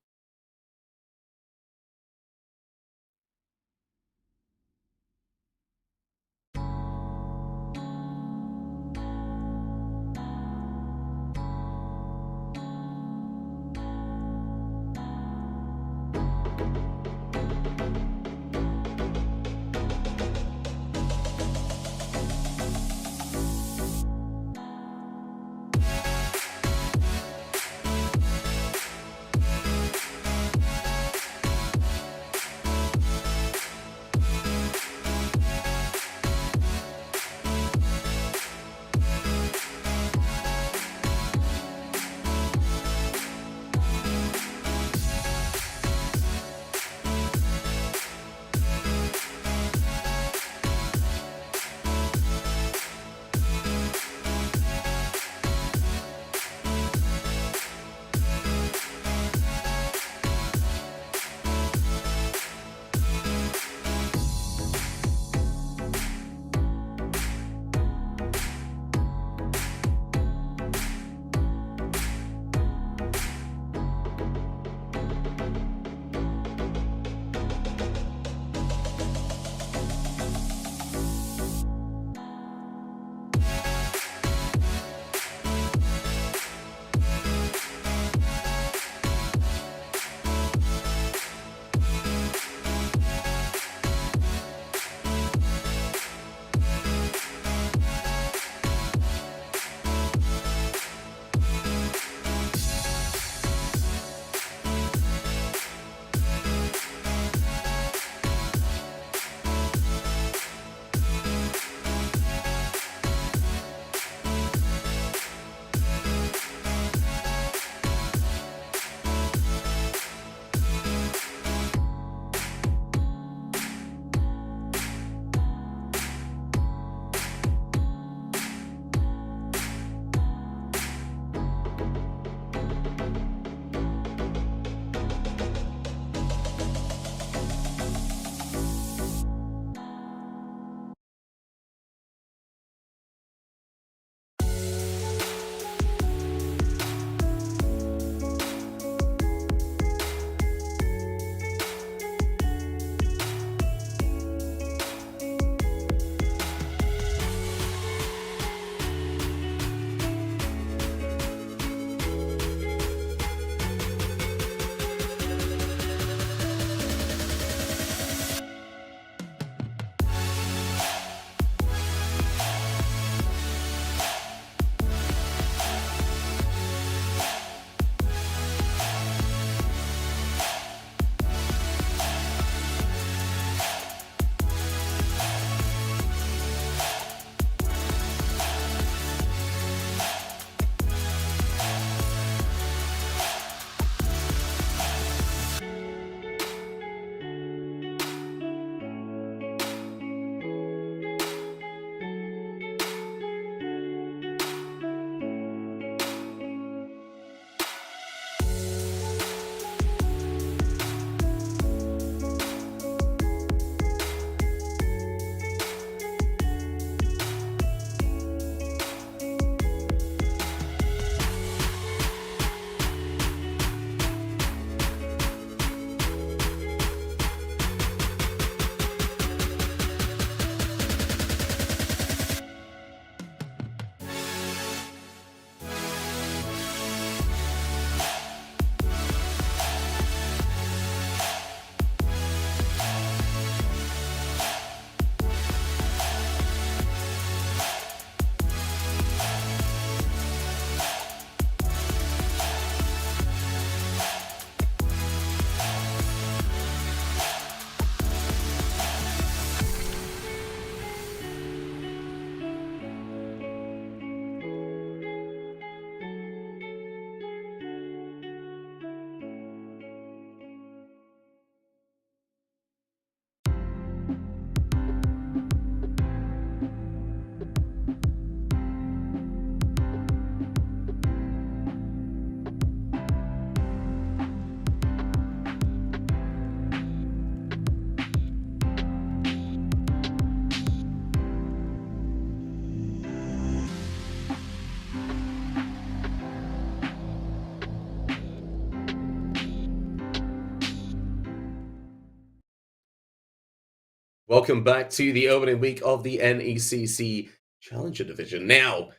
Welcome back to the opening week of the NECC Challenger Division. Now,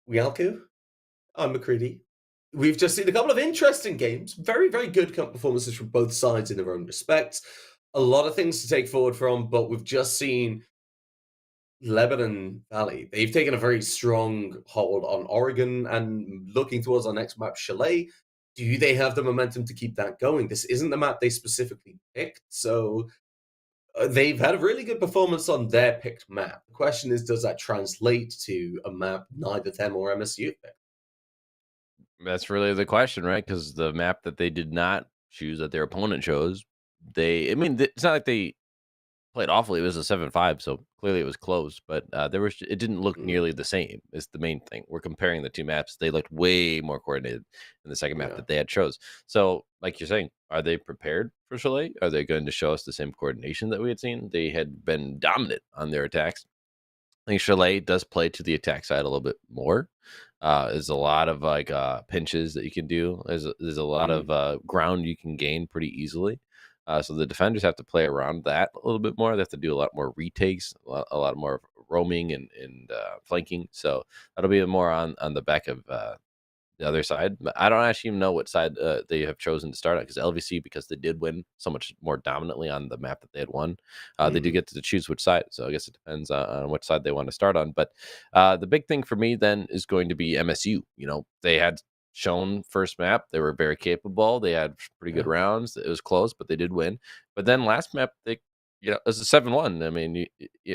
Wialku, I'm McCready. We've just seen a couple of interesting games. Very, very good performances from both sides in their own respects. A lot of things to take forward from, but we've just seen Lebanon Valley. They've taken a very strong hold on Oregon and looking towards our next map, Chalet. Do they have the momentum to keep that going? This isn't the map they specifically picked, so they've had a really good performance on their picked map. The question is, does that translate to a map neither them or MSU picked? That's really the question, right? Because the map that they did not choose, that their opponent chose, it's not like they played awfully. It was a 7-5, so clearly it was close. But it didn't look nearly the same. Is the main thing. We're comparing the two maps. They looked way more coordinated in the second map that they had chose. So, like you're saying, are they prepared for Chalet? Are they going to show us the same coordination that we had seen? They had been dominant on their attacks. I think Chalet does play to the attack side a little bit more. There's a lot of pinches that you can do. There's a lot of ground you can gain pretty easily. So the defenders have to play around that a little bit more. They have to do a lot more retakes, a lot more roaming and flanking. So that'll be more on the back of the other side. I don't actually even know what side they have chosen to start on, because LVC, because they did win so much more dominantly on the map that they had won, they do get to choose which side. So I guess it depends on which side they want to start on. But the big thing for me then is going to be MSU. You know, they had shown first map, they were very capable. They had pretty good rounds. It was close, but they did win. But then last map, it was a 7-1. I mean,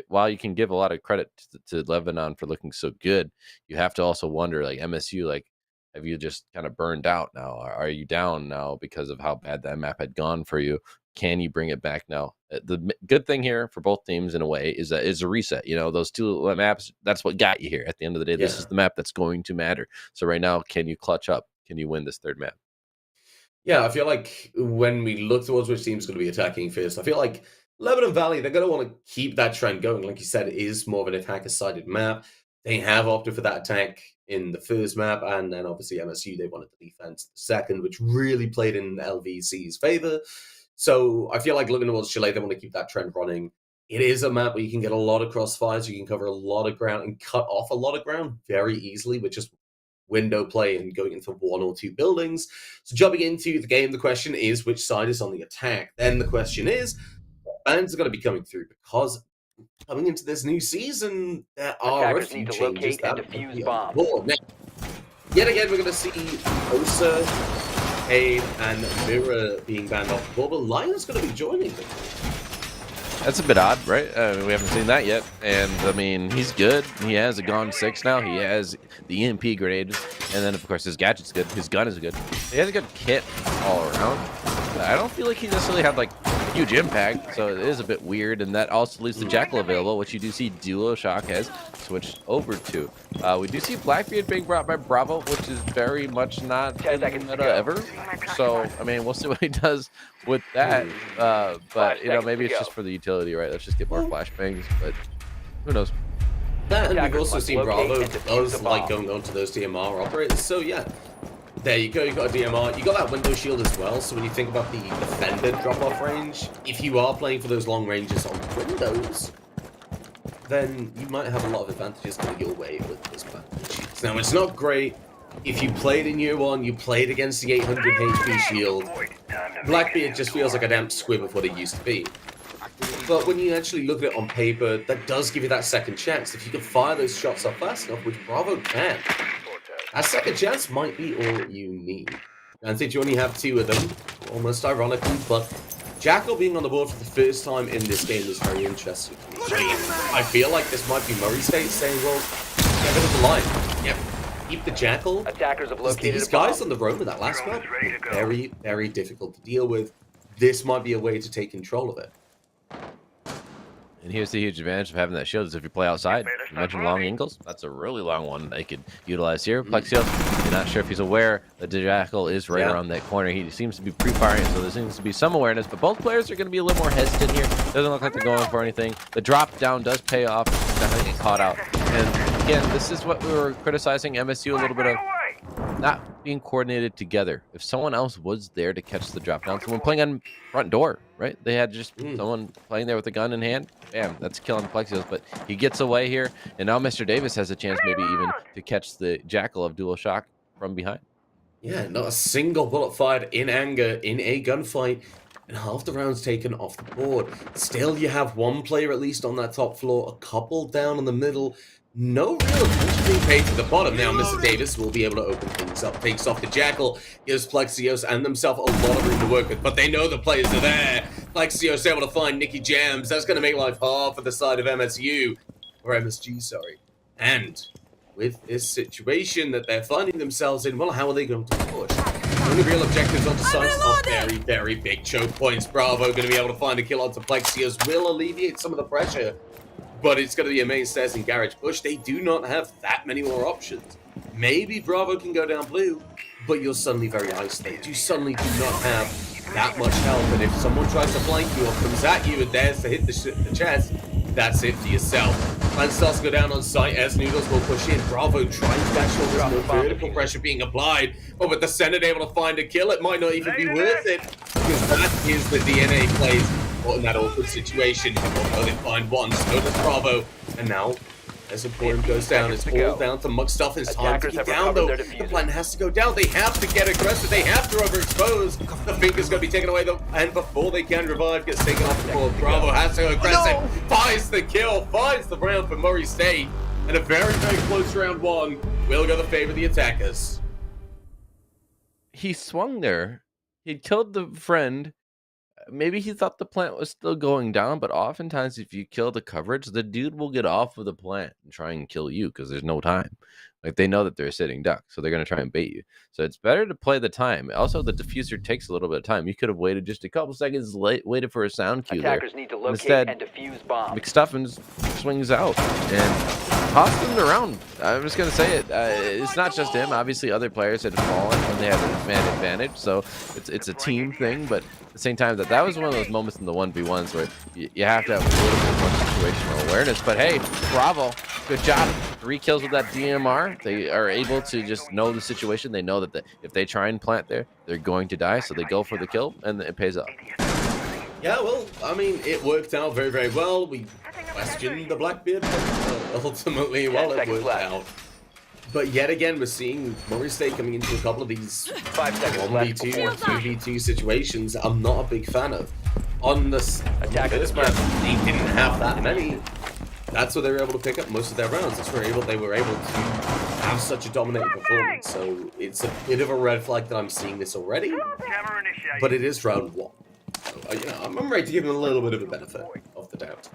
while you can give a lot of credit to Lebanon for looking so good, you have to also wonder, like, MSU, like, have you just kind of burned out now? Are you down now because of how bad that map had gone for you? Can you bring it back now? The good thing here for both teams, in a way, is that it's a reset. You know, those two maps, that's what got you here. At the end of the day, this is the map that's going to matter. So right now, can you clutch up? Can you win this third map? Yeah, I feel like when we look towards which team's going to be attacking first, I feel like Lebanon Valley, they're going to want to keep that trend going. Like you said, it is more of an attacker-sided map. They have opted for that attack in the first map, and then obviously MSU, they wanted the defense the second, which really played in LVC's favor. So I feel like looking towards Chile, they want to keep that trend running. It is a map where you can get a lot of crossfires, you can cover a lot of ground and cut off a lot of ground very easily with just window play and going into one or two buildings. So jumping into the game, the question is which side is on the attack. Then the question is, what bands are going to be coming through? Because coming into this new season, there are a few changes that defuse bombs. Now, yet again, we're going to see Osa, Cade, and Mira being banned off the board, but Lion's going to be joining them. That's a bit odd, right? We haven't seen that yet. And, I mean, he's good. He has a Gone 6 now. He has the EMP grenade. And then, of course, his gadget's good. His gun is good. He has a good kit all around. But I don't feel like he necessarily had, like, huge impact. So it is a bit weird. And that also leaves the Jackal available, which you do see Duo Shock has switched over to. We do see Blackbeard being brought by Bravo, which is very much not in the meta ever. So, I mean, we'll see what he does with that. But, you know, maybe it's just for the utility, right? Let's just get more flashbangs, but who knows? That, and we've also seen Bravo does like going on to those DMR operators. So, yeah, there you go. You got a DMR. You got that window shield as well. So when you think about the defender drop-off range, if you are playing for those long ranges on windows, then you might have a lot of advantages coming your way with this advantage. Now, it's not great. If you played in year one, you played against the 800 HP shield, Blackbeard just feels like a damn squib of what it used to be. But when you actually look at it on paper, that does give you that second chance. If you can fire those shots up fast enough, which Bravo can, that second chance might be all you need. And since you only have two of them, almost ironically, but Jackal being on the board for the first time in this game is very interesting to me. I feel like this might be Murray State saying, well, get rid of the line. Yep. Keep the Jackal. Attackers have located these guys on the road with that last map, very, very difficult to deal with. This might be a way to take control of it. And here's the huge advantage of having that shield is if you play outside. You mentioned long angles. That's a really long one they could utilize here. Plexio, you're not sure if he's aware that the Jackal is right around that corner. He seems to be pre-firing, so there seems to be some awareness. But both players are going to be a little more hesitant here. Doesn't look like they're going for anything. The drop down does pay off. Definitely get caught out. And again, this is what we were criticizing MSU a little bit of. not being coordinated together. If someone else was there to catch the drop down, someone playing on front door, right? They had just someone playing there with a gun in hand. Bam, that's killing Plexios. But he gets away here, and now Mr. Davis has a chance maybe even to catch the Jackal of Dual Shock from behind. Yeah, not a single bullet fired in anger in a gunfight, and half the rounds taken off the board. Still, you have one player at least on that top floor, a couple down in the middle. No real attention being paid to the bottom. Now, Mr. Davis will be able to open things up. Takes off the Jackal, gives Plexios and themselves a lot of room to work with, but they know the players are there. Plexios able to find Nicky Jams. That's going to make life hard for the side of MSU, or MSG, sorry. And with this situation that they're finding themselves in, well, how are they going to push? The only real objectives onto sites are very, very big choke points. Bravo going to be able to find a kill onto Plexios, will alleviate some of the pressure, but it's going to be a main stairs and garage push. They do not have that many more options. Maybe Bravo can go down blue, but you're suddenly very isolated. You suddenly do not have that much help, and if someone tries to flank you or comes at you and dares to hit the chest, that's it for yourself. Plan starts to go down on site as Noodles will push in. Bravo trying to dash over. There's no vertical pressure being applied. But with the Senate able to find a kill, it might not even be worth it. Because that is the DNA plays in that awkward situation. Although they find one, so does Bravo. And now, as the point goes down, it's all down to Mugstuff. It's time to get down, though. The plan has to go down. They have to get aggressive. They have to overexpose. The finger's going to be taken away, though. And before they can revive, gets taken off the board. Bravo has to go aggressive. Finds the kill. Finds the round for Murray State. And a very, very close round one will go the favor of the attackers. He swung there. He killed the friend. Maybe he thought the plant was still going down, but oftentimes if you kill the coverage, the dude will get off of the plant and try and kill you because there's no time. Like, they know that they're a sitting duck, so they're going to try and bait you. So it's better to play the time. Also, the diffuser takes a little bit of time. You could have waited just a couple seconds late, waited for a sound cue Attackers there. need to locate Instead, and defuse bombs. McStuffins swings out and tosses him around. I'm just going to say it. It's not just him. Obviously, other players had fallen when they had an man advantage, so it's a team thing, but at the same time, that was one of those moments in the 1v1s where you have to have a little bit more situational awareness. But hey, Bravo, good job. 3 kills with that DMR. They are able to just know the situation. They know that if they try and plant there, they're going to die, so they go for the kill, and it pays off. Yeah, well, I mean, it worked out very, very well. We questioned the Blackbeard, but ultimately, well, it worked out. But yet again, we're seeing Murray State coming into a couple of these 1v2 or 2v2 situations I'm not a big fan of. On this map, they didn't have that many. That's where they were able to pick up most of their rounds. That's where they were able to have such a dominating performance. So it's a bit of a red flag that I'm seeing this already. But it is round 1. So, I'm ready to give them a little bit of a benefit of the doubt.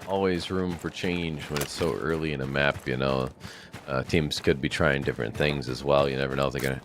Always room for change when it's so early in a map, teams could be trying different things as well. You never know if they're gonna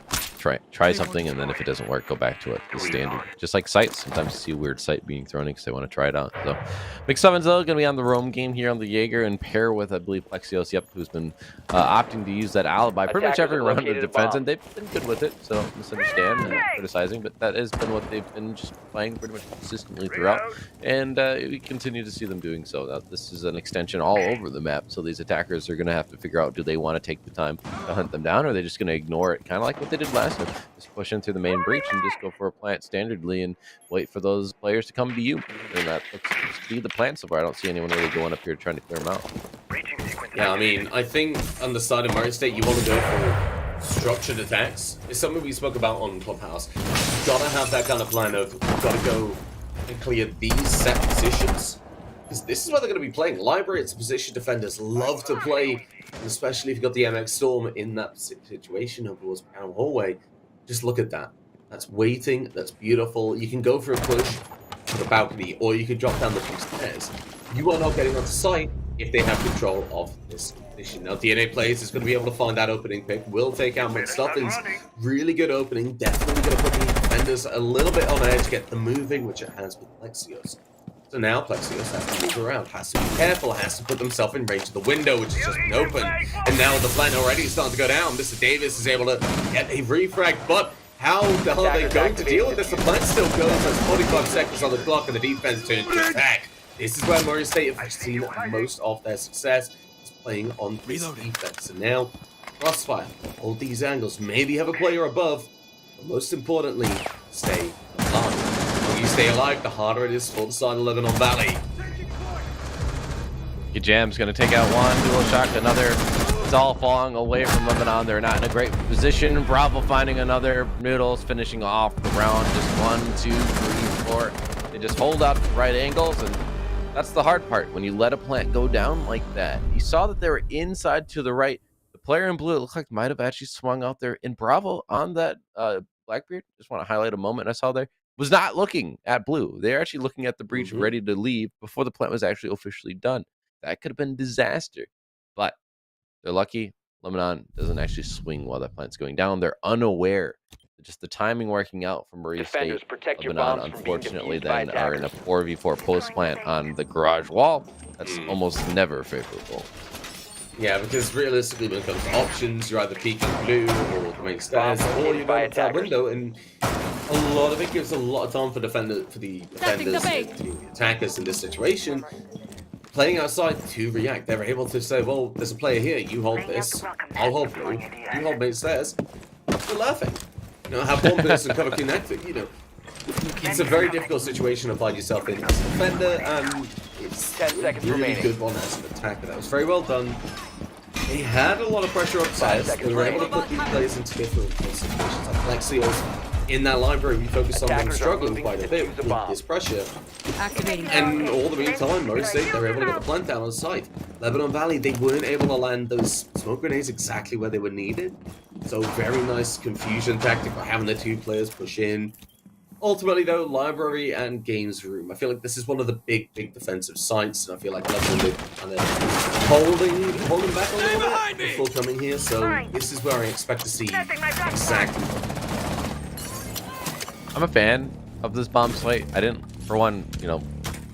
try something, and then if it doesn't work, go back to it the standard. Just like sites, sometimes you see a weird site being thrown in because they want to try it out. So McStuffins though gonna be on the roam game here on the Jaeger and pair with, I believe, Plexios, who's been opting to use that alibi pretty much every round of defense, and they've been good with it, so don't misunderstand and criticizing, but that has been what they've been just playing pretty much consistently throughout, and we continue to see them doing so. Now, this is an extension all over the map, so these attackers are going to have to figure out, do they want to take the time to hunt them down, or are they just going to ignore it, kind of like what they did last time, just push in through the main breach and just go for a plant standardly and wait for those players to come to you. And that looks to be the plan so far. I don't see anyone really going up here trying to clear them out. Yeah, I mean, I think on the side of Murray State, you want to go for structured attacks. It's something we spoke about on Clubhouse. You've got to have that kind of plan of, you've got to go and clear these set positions. Because this is where they're going to be playing. Library, it's position defenders love to play, especially if you've got the MX Storm in that situation of towards Panel Hallway. Just look at that. That's waiting. That's beautiful. You can go for a push to the balcony, or you can drop down the 2 stairs. You are not getting onto site if they have control of this position. Now, DNA Plays is going to be able to find that opening pick. Will take out McStuffins. Really good opening. Definitely going to put the defenders a little bit on edge, get them moving, which it has with Plexios. So now Plexios has to move around, has to be careful, has to put themselves in range of the window, which is just open. And now the plan already is starting to go down. Mr. Davis is able to get a refrag, but how the hell are they going to deal with this? The plan still goes. There's 45 seconds on the clock, and the defense turns to attack. This is where Murray State have seen most of their success, is playing on this defense. And now Crossfire. Hold these angles. Maybe have a player above. But most importantly, stay alive. The longer you stay alive, the harder it is for the side of Lebanon Valley. Jam's going to take out one, dual shock another. It's all falling away from Lebanon. They're not in a great position. Bravo finding another. Noodles finishing off the round. Just 1, 2, 3, 4. They just hold out at right angles, and that's the hard part. When you let a plant go down like that, you saw that they were inside to the right. The player in blue, it looked like might have actually swung out there. And Bravo on that Blackbeard, just want to highlight a moment I saw there, was not looking at blue. They're actually looking at the breach, ready to leave before the plant was actually officially done. That could have been disaster, but they're lucky. Lebanon doesn't actually swing while that plant's going down. They're unaware. Just the timing working out for Murray State. Lebanon, unfortunately, then are in a 4v4 post plant on the garage wall. That's almost never favorable. Yeah, because realistically, when it comes to options, you're either peeking blue or the main stairs, or you're going up that window, and a lot of it gives a lot of time for the defenders, the attackers in this situation. Playing outside to react, they're able to say, well, there's a player here, you hold this, I'll hold blue, you hold main stairs. We're laughing. You know, have one person cover connected, you know. It's a very difficult situation to find yourself in as a defender, and it's a really good one as an attacker. That was very well done. They had a lot of pressure upstairs. They were able to put these players into different situations. Like Lexios in that library, we focused on them struggling quite a bit with this pressure. And all the meantime, Murray State, they were able to get the plant down on site. Lebanon Valley, they weren't able to land those smoke grenades exactly where they were needed. So very nice confusion tactic by having the two players push in. Ultimately, though, library and games room. I feel like this is one of the big defensive sites, and I feel like Lebanon did kind of holding back a little bit before coming here. So this is where I expect to see exactly. I'm a fan of this bomb site. I didn't, for one, you know,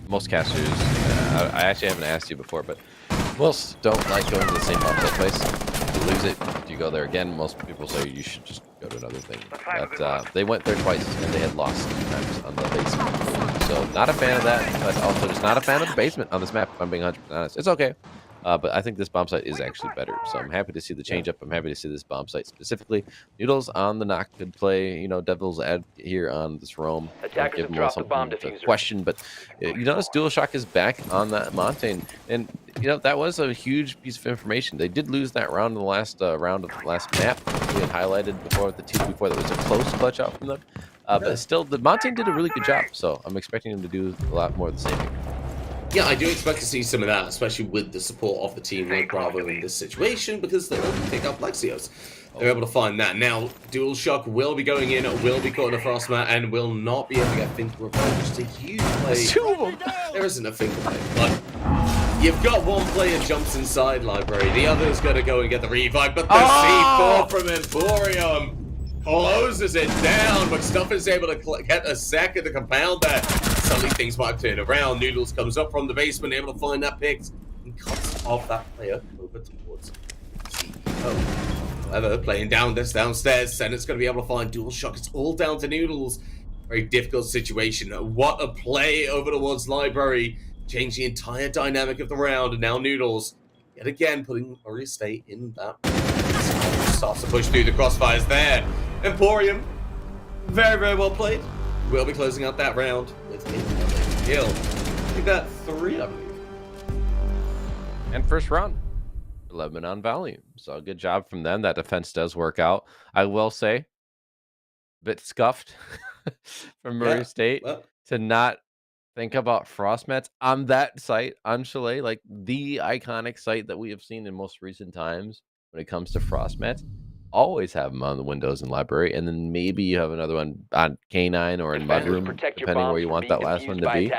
most casters, I actually haven't asked you before, but most don't like going to the same bomb site place. If you lose it, if you go there again, most people say you should just go to another thing. But they went there twice, and they had lost 2 times on the basement. So not a fan of that, but also just not a fan of the basement on this map, if I'm being 100% honest. It's okay. But I think this bomb site is actually better. So I'm happy to see the change up. I'm happy to see this bomb site specifically. Noodles on the knock could play, you know, devil's advocate here on this roam. Give him something to question. But you notice DualShock is back on that Montaigne. And, you know, that was a huge piece of information. They did lose that round in the last round of the last map. We had highlighted before with the team before that was a close clutch out from them. But still, the Montaigne did a really good job. So I'm expecting him to do a lot more of the same here. Yeah, I do expect to see some of that, especially with the support of the team like Bravo in this situation, because they're able to pick up Lexios. They're able to find that. Now, DualShock will be going in, will be caught in a frost mat, and will not be able to get Finker revived, which is a huge play. There isn't a Finker play, but you've got one player jumps inside library, the other's going to go and get the revive, but the C4 from Emporium closes it down, but Stuff is able to get a second to compound that. Suddenly things might turn around. Noodles comes up from the basement, able to find that pick, and cuts off that player over towards CEO. However, playing down this downstairs, Senate's going to be able to find DualShock. It's all down to Noodles. Very difficult situation. What a play over towards library. Changed the entire dynamic of the round, and now Noodles, yet again, putting Murray State in that. Starts to push through the crossfires there. Emporium, very well played. We'll be closing out that round with a kill. We got 3, I believe. And first round, Lebanon Valley. So good job from them. That defense does work out. I will say, a bit scuffed from Murray State to not think about frost mats on that site, on Chalet, like the iconic site that we have seen in most recent times when it comes to frost mats. Always have them on the windows in library, and then maybe you have another one on K9 or in Mudroom, depending where you want that last one to be.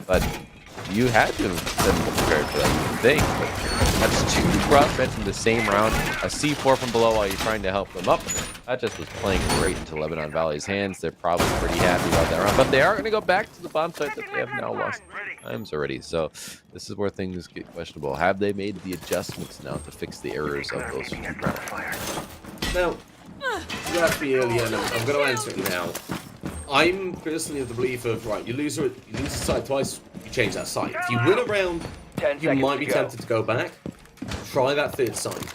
But you had to have been prepared for that, you think. That's 2 frost mats in the same round, a C4 from below while you're trying to help them up. That just was playing great into Lebanon Valley's hands. They're probably pretty happy about that round, but they are going to go back to the bomb site that they have now lost times already. So this is where things get questionable. Have they made the adjustments now to fix the errors of those few rounds? Now, you asked me earlier, and I'm going to answer it now. I'm personally of the belief of, right, you lose a site twice, you change that site. If you win a round, you might be tempted to go back. Try that third site.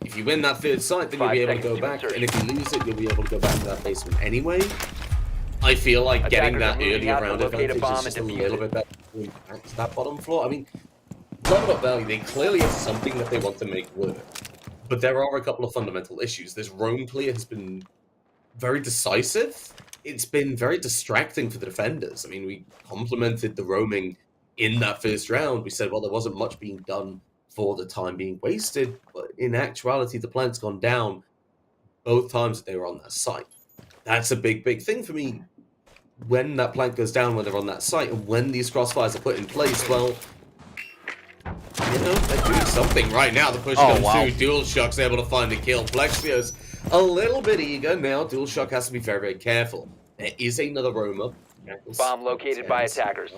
If if you win that third site, then you'll 5 be able to seconds go to back, insertion. and if you lose it, you'll be able to go back to that basement anyway. I feel like getting Attackers are that moving early out to round locate a advantage bomb is just a and defuse little it. bit better going back to that bottom floor. I mean, Level Up Valley, they clearly have something that they want to make work, but there are a couple of fundamental issues. This roam clear has been very decisive. It's been very distracting for the defenders. I mean, we complimented the roaming in that first round. We said, well, there wasn't much being done for the time being wasted, but in actuality, the plant's gone down both times that they were on that site. That's a big, big thing for me. When that plant goes down, when they're on that site, and when these crossfires are put in place, well, you know, they're doing something right now. The push comes through. DualShock's able to find the kill. Plexio's a little bit eager now. DualShock has to be very, very careful. There is another roamer. Bomb located by attackers.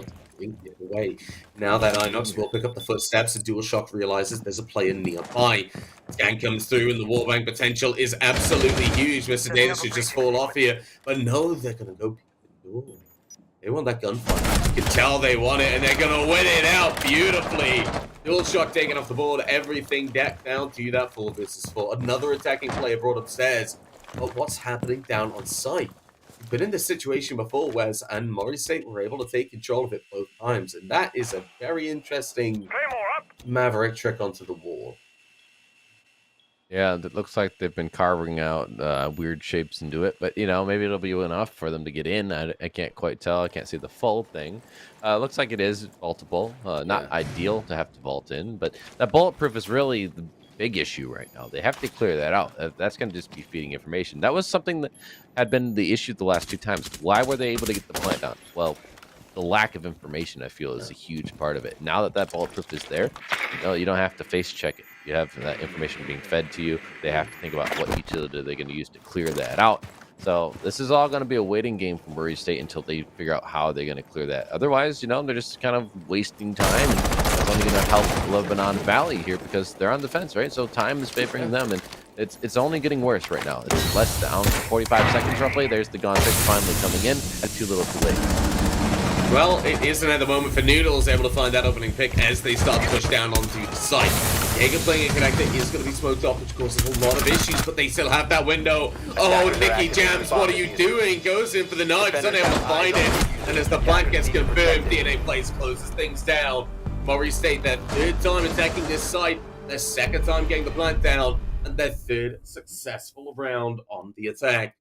Away. Now that Inox will pick up the footsteps, and DualShock realizes there's a player nearby. Scan comes through, and the wallbang potential is absolutely huge. Mr. Davis should just fall off here, but no, they're gonna go peek the door. They want that gunfight. You can tell they want it, and they're gonna win it out beautifully. DualShock taking off the board, everything decked down to that 4 versus 4. Another attacking player brought upstairs. But what's happening down on site? We've been in this situation before, Wes, and Murray State were able to take control of it both times, and that is a very interesting Maverick trick onto the wall. Yeah, it looks like they've been carving out weird shapes into it, but you know, maybe it'll be enough for them to get in. I can't quite tell. I can't see the full thing. Looks like it is vaultable. Not ideal to have to vault in, but that bulletproof is really the big issue right now. They have to clear that out. That's going to just be feeding information. That was something that had been the issue the last 2 times. Why were they able to get the plant down? Well, the lack of information, I feel, is a huge part of it. Now that that bulletproof is there, you don't have to face check it. You have that information being fed to you. They have to think about what utility they're going to use to clear that out. So this is all going to be a waiting game for Murray State until they figure out how they're going to clear that. Otherwise, you know, they're just kind of wasting time. And it's only going to help Lebanon Valley here because they're on defense, right? So time is favoring them, and it's only getting worse right now. It's less down 45 seconds roughly. There's the gun pick finally coming in. That's too little too late. Well, it is another moment for Noodles, able to find that opening pick as they start to push down onto the site. Jaeger playing a connector is going to be smoked off, which causes a lot of issues, but they still have that window. Oh, Nicky Jams, what are you doing? Goes in for the knife, is unable to find it. And as the plant gets confirmed, DNA Place closes things down. Murray State, their 3rd time attacking this site, their 2nd time getting the plant down, and their 3rd successful round on the attack.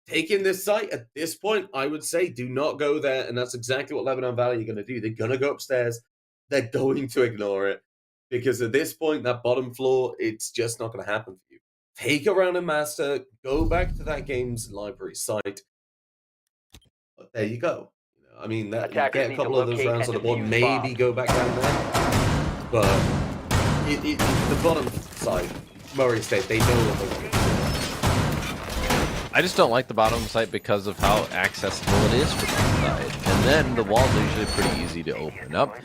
Taking this site at this point, I would say do not go there, and that's exactly what Lebanon Valley are going to do. They're going to go upstairs. They're going to ignore it, because at this point, that bottom floor, it's just not going to happen for you. Take a round of Master, go back to that game's library site. But there you go. You know, I mean, that you get a couple of those rounds on the board, maybe go back down there. But the bottom side, Murray State, they know what they want to do. I just don't like the bottom site because of how accessible it is from the side. And then the walls are usually pretty easy to open up.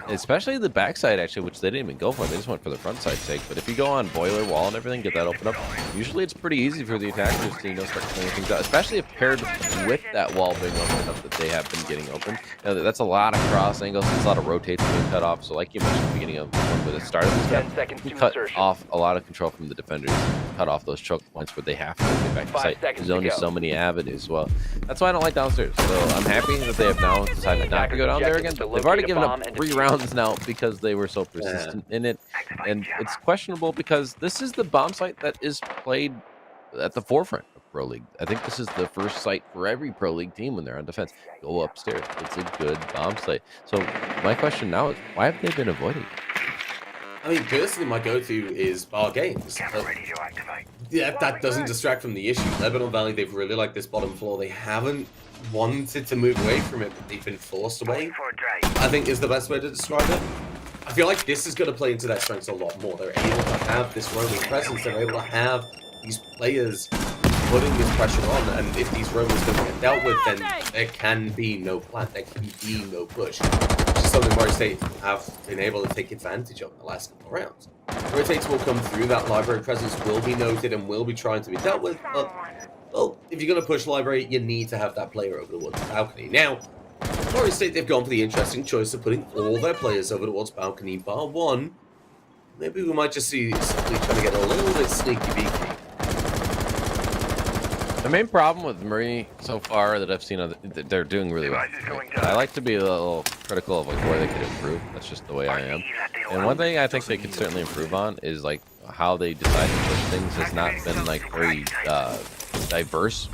Especially the backside, actually, which they didn't even go for. They just went for the front side sake. But if you go on boiler wall and everything, get that open up, usually it's pretty easy for the attackers to, you know, start clearing things out. Especially if paired with that wall being opened up that they have been getting open. You know, that's a lot of cross angles. There's a lot of rotates being cut off. So like you mentioned at the beginning of the start of this game, you cut off a lot of control from the defenders. Cut off those choke points where they have to get back to site. There's only so many avenues. Well, that's why I don't like downstairs. So I'm happy that they have now decided not to go down there again. They've already given up 3 rounds now because they were so persistent in it. And it's questionable because this is the bomb site that is played at the forefront of Pro League. I think this is the first site for every Pro League team when they're on defense. Go upstairs. It's a good bomb site. So my question now is, why have they been avoiding it? I mean, personally, my go-to is bar games. Yeah, that doesn't distract from the issue. Lebanon Valley, they've really liked this bottom floor. They haven't wanted to move away from it, but they've been forced away, I think is the best way to describe it. I feel like this is going to play into their strengths a lot more. They're able to have this roaming presence. They're able to have these players putting this pressure on, and if these roamers don't get dealt with, then there can be no plan. There can be no push. Which is something Murray State have been able to take advantage of in the last couple of rounds. Rotates will come through. That library presence will be noted and will be trying to be dealt with, but, well, if you're going to push library, you need to have that player over towards the balcony. Now, Murray State, they've gone for the interesting choice of putting all their players over towards balcony, bar one. maybe we might just see somebody trying to get a little bit sneaky beaky. The main problem with Murray so far that I've seen, they're doing really well. I like to be a little critical of like where they could improve. That's just the way I am. And one thing I think they could certainly improve on is like how they decide to push things has not been like very diverse.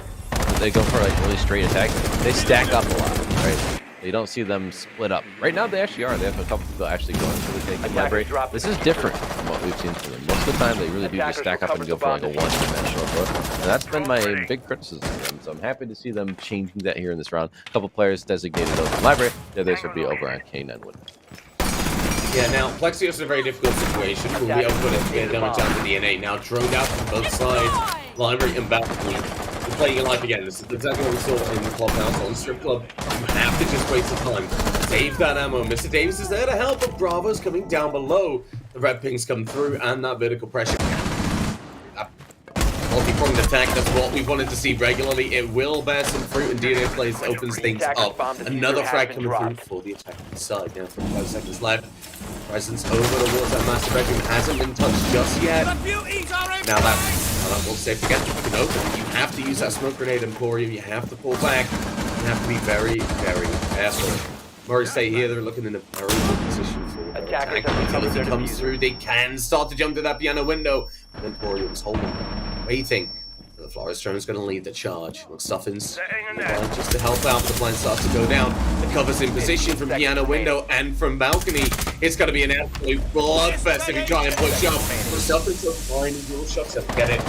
They go for like really straight attacks. They stack up a lot, right? You don't see them split up. Right now they actually are. They have a couple people actually going for the take library. This is different from what we've seen from them. Most of the time they really do just stack up and go for like a one-dimensional approach. And that's been my big criticism of them. So I'm happy to see them changing that here in this round. A couple players designated over library. The others will be over on K9 window. Yeah, now Plexios is a very difficult situation. We'll be able to put it damage down to DNA. Now droned out from both sides. Library and balcony. We're playing your life again. This is exactly what we saw in the clubhouse on strip club. You have to just waste the time. Save that ammo. Mr. Davis is there to help, but Bravo's coming down below. The red pings come through and that vertical pressure. Multi-pronged attack, that's what we wanted to see regularly. It will bear some fruit, and DNA plays opens things up. Another frag coming through for the attacking side. Now, 45 seconds left. Presence over towards that master bedroom hasn't been touched just yet. Now that won't save to get you can open. You have to use that smoke grenade, Emporium. You have to pull back. You have to be very, very careful. Murray State here, they're looking in a very good position for attack. If he comes through, they can start to jump to that piano window. Emporium's holding, waiting. So the Flores drone is going to lead the charge. Looks Stuffins just to help out. The blind starts to go down. The cover's in position from piano window and from balcony. It's going to be an absolute bloodfest if you try and push up. Stuffins are finding your shots to get it.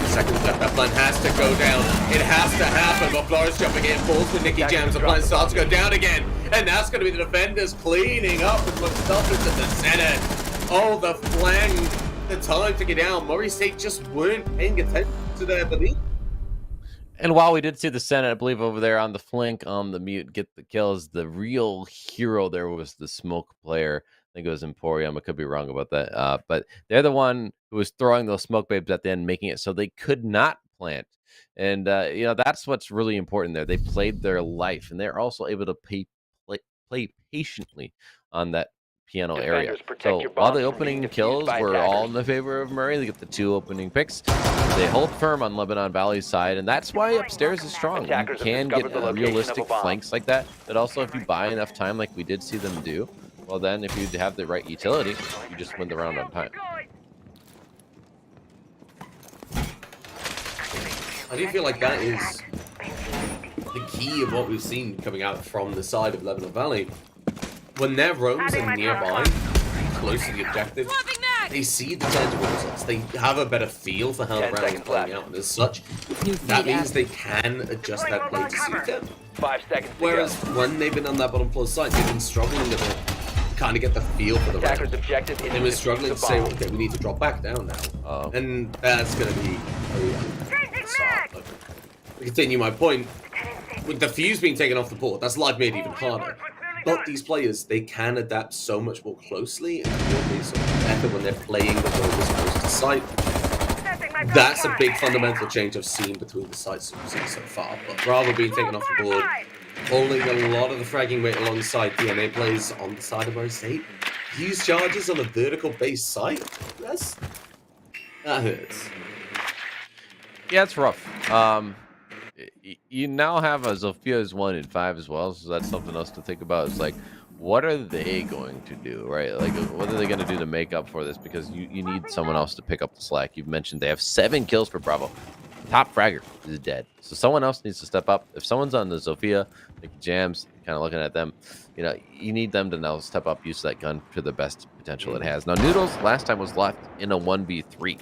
Seconds left. That plan has to go down. It has to happen. But Flores jumping in, falls to Nicky Jams. The plan starts to go down again. And that's going to be the defenders cleaning up with Stuffins at the center. Oh, the flank. The time to get out. Murray State just weren't paying attention to their belief. And while we did see the Senate, I believe, over there on the flank on the mute get the kills, the real hero there was the smoke player. I think it was Emporium. I could be wrong about that. But they're the one who was throwing those smoke babes at the end, making it so they could not plant. And, that's what's really important there. They played their life, and they're also able to play patiently on that piano area. So while the opening kills were all in the favor of Murray, they get the 2 opening picks. They hold firm on Lebanon Valley's side, and that's why upstairs is strong. You can get realistic flanks like that, but also if you buy enough time like we did see them do, well then if you have the right utility, you just win the round on time. I do feel like that is the key of what we've seen coming out from the side of Lebanon Valley. When their roams are nearby, close to the objective, they see the tangible results. They have a better feel for how the round is playing out, and as such, that means they can adjust that play to suit them. 5 seconds. Whereas when they've been on that bottom close side, they've been struggling a bit to kind of get the feel for the round. They were struggling to say, okay, we need to drop back down now. And that's going to be sad. But to continue my point, with the fuse being taken off the board, that's life made even harder. But these players, they can adapt so much more closely and more sort of better when they're playing the ball as opposed to sight. That's a big fundamental change I've seen between the sites we've seen so far. But Bravo being taken off the board, holding a lot of the fragging weight alongside DNA plays on the side of Murray State. Use charges on a vertical base site? That hurts. Yeah, it's rough. You now have a Zophia's 1 in 5 as well, so that's something else to think about. It's like, what are they going to do, right? Like, what are they going to do to make up for this? Because you need someone else to pick up the slack. You've mentioned they have 7 kills for Bravo. Top fragger is dead, so someone else needs to step up. If someone's on the Zofia, like Jams, kind of looking at them, you need them to now step up, use that gun to the best potential it has. Now, Noodles last time was left in a 1v3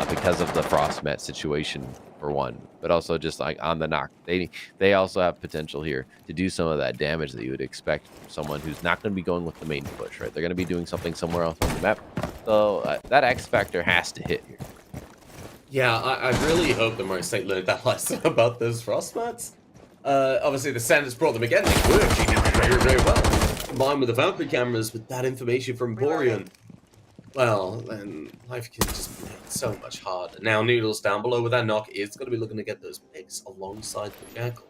because of the Frostmat situation, for one, but also just like on the knock. They also have potential here to do some of that damage that you would expect from someone who's not going to be going with the main push, right? They're going to be doing something somewhere else on the map. So that X factor has to hit here. Yeah, I really hope that Murray State learned that lesson about those Frostmats. Obviously, the Sanders brought them again. They worked. They did very, very well. Combined with the Valkyrie cameras, with that information from Emporium, well, then life can just be made so much harder. Now, Noodles down below with that knock is going to be looking to get those picks alongside the Jackal.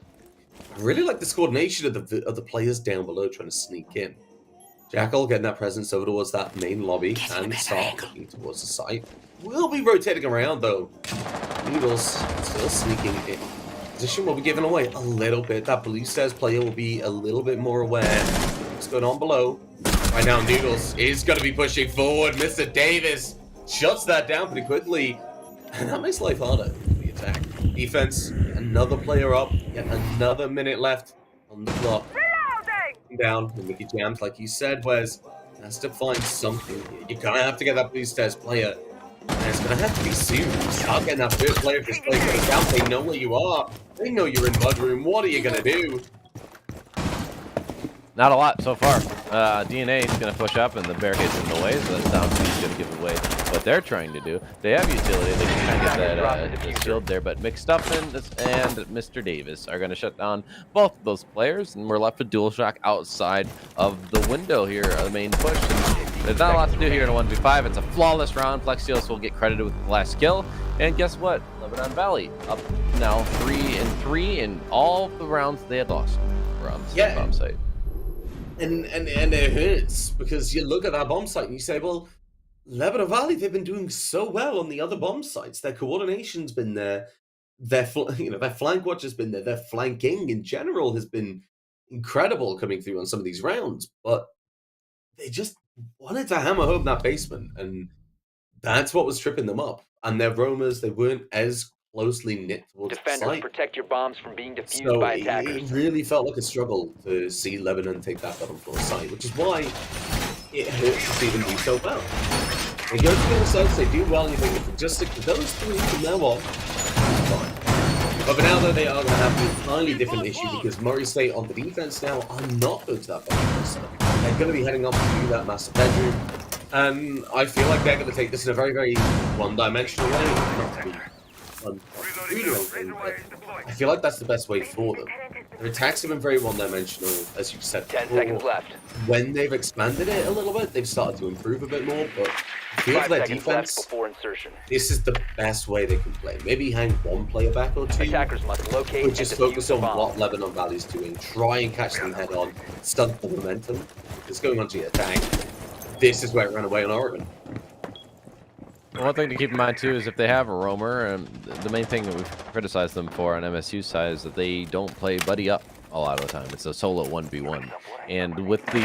I really like this coordination of the players down below trying to sneak in. Jackal getting that presence over towards that main lobby and start looking towards the site. We'll be rotating around though. Noodles still sneaking in. Position will be given away a little bit. That blue stairs player will be a little bit more aware of what's going on below. Right now, Noodles is going to be pushing forward. Mr. Davis shuts that down pretty quickly. And that makes life harder for the attack. Defense, another player up, yet another minute left on the clock. Down with Mickey Jams, like you said, Wes has to find something here. You're going to have to get that blue stairs player. And it's going to have to be soon. Start getting that first player if this place goes down. They know where you are. They know you're in Mudroom. What are you going to do? Not a lot so far. DNA is going to push up, and the barricade's in the way, so that's down to going to give away what they're trying to do. They have utility. They can kind of get that shield there, but McStuffin and Mr. Davis are going to shut down both of those players, and we're left with DualShock outside of the window here, the main push. And there's not a lot to do here in a 1v5. It's a flawless round. Plexios will get credited with the last kill. And guess what? Lebanon Valley up now 3-3 in all the rounds they had lost were on the bomb site. And it hurts because you look at that bomb site and you say, well, Lebanon Valley, they've been doing so well on the other bomb sites. Their coordination's been there. Their flank watch has been there. Their flanking in general has been incredible coming through on some of these rounds. But they just wanted to hammer home that basement, and that's what was tripping them up. And their roamers, they weren't as closely knit towards Defenders, the site. protect your bombs from being defused by attackers. It really felt like a struggle to see Lebanon take that bottom floor site, which is why it hurts to see them do so well. They go to the other sides, they do well, and you think if we just stick to those three from now on, it's fine. But for now, though, they are going to have an entirely different issue because Murray State on the defense now are not going to that bottom floor site. They're going to be heading up to that master bedroom, and I feel like they're going to take this in a very, very one-dimensional way. Not to be I feel like that's the best way for them. Their attacks have been very one-dimensional, as you said. 10 seconds left. When they've expanded it a little bit, they've started to improve a bit more, but I feel for their defense, before insertion. this is the best way they can play. Maybe hang one player back or two, Attackers must locate but just focus on what Lebanon Valley's doing. Try and catch them head on, stunt the momentum. It's going on to the attack. This is where it ran away on Oregon. One thing to keep in mind too is if they have a roamer, the main thing that we've criticized them for on MSU's side is that they don't play buddy up a lot of the time. It's a solo 1v1. And with the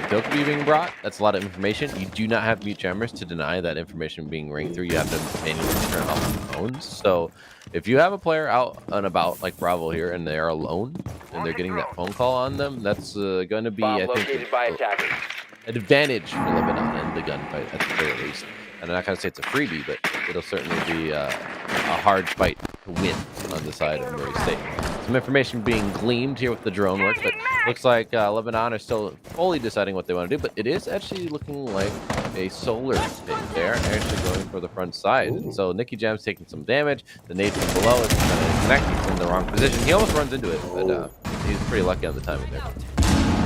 Dokkaebi being brought, that's a lot of information. You do not have mute jammers to deny that information being rang through. You have to manually turn off the phones. So if you have a player out and about like Bravo here and they're alone and they're getting that phone call on them, that's going to be, I think, an advantage for Lebanon in the gunfight at the very least. And I'm not going to say it's a freebie, but it'll certainly be a hard fight to win on the side of Murray State. Some information being gleamed here with the drone work, but looks like Lebanon are still fully deciding what they want to do, but it is actually looking like a solar pit there, actually going for the front side. And so Nicky Jam's taking some damage. The nade from below is kind of connecting from the wrong position. He almost runs into it, but he's pretty lucky on the timing there.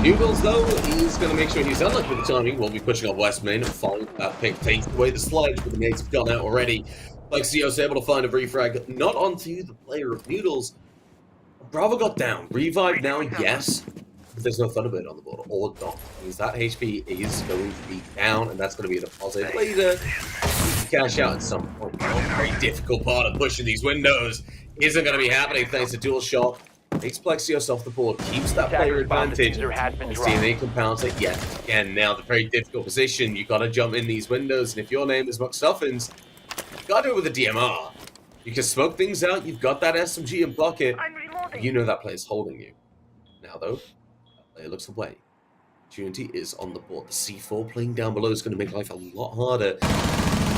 Noodles, though, he's going to make sure he's unlucky with the timing. We'll be pushing up West Main and following that pick. Takes away the slide, but the nades have gone out already. Plexios able to find a refrag, not onto the player of Noodles. Bravo got down. Revive now, yes, but there's no Thunderbird on the board, or not. Means that HP is going to be down, and that's going to be a deposit later. Cash out at some point. A very difficult part of pushing these windows isn't going to be happening thanks to DualShock. Takes Plexios off the board, keeps that player advantage, and DNA compounds it yet again. Now, the very difficult position, you got to jump in these windows, and if your name is McStuffins, you got to do it with a DMR. You can smoke things out, you've got that SMG in bucket, you know that player's holding you. Now, though, that player looks away. Opportunity is on the board. The C4 playing down below is going to make life a lot harder.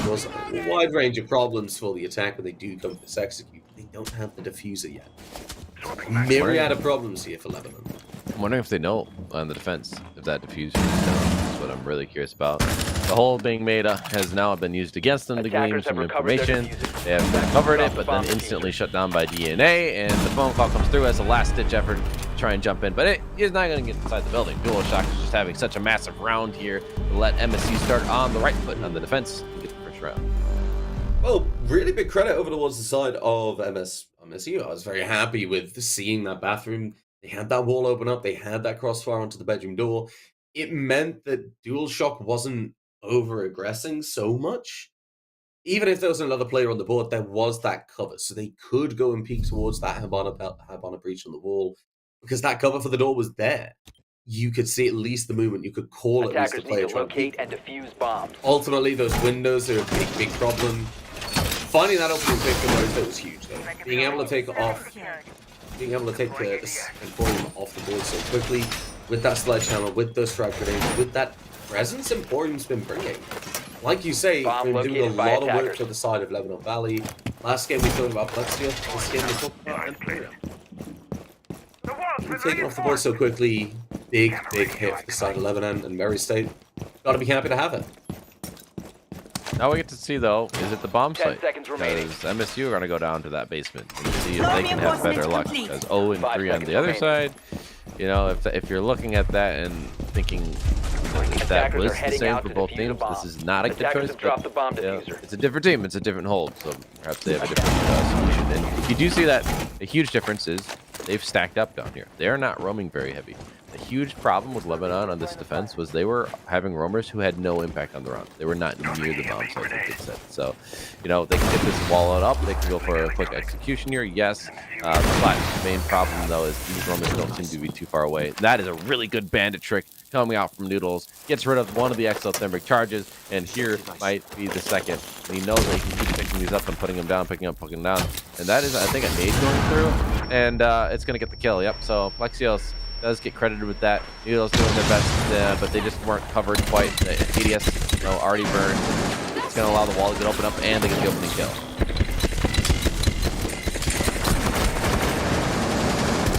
There's a wide range of problems for the attack when they do come to this execute. They don't have the diffuser yet. Myriad of problems here for Lebanon. I'm wondering if they know on the defense if that diffuser is down. That's what I'm really curious about. The hole being made has now been used against them to glean some information. They have recovered it, but then instantly shut down by DNA, and the phone call comes through as a last-ditch effort to try and jump in, but it is not going to get inside the building. DualShock is just having such a massive round here to let MSU start on the right foot on the defense and get the first round. Well, really big credit over towards the side of MSU. I was very happy with seeing that bathroom. They had that wall open up. They had that crossfire onto the bedroom door. it meant that DualShock wasn't over-aggressing so much. Even if there was another player on the board, there was that cover. So they could go and peek towards that Habana breach on the wall because that cover for the door was there. You could see at least the movement. You could call at least the Attackers need player to trying to peek. locate and defuse bombs. Ultimately, those windows are a big, big problem. Finding that opening pick from those that was huge, though. Being able to take the Emporium off the board so quickly with that sledgehammer, with those frag grenades, with that presence Emporium's been bringing. Like you say, Bomb been doing a located by lot of work attackers. for the side of Lebanon Valley. Last game we talked about Plexio. This game we talked about Emporium. Taking off the board so quickly, big, big hit for the side of Lebanon and Mary State. Gotta be happy to have it. Now we get to see, though, is it the bomb 10 site? seconds remaining. Because MSU are going to go down to that basement and see if they can have better luck. Because 0 and 3 on the other side, you know, if you're looking at that and thinking if that Attackers was are the heading same out for to both defuse teams, a bomb. this is not a good Attackers choice. have dropped the bomb you know, diffuser. it's a different team. It's a different hold. So perhaps they have a different solution. And if you do see that, a huge difference is they've stacked up down here. They're not roaming very heavy. The huge problem with Lebanon on this defense was they were having roamers who had no impact on the round. They were not near the bomb site, like they said. So, you know, they can get this wall up. They can go for a quick execution here. Yes, the main problem, though, is these roamers don't seem to be too far away. That is a really good bandit trick coming out from Noodles. Gets rid of one of the exothermic charges, and here might be the second. And he knows that he can keep picking these up and putting them down, picking them down. And that is, I think, a nade going through, and it's going to get the kill. Yep, so Plexios does get credited with that. Noodles doing their best, but they just weren't covered quite. The ADS, you know, already burned. It's going to allow the wall to get open up, and they get the opening kill.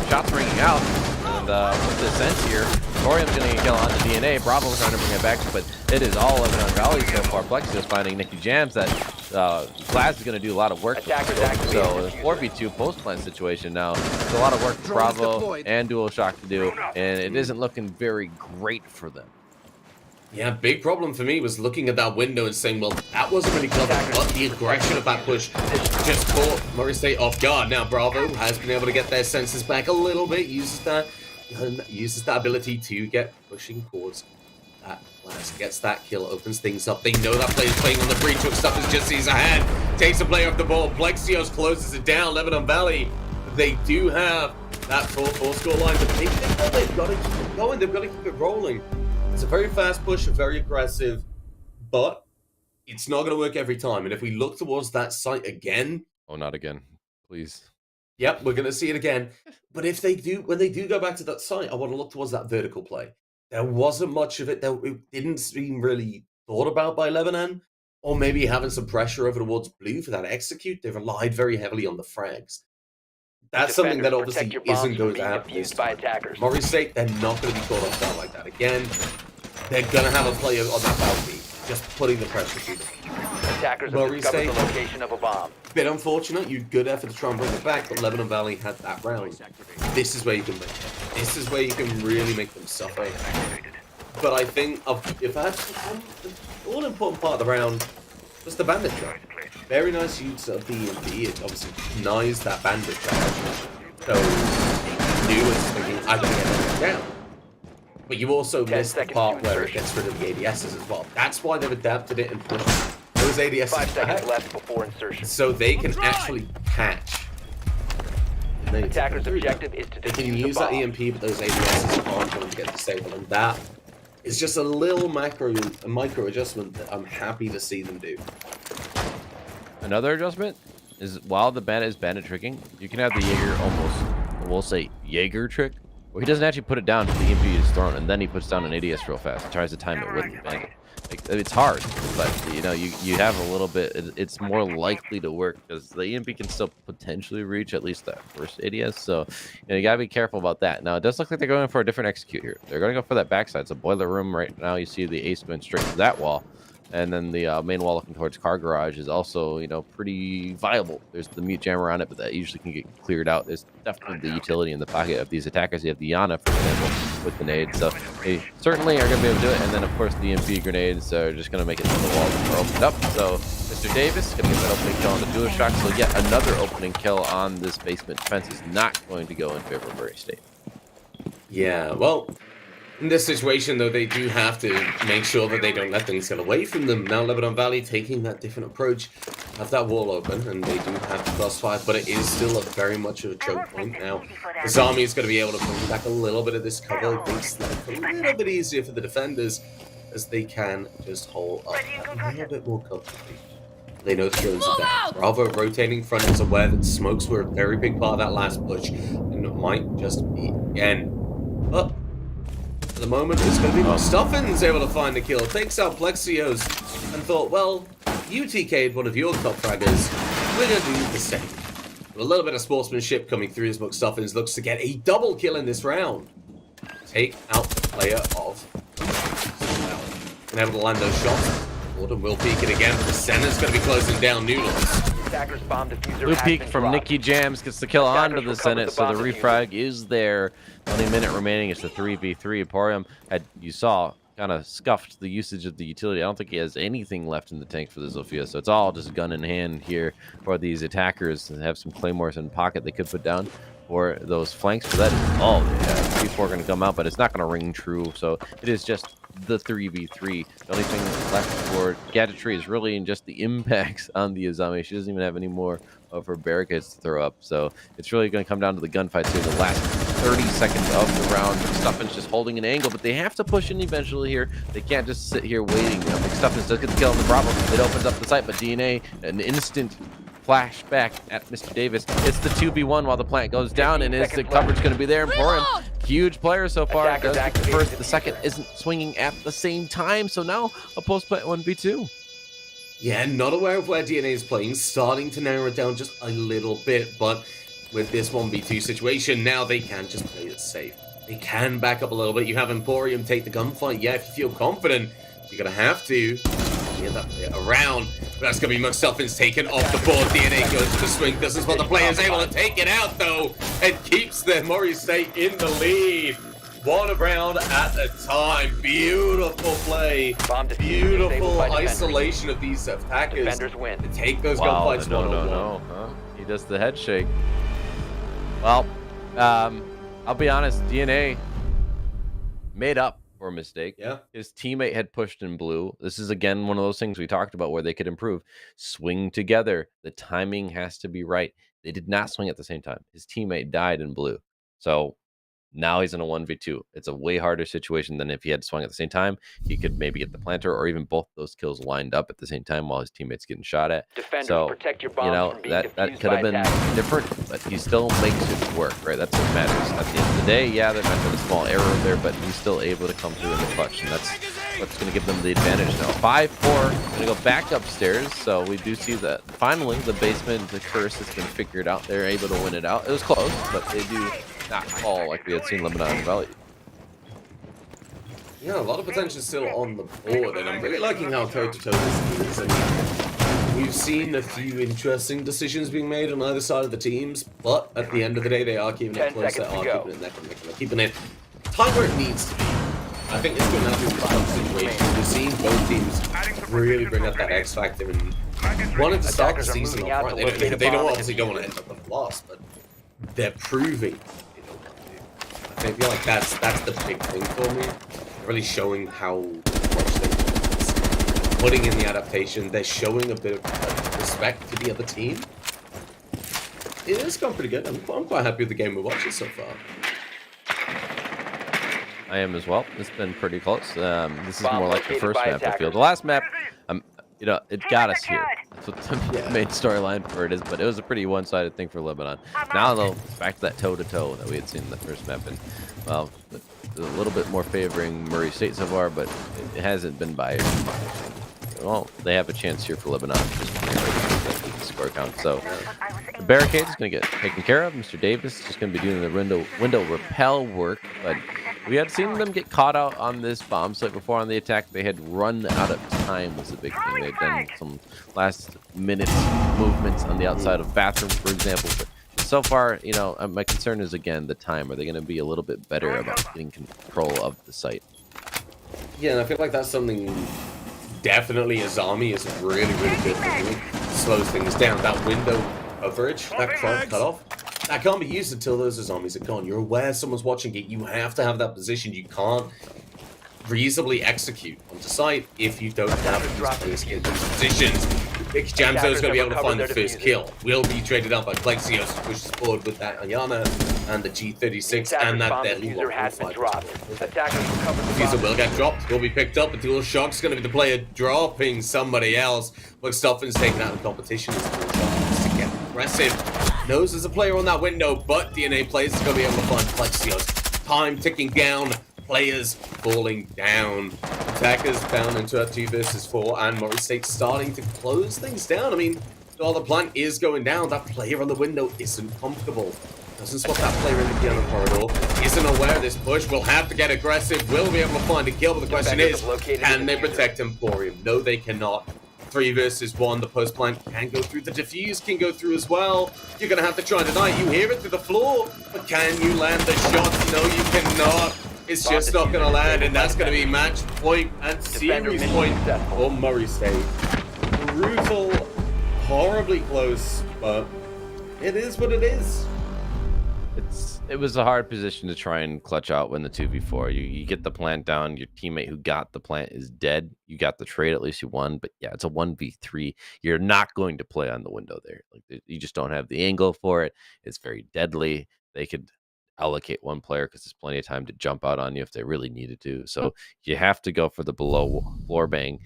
Shots ringing out, and with the sense here, Thorium's going to get a kill on the DNA. Bravo's trying to bring it back, but it is all Lebanon Valley so far. Plexios finding Nicky Jams that Glaz is going to do a lot of work. Attackers So activated. 4v2 post-plant situation now. There's a lot of work for Bravo and DualShock to do, and it isn't looking very great for them. Yeah, big problem for me was looking at that window and saying, well, that wasn't really clever, but the aggression of that push just caught Murray State off guard. Now Bravo has been able to get their senses back a little bit, uses that ability to get pushing towards that class, gets that kill, opens things up. They know that player's playing on the breach, hook stuff is just sees ahead, takes the player off the ball. Plexios closes it down. Lebanon Valley, they do have that four score line, but they've got to keep it going, they've got to keep it rolling. It's a very fast push, very aggressive, but it's not going to work every time. And if we look towards that site again... Oh, not again. Please. Yep, we're going to see it again. But if they do, when they do go back to that site, I want to look towards that vertical play. There wasn't much of it. It didn't seem really thought about by Lebanon. Or maybe having some pressure over towards blue for that execute. They relied very heavily on the frags. That's something that Defenders, obviously protect your bombs isn't going from to being happen this defused by time. attackers. Murray's State, they're not going to be caught off guard like that again. They're going to have a player on that balcony, just putting the pressure through them. Attackers have Murray discovered the State. location of a bomb. Bit unfortunate, you good effort to try and bring it back, but Lebanon Valley had that round. This is where you can make it. This is where you can really make them suffer. But I think, if I had to the all-important part of the round was the bandit charge. Very nice use of the EMP. It obviously denies that bandit charge. So, New was thinking, I gotta get that down. But you also 10 missed the seconds part to where it insertion. gets rid of the ADSs as well. That's why they've adapted it and pushed those ADSs 5 seconds back, left before insertion. so they can actually patch. And they Attackers' can do that. objective is to They can defuse use the that bomb. EMP, but those ADSs aren't going to get disabled, and that is just a little micro adjustment that I'm happy to see them do. Another adjustment is while the bandit is bandit tricking, you can have the Jaeger almost, we'll say Jaeger trick, where he doesn't actually put it down until the EMP is thrown, and then he puts down an ADS real fast and tries to time it with the bandit. Like, it's hard, but you know, you have a little bit, it's more likely to work because the EMP can still potentially reach at least that first ADS, so you know, you gotta be careful about that. Now, it does look like they're going for a different execute here. They're gonna go for that backside, so boiler room right now, you see the ace going straight to that wall. And then the main wall looking towards car garage is also, you know, pretty viable. There's the mute jammer on it, but that usually can get cleared out. There's definitely the utility in the pocket of these attackers. You have the Yana, for example, with the nade. So they certainly are going to be able to do it. And then, of course, the EMP grenades are just going to make it so the walls are opened up. So Mr. Davis is going to get that opening kill on the DualShock. So yet another opening kill on this basement defense is not going to go in favor of Murray State. Yeah, well, In this situation, though, they do have to make sure that they don't let things get away from them. Now, Lebanon Valley taking that different approach, have that wall open, and they do have the crossfire, but it is still very much of a choke point. Now, Azami is going to be able to bring back a little bit of this cover. It makes life a little bit easier for the defenders, as they can just hold up a little bit more comfortably. They know the drones are down. Bravo rotating front is aware that smokes were a very big part of that last push, and it might just be again. But at the moment, it's going to be Stuffin's able to find the kill. Takes out Plexios and thought, well, you TK'd one of your top fraggers. We're going to do the same. With a little bit of sportsmanship coming through as Stuffins looks to get a double kill in this round. Take out the player of and able to land those shots. Gordon will peek it again, but the center's going to be closing down Noodles. Blue peek from Nicky Jams gets the kill onto the Senate, so the refrag is there. Only a minute remaining. It's the 3v3. Emporium had, you saw, kind of scuffed the usage of the utility. I don't think he has anything left in the tank for the Zofia, so it's all just gun in hand here for these attackers to have some claymores in pocket they could put down for those flanks. But that is all they have. 3-4 going to come out, but it's not going to ring true, so it is just the 3v3. The only thing left for Gadgetry is really in just the impacts on the Azami. She doesn't even have any more of her barricades to throw up, so it's really going to come down to the gunfights here the last 30 seconds of the round. McStuffins just holding an angle, but they have to push in eventually here. They can't just sit here waiting. McStuffins does get the kill on the Bravo. It opens up the site, but DNA, an instant flashback at Mr. Davis. It's the 2v1 while the plant goes down, and instant coverage going to be there. Emporium, huge player so far. Does get the first, the second isn't swinging at the same time, so now a post-plant 1v2. Yeah, not aware of where DNA is playing, starting to narrow it down just a little bit, but with this 1v2 situation, now they can just play it safe. They can back up a little bit. You have Emporium take the gunfight. Yeah, if you feel confident, you're going to have to get that player around. But that's going to be McStuffins taken off the board. DNA goes to the swing. This is what the player is able to take it out, though, and keeps the Murray State in the lead. One round at a time. Beautiful play. Beautiful isolation of these attackers to take those gunfights one-on-one. No. He does the head shake. Well, I'll be honest, DNA made up for a mistake. Yeah. His teammate had pushed in blue. This is, again, one of those things we talked about where they could improve. Swing together. The timing has to be right. They did not swing at the same time. His teammate died in blue. So now he's in a 1v2. It's a way harder situation than if he had swung at the same time. He could maybe get the planter or even both those kills lined up at the same time while his teammate's getting shot at. Defenders, so, protect your bombs from being that could have been different, but he still makes it work, right? That's what matters. At the end of the day, yeah, there might have been a small error there, but he's still able to come through in the clutch, and that's what's going to give them the advantage now. 5-4, going to go back upstairs, so we do see that finally the basement, the curse has been figured out. They're able to win it out. It was close, but they do not fall like we had seen Lebanon Valley. Yeah, a lot of potential still on the board, and I'm really liking how toe-to-toe this is. I mean, we've seen a few interesting decisions being made on either side of the teams, but at the end of the day, they are keeping it close, they are keeping it neck and neck, and they're keeping it tight where it needs to be. I think it's going to have to be a situation. We've seen both teams really bring up that X factor and wanted to start the season off right. They don't obviously don't want to end up with a loss, but they're proving. I feel like that's the big thing for me. Really showing how much they're putting in the adaptation. They're showing a bit of respect to the other team. It has gone pretty good. I'm quite happy with the game we're watching so far. I am as well. It's been pretty close. This is more like the first map, I feel. The last map, it got us here. That's what the main storyline for it is, but it was a pretty one-sided thing for Lebanon. Now, though, back to that toe-to-toe that we had seen in the first map, and, well, a little bit more favoring Murray State so far, but it hasn't been by. Well, they have a chance here for Lebanon. Just the score count. So the barricade is going to get taken care of. Mr. Davis is just going to be doing the window repel work, but we had seen them get caught out on this bomb site before on the attack. They had run out of time was a big thing. They'd done some last-minute movements on the outside of bathrooms, for example. But so far, my concern is, again, the time. Are they going to be a little bit better about getting control of the site? Yeah, and I feel like that's something definitely Azami is really, really good at doing. Slows things down. That window coverage, that front cutoff, That can't be used until those zombies are gone. You're aware someone's watching it. You have to have that position. You can't reasonably execute onto site if you don't have these players in those positions. Jamzo's going to be able to find the first kill. Will be traded out by Plexios, who pushes forward with that Ayana and the G36 and that deadly Diffuser has been dropped. Attackers recovered the Diffuser bomb. will get dropped, will be picked up, but DualShock's going to be the player dropping somebody else. But Stoffin's taken out of the competition as DualShock needs to get aggressive. Knows there's a player on that window, but DNA players is going to be able to find Plexios. Time ticking down. Players falling down. Attackers down into a 2 versus 4, and Murray State starting to close things down. I mean, while the plant is going down, that player on the window isn't comfortable. Doesn't spot that player in the piano corridor. Isn't aware of this push. Will have to get aggressive. Will be able to find a kill, but the question is, can they protect Emporium? No, they cannot. 3 versus 1. The post plant can go through. The defuse can go through as well. You're going to have to try and deny. You hear it through the floor, but can you land the shot? No, you cannot. It's just not going to land, and that's going to be match point and series point for Murray State. Brutal, horribly close, but it is what it is. It was a hard position to try and clutch out when the 2v4. You get the plant down, your teammate who got the plant is dead. You got the trade, at least you won. But yeah, it's a 1v3. You're not going to play on the window there. Like, you just don't have the angle for it. It's very deadly. They could allocate one player because there's plenty of time to jump out on you if they really needed to. So you have to go for the below floor bang.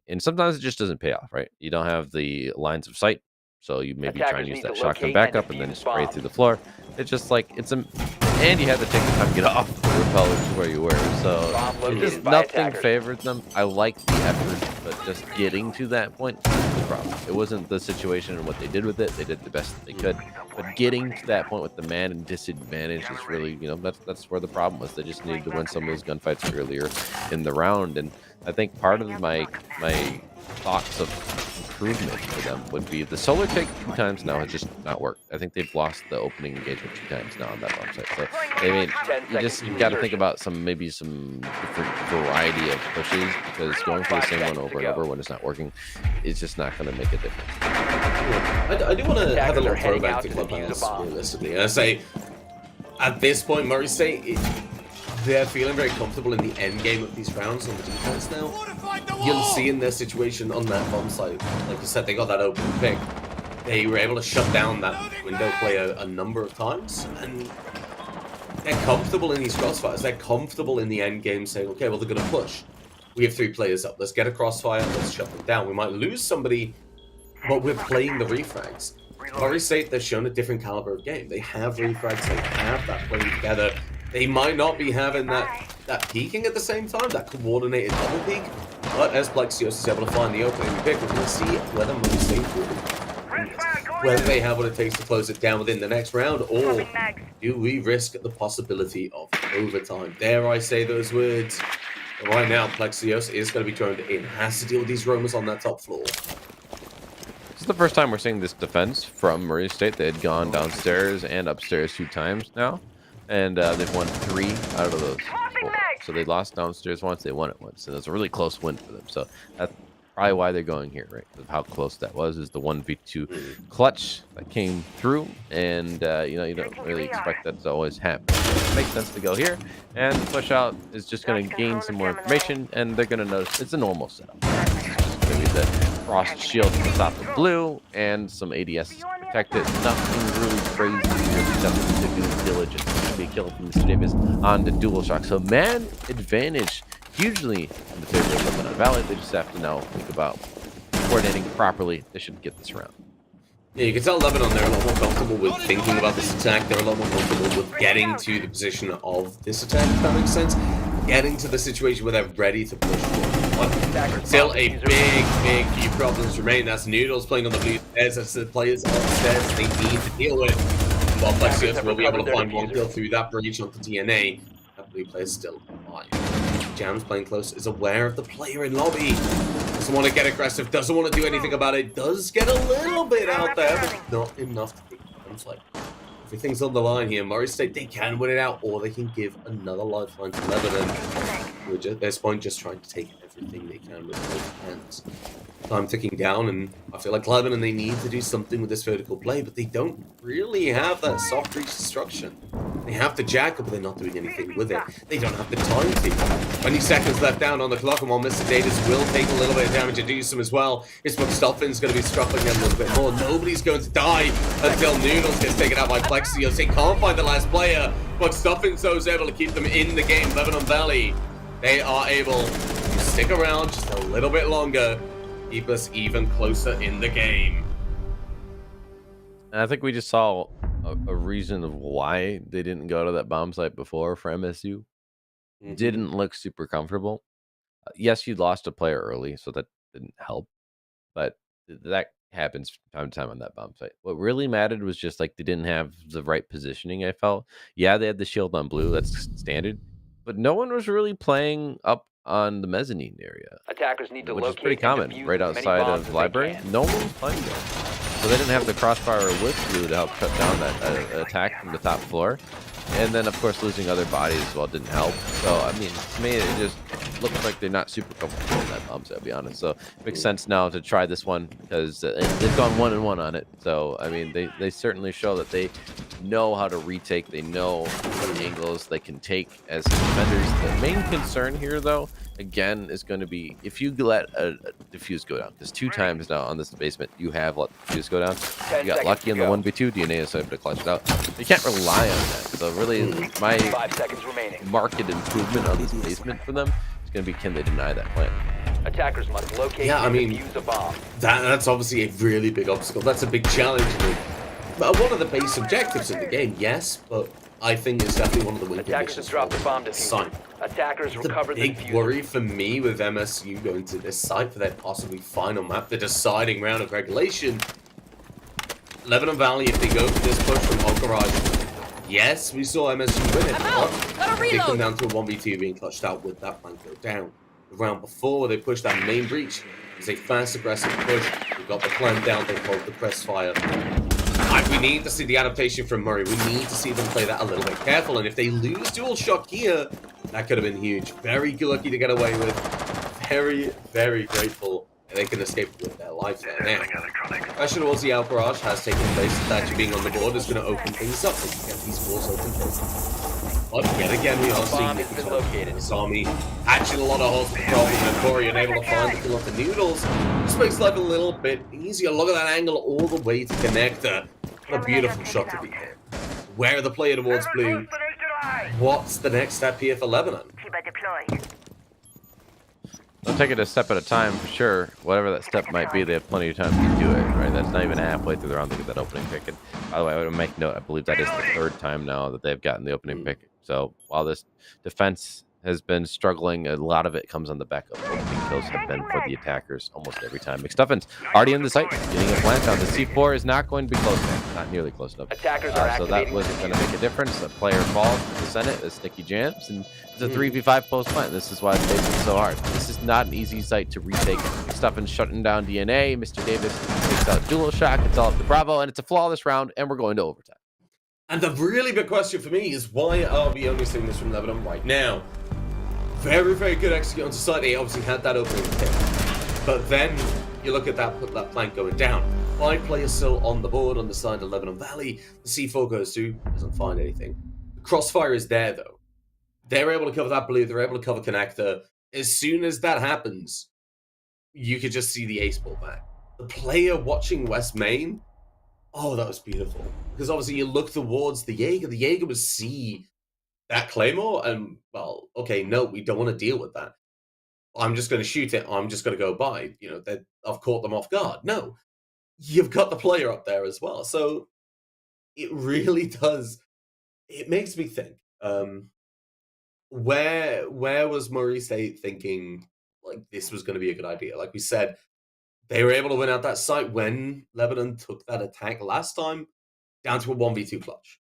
And sometimes it just doesn't pay off, right? You don't have the lines of sight. So you maybe try and use that shotgun backup and then just spray through the floor. It's just like, and you had to take the time to get off the repel, which is where you were. So it just nothing favored them. I like the effort, but just getting to that point was the problem. It wasn't the situation and what they did with it. They did the best that they could. But getting to that point with the man and disadvantage is really, that's where the problem was. They just needed to win some of those gunfights earlier in the round. And I think part of my thoughts of improvement for them would be the solar take 2 times now has just not worked. I think they've lost the opening engagement 2 times now on that website. So you got to think about maybe some different variety of pushes, because going for the same one over and over when it's not working is just not going to make a difference. I do want to have a little throwback to Clubhouse, realistically. I say, at this point, Murray State, they're feeling very comfortable in the end game of these rounds on the defense now. You'll see in their situation on that bomb site, like you said, they got that open pick. They were able to shut down that window player a number of times, and they're comfortable in these crossfires. They're comfortable in the end game saying, okay, well, they're going to push. We have 3 players up. Let's get a crossfire. Let's shut them down. We might lose somebody, but we're playing the refrags. Murray State, they've shown a different caliber of game. They have refrags. They have that playing together. They might not be having that peeking at the same time, that coordinated double peek, but as Plexios is able to find the opening pick, we're going to see whether Murray State will, whether they have what it takes to close it down within the next round, or do we risk the possibility of overtime? Dare I say those words? But right now, Plexios is going to be turned in, has to deal with these roamers on that top floor. This is the first time we're seeing this defense from Murray State. They had gone downstairs and upstairs 2 times now. And they've won 3 out of those 4. So they lost downstairs once, they won it once. And it's a really close win for them. So that's probably why they're going here, right? Of how close that was, is the 1v2 clutch that came through. And, you don't really expect that to always happen. It makes sense to go here. And the push out is just going to gain some more information. And they're going to notice it's a normal setup. Maybe the frost shield from the top of blue and some ADS to protect it. Nothing really crazy. Nothing to do diligent. Be a kill from Mr. Davis on the DualShock. So man advantage hugely in the favor of Lebanon Valley. They just have to now think about coordinating properly. They should get this round. Yeah, you can tell Lebanon, they're a lot more comfortable with thinking about this attack. They're a lot more comfortable with getting to the position of this attack, if that makes sense. Getting to the situation where they're ready to push forward. But still a big few problems remain. That's Noodles playing on the blue stairs. That's the players upstairs they need to deal with. While Plexios will be able to find 1 kill through that breach onto DNA. That blue player's still alive. Jam's playing close, is aware of the player in lobby. Doesn't want to get aggressive, doesn't want to do anything about it. Does get a little bit out there, but not enough to take the gunfight. Everything's on the line here. Murray State, they can win it out, or they can give another lifeline to Lebanon, who at this point just trying to take everything they can with both hands. time ticking down, and I feel like Lebanon, they need to do something with this vertical play, but they don't really have that soft reach destruction. They have the jackal, but they're not doing anything with it. They don't have the time to. 20 seconds left down on the clock, and while Mr. Davis will take a little bit of damage and do some as well, it's McStuffin's going to be struggling a little bit more. Nobody's going to die until Noodles gets taken out by Plexios. They can't find the last player, but McStuffins, though, is able to keep them in the game. Lebanon Valley, they are able to stick around just a little bit longer, keep us even closer in the game. And I think we just saw a reason of why they didn't go to that bomb site before for MSU. Didn't look super comfortable. Yes, you lost a player early, so that didn't help. But that happens from time to time on that bomb site. What really mattered was just like they didn't have the right positioning, I felt. Yeah, they had the shield on blue, that's standard. But no one was really playing up on the mezzanine area, Attackers need to which is locate pretty and common defuse right as many outside bombs of as the they library. can. No one was playing there. So they didn't have the crossfire or whip blue to help cut down that attack from the top floor. And then, of course, losing other bodies as well didn't help. So, I mean, to me, it just looks like they're not super comfortable in that bomb site, I'll be honest. So, it makes sense now to try this one because they've gone 1-1 on it. So, I mean, they certainly show that they know how to retake. They know what angles they can take as defenders. The main concern here, though, again, is going to be if you let a diffuse go down. Because 2 times now on this basement, you have let the diffuse go down. 10 You got seconds lucky in to the go. 1v2. DNA is able to clutch it out. You can't rely on that. So really, my 5 seconds remaining. market improvement on this basement for them is going to be, can they deny that plan? Attackers must locate Yeah, I and mean, defuse a bomb. That's obviously a really big obstacle. That's a big challenge. One of the base objectives in the game, yes, but I think it's definitely one of the win Attackers conditions. have dropped the bomb diffuser. Site. Attackers The recovered the big diffuser. worry for me with MSU going to this site for their possibly final map, the deciding round of regulation. Lebanon Valley, if they go for this push from Okaraj, yes, we saw MSU win it, but they come down to a 1v2 being clutched out with that flank go down. The round before, they pushed that main breach. It was a fast, aggressive push. They got the climb down, they hold the press fire. We need to see the adaptation from Murray. We need to see them play that a little bit careful. And if they lose dual shock here, that could have been huge. Very lucky to get away with. Very, very grateful that they can escape with their life there. Now, pressure towards the Alcourage has taken place. Thatcher being on the board is going to open things up. They can get these walls open first. But yet again, we are seeing Bomb has been located. Sami hatching a lot of holes for the problem, and Corey unable to find the kill off the Noodles. This makes life a little bit easier. Look at that angle all the way to connector. What a beautiful shot to be hit. Where are the player towards blue? What's the next step here for Lebanon? They'll take it a step at a time for sure. Whatever that step might be, they have plenty of time to do it, right? That's not even halfway through the round to get that opening pick. And by the way, I would make note, I believe that is the 3rd time now that they've gotten the opening pick. So while this defense has been struggling, a lot of it comes on the back of opening kills have been for the attackers almost every time. McStuffins already in the site, getting a plant down. The C4 is not going to be close enough, not nearly close enough. Attackers are So that activating wasn't the going to make a difference. A player falls to the Senate, a sticky jams, and it's a 3v5 post plant. This is why the base is so hard. This is not an easy site to retake. McStuffins shutting down DNA. Mr. Davis takes out dual shock. It's all up to Bravo, and it's a flawless round, and we're going to overtime. And the really big question for me is, why are we only seeing this from Lebanon right now? Very, very good execute on society. They obviously had that opening pick. But then you look at that plank going down. 5 players still on the board on the side of Lebanon Valley. The C4 goes to, doesn't find anything. The crossfire is there, though. They're able to cover that blue. They're able to cover connector. As soon as that happens, you could just see the ace ball back. The player watching West Main, oh, that was beautiful. Because obviously you look towards the Jaeger. The Jaeger would see that Claymore and, well, okay, no, we don't want to deal with that. I'm just going to shoot it. I'm just going to go by. You know, I've caught them off guard. No, you've got the player up there as well. So it really does. It makes me think, where was Murray State thinking like this was going to be a good idea? Like we said, they were able to win out that site when Lebanon took that attack last time down to a 1v2 clutch.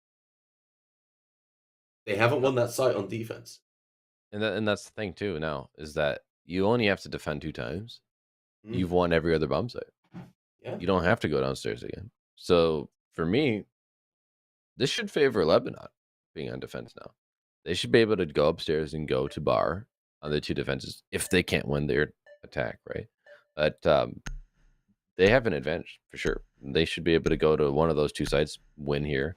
They haven't won that site on defense. And that's the thing too now, is that you only have to defend 2 times. You've won every other bomb site. Yeah. You don't have to go downstairs again. So for me, this should favor Lebanon being on defense now. They should be able to go upstairs and go to bar on the 2 defenses if they can't win their attack, right? but they have an advantage for sure. They should be able to go to one of those two sites, win here,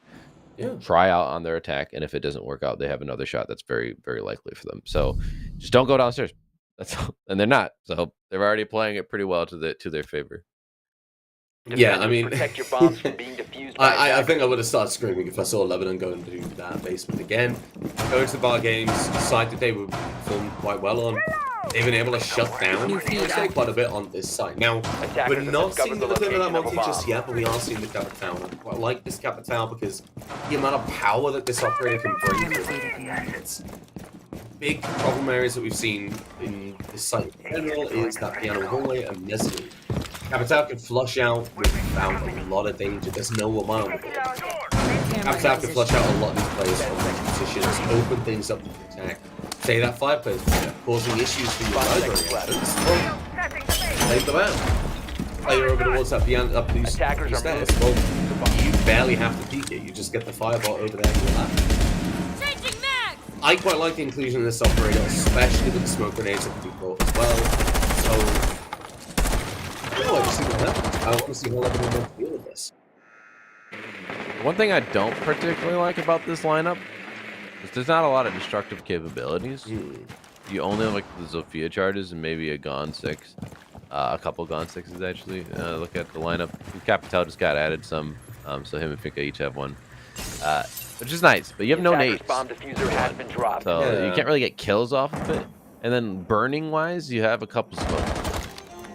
Yeah. try out on their attack, and if it doesn't work out, they have another shot. That's very, very likely for them. So just don't go downstairs. That's all. And they're not. So they're already playing it pretty well to their favor. Yeah, I Defenders, mean, protect your bombs from being defused by I think I attackers. would have started screaming if I saw Lebanon go into that basement again. Going to the bar games, site that they were performed quite well on. They've been able to shut down, I would say, quite a bit on this site. Now, Attackers we're have not discovered seeing the the return of that location of a multi just bomb. yet, but we are seeing the Capital. I quite like this Capital because the amount of power that this operator can bring to it. It's big problem areas that we've seen in this site in general is that piano hallway and mezzanine. Capital can flush out without a lot of danger. There's no one on the board. Capital can flush out a lot of these players from these positions, open things up to attack. Say that fireplace causing issues for your library entrance. Well, take them out. Player over towards that piano, up these Attackers are stairs. moving. Well, you barely have to peek it. You just get the fireball over there in your lap. I quite like the inclusion of this operator, especially with the smoke grenades that can be brought as well. So, I want to see what happens. I want to see how Lebanon will deal with this. One thing I don't particularly like about this lineup is there's not a lot of destructive capabilities. You only have like the Zofia charges and maybe a Gone 6. A couple Gone 6s actually. Look at the lineup. Capital just got added some, so him and Finka each have one. Which is nice, but you have no Attacker's nades. bomb diffuser has been dropped. So Yeah. you can't really get kills off of it. And then burning wise, you have a couple smokes.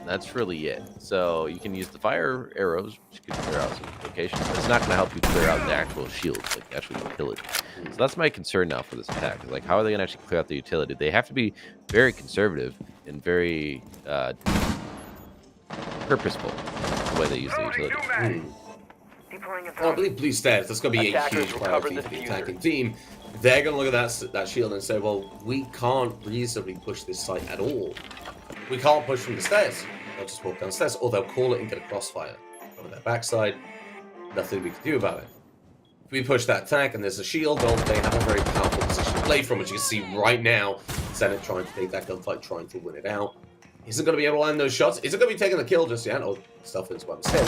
That's really it. So you can use the fire arrows, which can clear out some locations, but it's not going to help you clear out the actual shields, like the actual utility. So that's my concern now for this attack. Is like, how are they going to actually clear out the utility? They have to be very conservative and very purposeful in the way they use the utility. Well, I believe blue stairs. That's going to be a Attackers huge recovered priority the for the diffuser. attacking team. They're going to look at that shield and say, well, we can't reasonably push this site at all. We can't push from the stairs. They'll just walk downstairs, or they'll call it and get a crossfire over their backside. Nothing we can do about it. If we push that attack and there's a shield, well, they have a very powerful position to play from, which you can see right now. Senate trying to take that gunfight, trying to win it out. Isn't going to be able to land those shots. Isn't going to be taking the kill just yet. Oh, stuff is by mistake.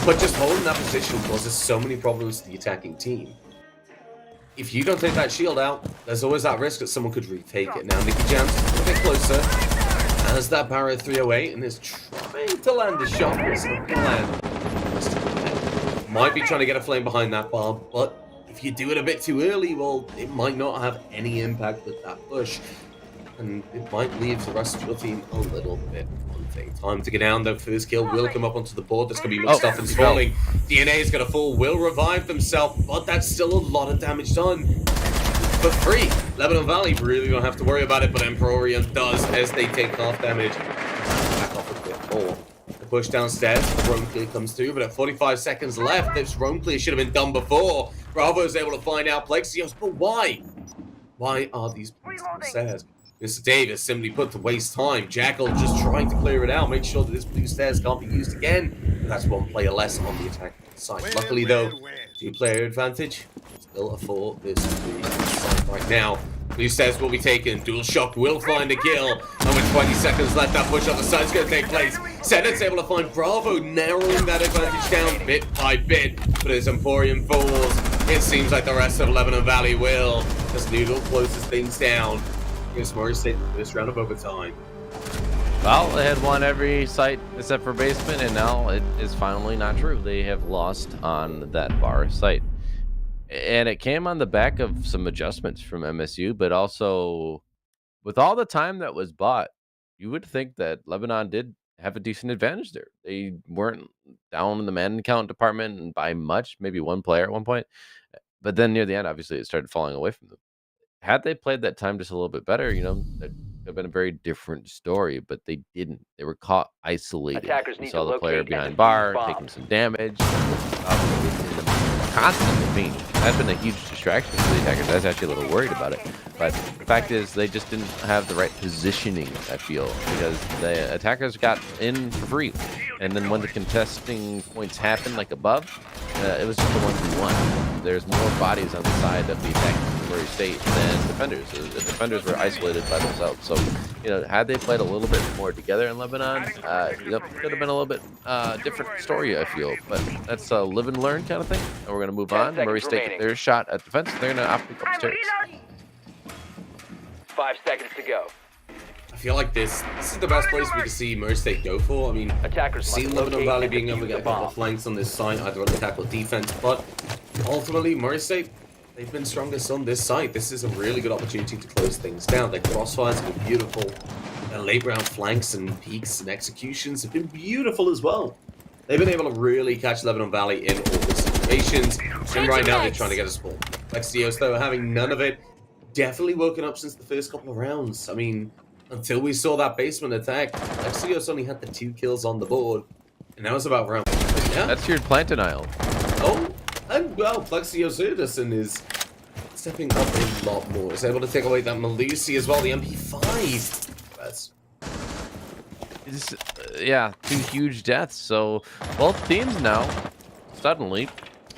But just holding that position causes so many problems to the attacking team. If you don't take that shield out, there's always that risk that someone could retake it. Now, Nicky Jam's a bit closer. Has that barrier 308 and is trying to land a shot, but it's not going to land. Might be trying to get a flame behind that bomb, but if you do it a bit too early, well, it might not have any impact with that push. And it might leave the rest of your team a little bit unfazed. Time to get down, though, for this kill. Will come up onto the board. There's going to be much stuff installing. DNA is going to fall. Will revive themselves, but that's still a lot of damage done. For free. Lebanon Valley really don't have to worry about it, but Emperorian does as they take half damage. Back off a bit more. The push downstairs, the roam clear comes through, but at 45 seconds left, this roam clear should have been done before. Bravo is able to find out Plexios, but why? Why are these points downstairs? Mr. Davis simply put to waste time. Jackal just trying to clear it out, make sure that this blue stairs can't be used again. That's one player less on the attack side. Luckily, though, 2-player advantage. Still a 4 versus 3 side right now. Blue stairs will be taken. Dual shock will find a kill. And with 20 seconds left, that push on the side's going to take place. Senate's able to find Bravo, narrowing that advantage down bit by bit. But as Emporium falls, it seems like the rest of Lebanon Valley will. As Noodle closes things down. Gives Murray State this round of overtime. Well, they had won every site except for basement, and now it is finally not true. They have lost on that bar site. And it came on the back of some adjustments from MSU, but also with all the time that was bought, you would think that Lebanon did have a decent advantage there. They weren't down in the man count department and by much, maybe one player at one point. But then near the end, obviously, it started falling away from them. Had they played that time just a little bit better, you know, it would have been a very different story, but they didn't. They were caught isolated. Attackers We need saw to the player locate and behind defuse bar, bombs. taking some damage, constantly being. That's been a huge distraction for the attackers. I was actually a little worried about it. But the fact is, they just didn't have the right positioning, I feel, because the attackers got in for free. And then when the contesting points happen, like above, it was just a 1v1. There's more bodies on the side of the attacking Murray State than defenders. The defenders were isolated by themselves. So, you know, had they played a little bit more together in Lebanon, could have been a little bit different story, I feel. But that's a live and learn kind of thing. And we're going to move on. Murray State get their shot at defense. They're going to opt to go upstairs. 5 seconds to go. I feel like this is the best place we could see Murray State go for. I mean, Attackers see must Lebanon locate Valley and being able to defuse get a the couple bomb. of flanks on this side, either on attack or defense, but ultimately Murray State, they've been strongest on this side. This is a really good opportunity to close things down. Their crossfires have been beautiful. Their late round flanks and peaks and executions have been beautiful as well. They've been able to really catch Lebanon Valley in all the situations. And right now they're trying to get a spawn. Lexios, though, having none of it. Definitely woken up since the first couple of rounds. I mean, until we saw that basement attack, Lexios only had the 2 kills on the board. And that was about round 1. Yeah. That's your plant denial. Oh, and well, Plexios Urdison is stepping up a lot more. He's able to take away that Malusi as well, the MP5. That's... Yeah, 2 huge deaths. So both teams now suddenly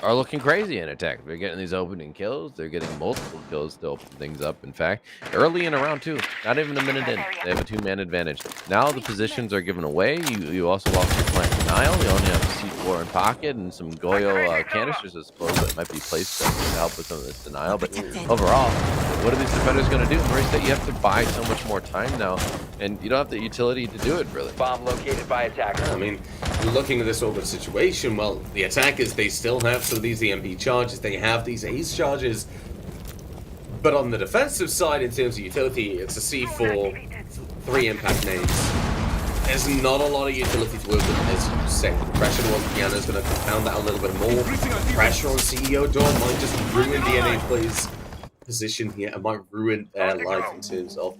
are looking crazy in attack. They're getting these opening kills. They're getting multiple kills to open things up. In fact, early in a round 2, not even a minute in, they have a 2-man advantage. Now the positions are given away. You also lost your plant denial. You only have C4 in pocket and some Goyo canisters, I suppose, that might be placed to help with some of this denial. But overall, what are these defenders going to do? Murray State, you have to buy so much more time now, and you don't have the utility to do it, really. Bomb located by attackers. I mean, looking at this open situation, well, the attackers, they still have some of these EMP charges. They have these ace charges. But on the defensive side, in terms of utility, it's a C4, 3 impact nades. There's not a lot of utility to work with, as you say. The pressure on Piano is going to compound that a little bit more. Pressure on CEO Dawn might just ruin DNA Play's position here. It might ruin their life in terms of...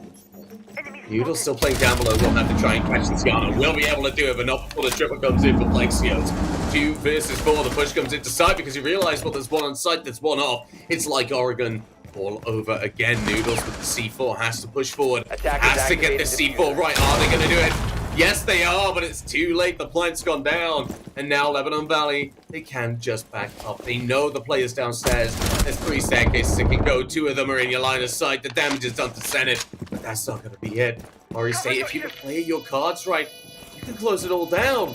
Noodle's still playing down below. We'll have to try and catch this Yana. We'll be able to do it, but not before the triple comes in for Plexios. 2 versus 4. The push comes into sight because you realize, well, there's one on site, there's one off. It's like Oregon all over again. Noodles with the C4 has to push forward. Has to get the C4 right. Are they going to do it? Yes, they are, but it's too late. The plant's gone down. And now Lebanon Valley, they can just back up. They know the players downstairs. There's 3 staircases that can go. 2 of them are in your line of sight. The damage is done to Senate. But that's not going to be it. Murray State, if you can play your cards right, you can close it all down.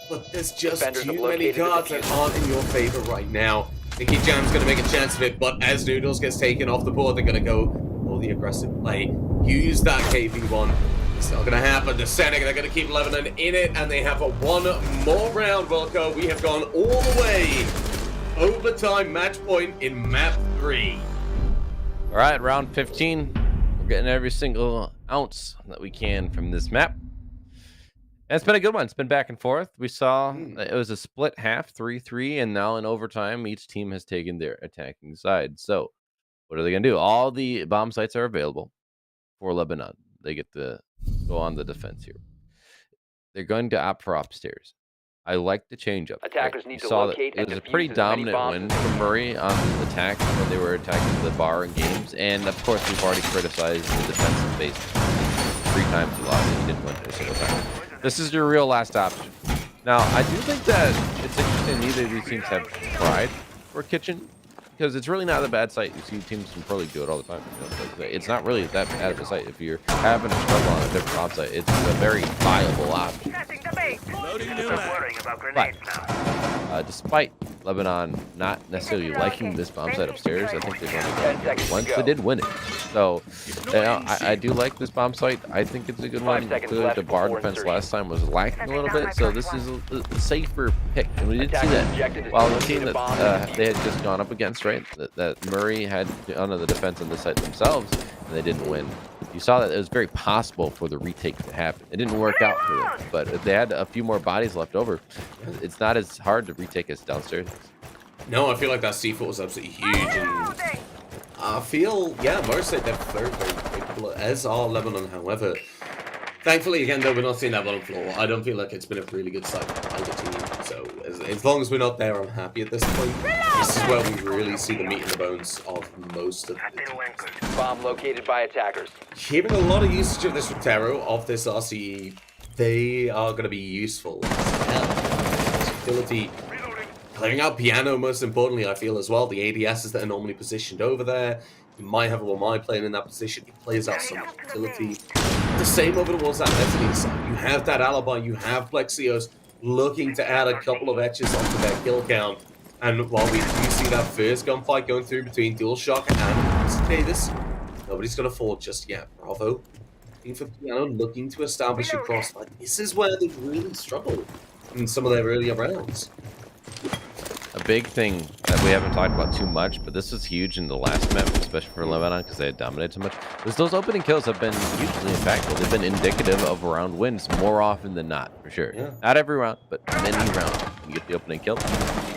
But there's just too many cards that aren't in your favor right now. Nicky Jam's going to make a chance of it, but as Noodles gets taken off the board, they're going to go for the aggressive play. Use that KV1. It's not going to happen. The Senate, they're going to keep Lebanon in it, and they have a 1 more round, Wilco. We have gone all the way. Overtime match point in map 3. All right, round 15. We're getting every single ounce that we can from this map. And it's been a good one. It's been back and forth. We saw it was a split half, 3-3, and now in overtime, each team has taken their attacking side. So what are they going to do? All the bomb sites are available for Lebanon. They get to go on the defense here. They're going to opt for upstairs. I like the change up. Attackers need to saw locate that it and was a defuse pretty as many dominant bombs win as from Murray on the attack when they were attacking the bar and games. And of course, we've already criticized the defensive base. 3 times you lost and you didn't win a single time. This is your real last option. Now, I do think that it's interesting neither of these teams have tried for Kitchen, because it's really not a bad site. You see teams from Pro League do it all the time. You know, it's not really that bad of a site. If you're having a struggle on a different bomb site, it's a very viable option. But despite Lebanon not necessarily liking this bomb site upstairs, I think they've only done it once. They did win it. So I do like this bomb site. I think it's a good one. Clearly, the bar defense last time was lacking a little bit, so this is a safer pick. And we did see that while the team that they had just gone up against, right, that Murray had on the defense on the site themselves, and they didn't win. You saw that it was very possible for the retake to happen. It didn't work out for them, but if they had a few more bodies left over, it's not as hard to retake as downstairs. No, I feel like that C4 was absolutely huge, and I feel, yeah, Murray State, they're very, very capable, as are Lebanon, however. Thankfully, again, though, we're not seeing that bottom floor. I don't feel like it's been a really good site for either team. So, as long as we're not there, I'm happy at this point. This is where we really see the meat and the bones of most of the teams. Bomb located by attackers. Hearing a lot of usage of this from Taro, of this RCE, they are going to be useful as well. Utility clearing out piano, most importantly, I feel as well. The ADSs that are normally positioned over there. You might have a Wamai playing in that position. It plays out so much utility. The same over towards that mezzanine side. You have that alibi. You have Plexios looking to add a couple of etches onto their kill count. And while we do see that first gunfight going through between DualShock and Davis, nobody's going to fall just yet. Bravo. Looking for piano, looking to establish a crossfire. This is where they've really struggled in some of their earlier rounds. A big thing that we haven't talked about too much, but this was huge in the last map, especially for Lebanon, because they had dominated so much, is those opening kills have been hugely impactful. They've been indicative of round wins more often than not, for sure. Yeah. Not every round, but many rounds. When you get the opening kill,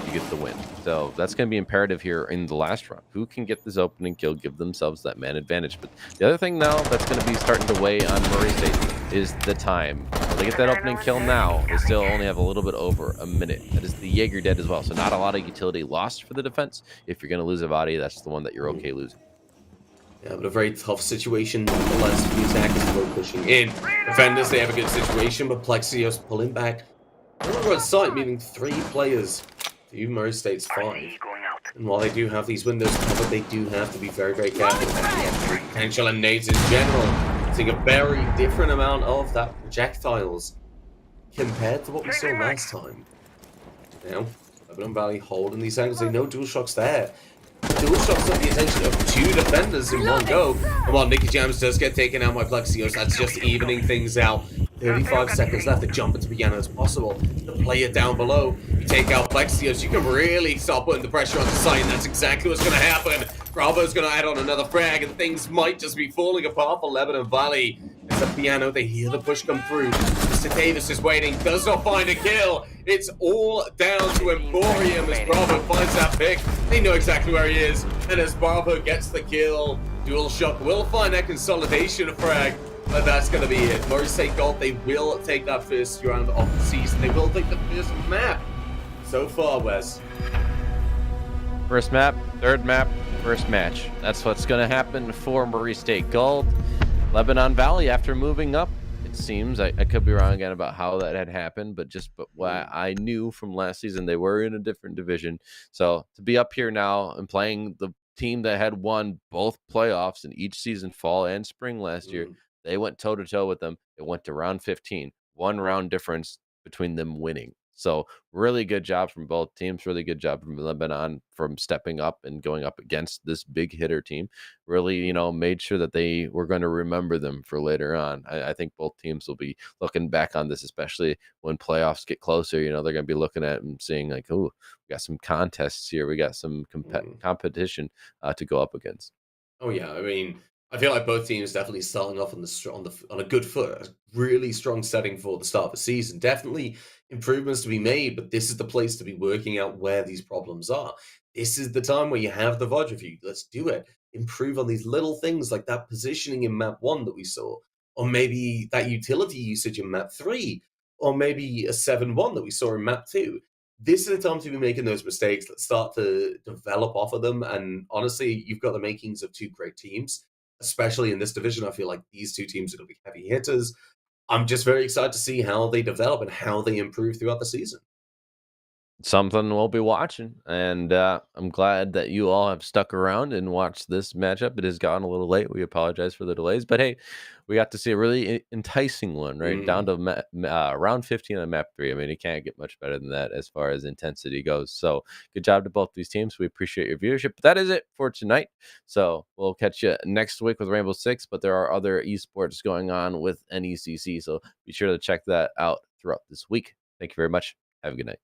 you get the win. So that's going to be imperative here in the last round. Who can get this opening kill, give themselves that man advantage? But the other thing now that's going to be starting to weigh on Murray State is the time. If they get that opening kill now, they still only have a little bit over a minute. That is the Jaeger dead as well. So not a lot of utility lost for the defense. If you're going to lose a body, that's the one that you're okay losing. Yeah, but a very tough situation nonetheless. NECC is still pushing in. Defenders, they have a good situation, but Plexios pulling back. Over on site, meaning 3 players to Murray State's 5. And while they do have these windows covered, they do have to be very, very careful about the potential and nades in general. Seeing a very different amount of that projectiles compared to what we saw last time. Now, Lebanon Valley holding these angles. They know DualShock's there. DualShock's got the attention of 2 defenders in one go. And while Nicky Jams does get taken out by Plexios, that's just evening things out. 35 seconds left to jump into piano as possible. The player down below, you take out Plexios, you can really start putting the pressure on the site, and that's exactly what's going to happen. Bravo's going to add on another frag, and things might just be falling apart for Lebanon Valley. It's the piano, they hear the push come through. Mr. Davis is waiting, does not find a kill. It's all down to Emporium as Bravo finds that pick. They know exactly where he is, and as Bravo gets the kill, DualShock will find that consolidation frag. But that's going to be it. Murray State Gold, they will take that first round of the season. They will take the first map. So far, Wes. First map, third map, first match. That's what's going to happen for Murray State Gold. Lebanon Valley, after moving up, it seems, I could be wrong again about how that had happened, but what I knew from last season, they were in a different division. So to be up here now and playing the team that had won both playoffs in each season, fall and spring last year, they went toe-to-toe with them. It went to round 15. 1 round difference between them winning. So really good job from both teams. Really good job from Lebanon from stepping up and going up against this big hitter team. Really, made sure that they were going to remember them for later on. I think both teams will be looking back on this, especially when playoffs get closer. They're going to be looking at and seeing like, oh, we got some contests here. We got some competition to go up against. Oh, yeah. I mean, I feel like both teams definitely starting off on a good foot, a really strong setting for the start of the season. Definitely improvements to be made, but this is the place to be working out where these problems are. This is the time where you have the VOD review. Let's do it. Improve on these little things like that positioning in map 1 that we saw, or maybe that utility usage in map 3, or maybe a 7-1 that we saw in map 2. This is the time to be making those mistakes. Let's start to develop off of them. And honestly, you've got the makings of 2 great teams. Especially in this division, I feel like these 2 teams are going to be heavy hitters. I'm just very excited to see how they develop and how they improve throughout the season. Something we'll be watching, and I'm glad that you all have stuck around and watched this matchup. It has gotten a little late. We apologize for the delays, but hey, we got to see a really enticing one, right? Down to round 15 on map 3. I mean, it can't get much better than that as far as intensity goes. So good job to both these teams. We appreciate your viewership. But that is it for tonight. So we'll catch you next week with Rainbow Six, but there are other esports going on with NECC, so be sure to check that out throughout this week. Thank you very much. Have a good night.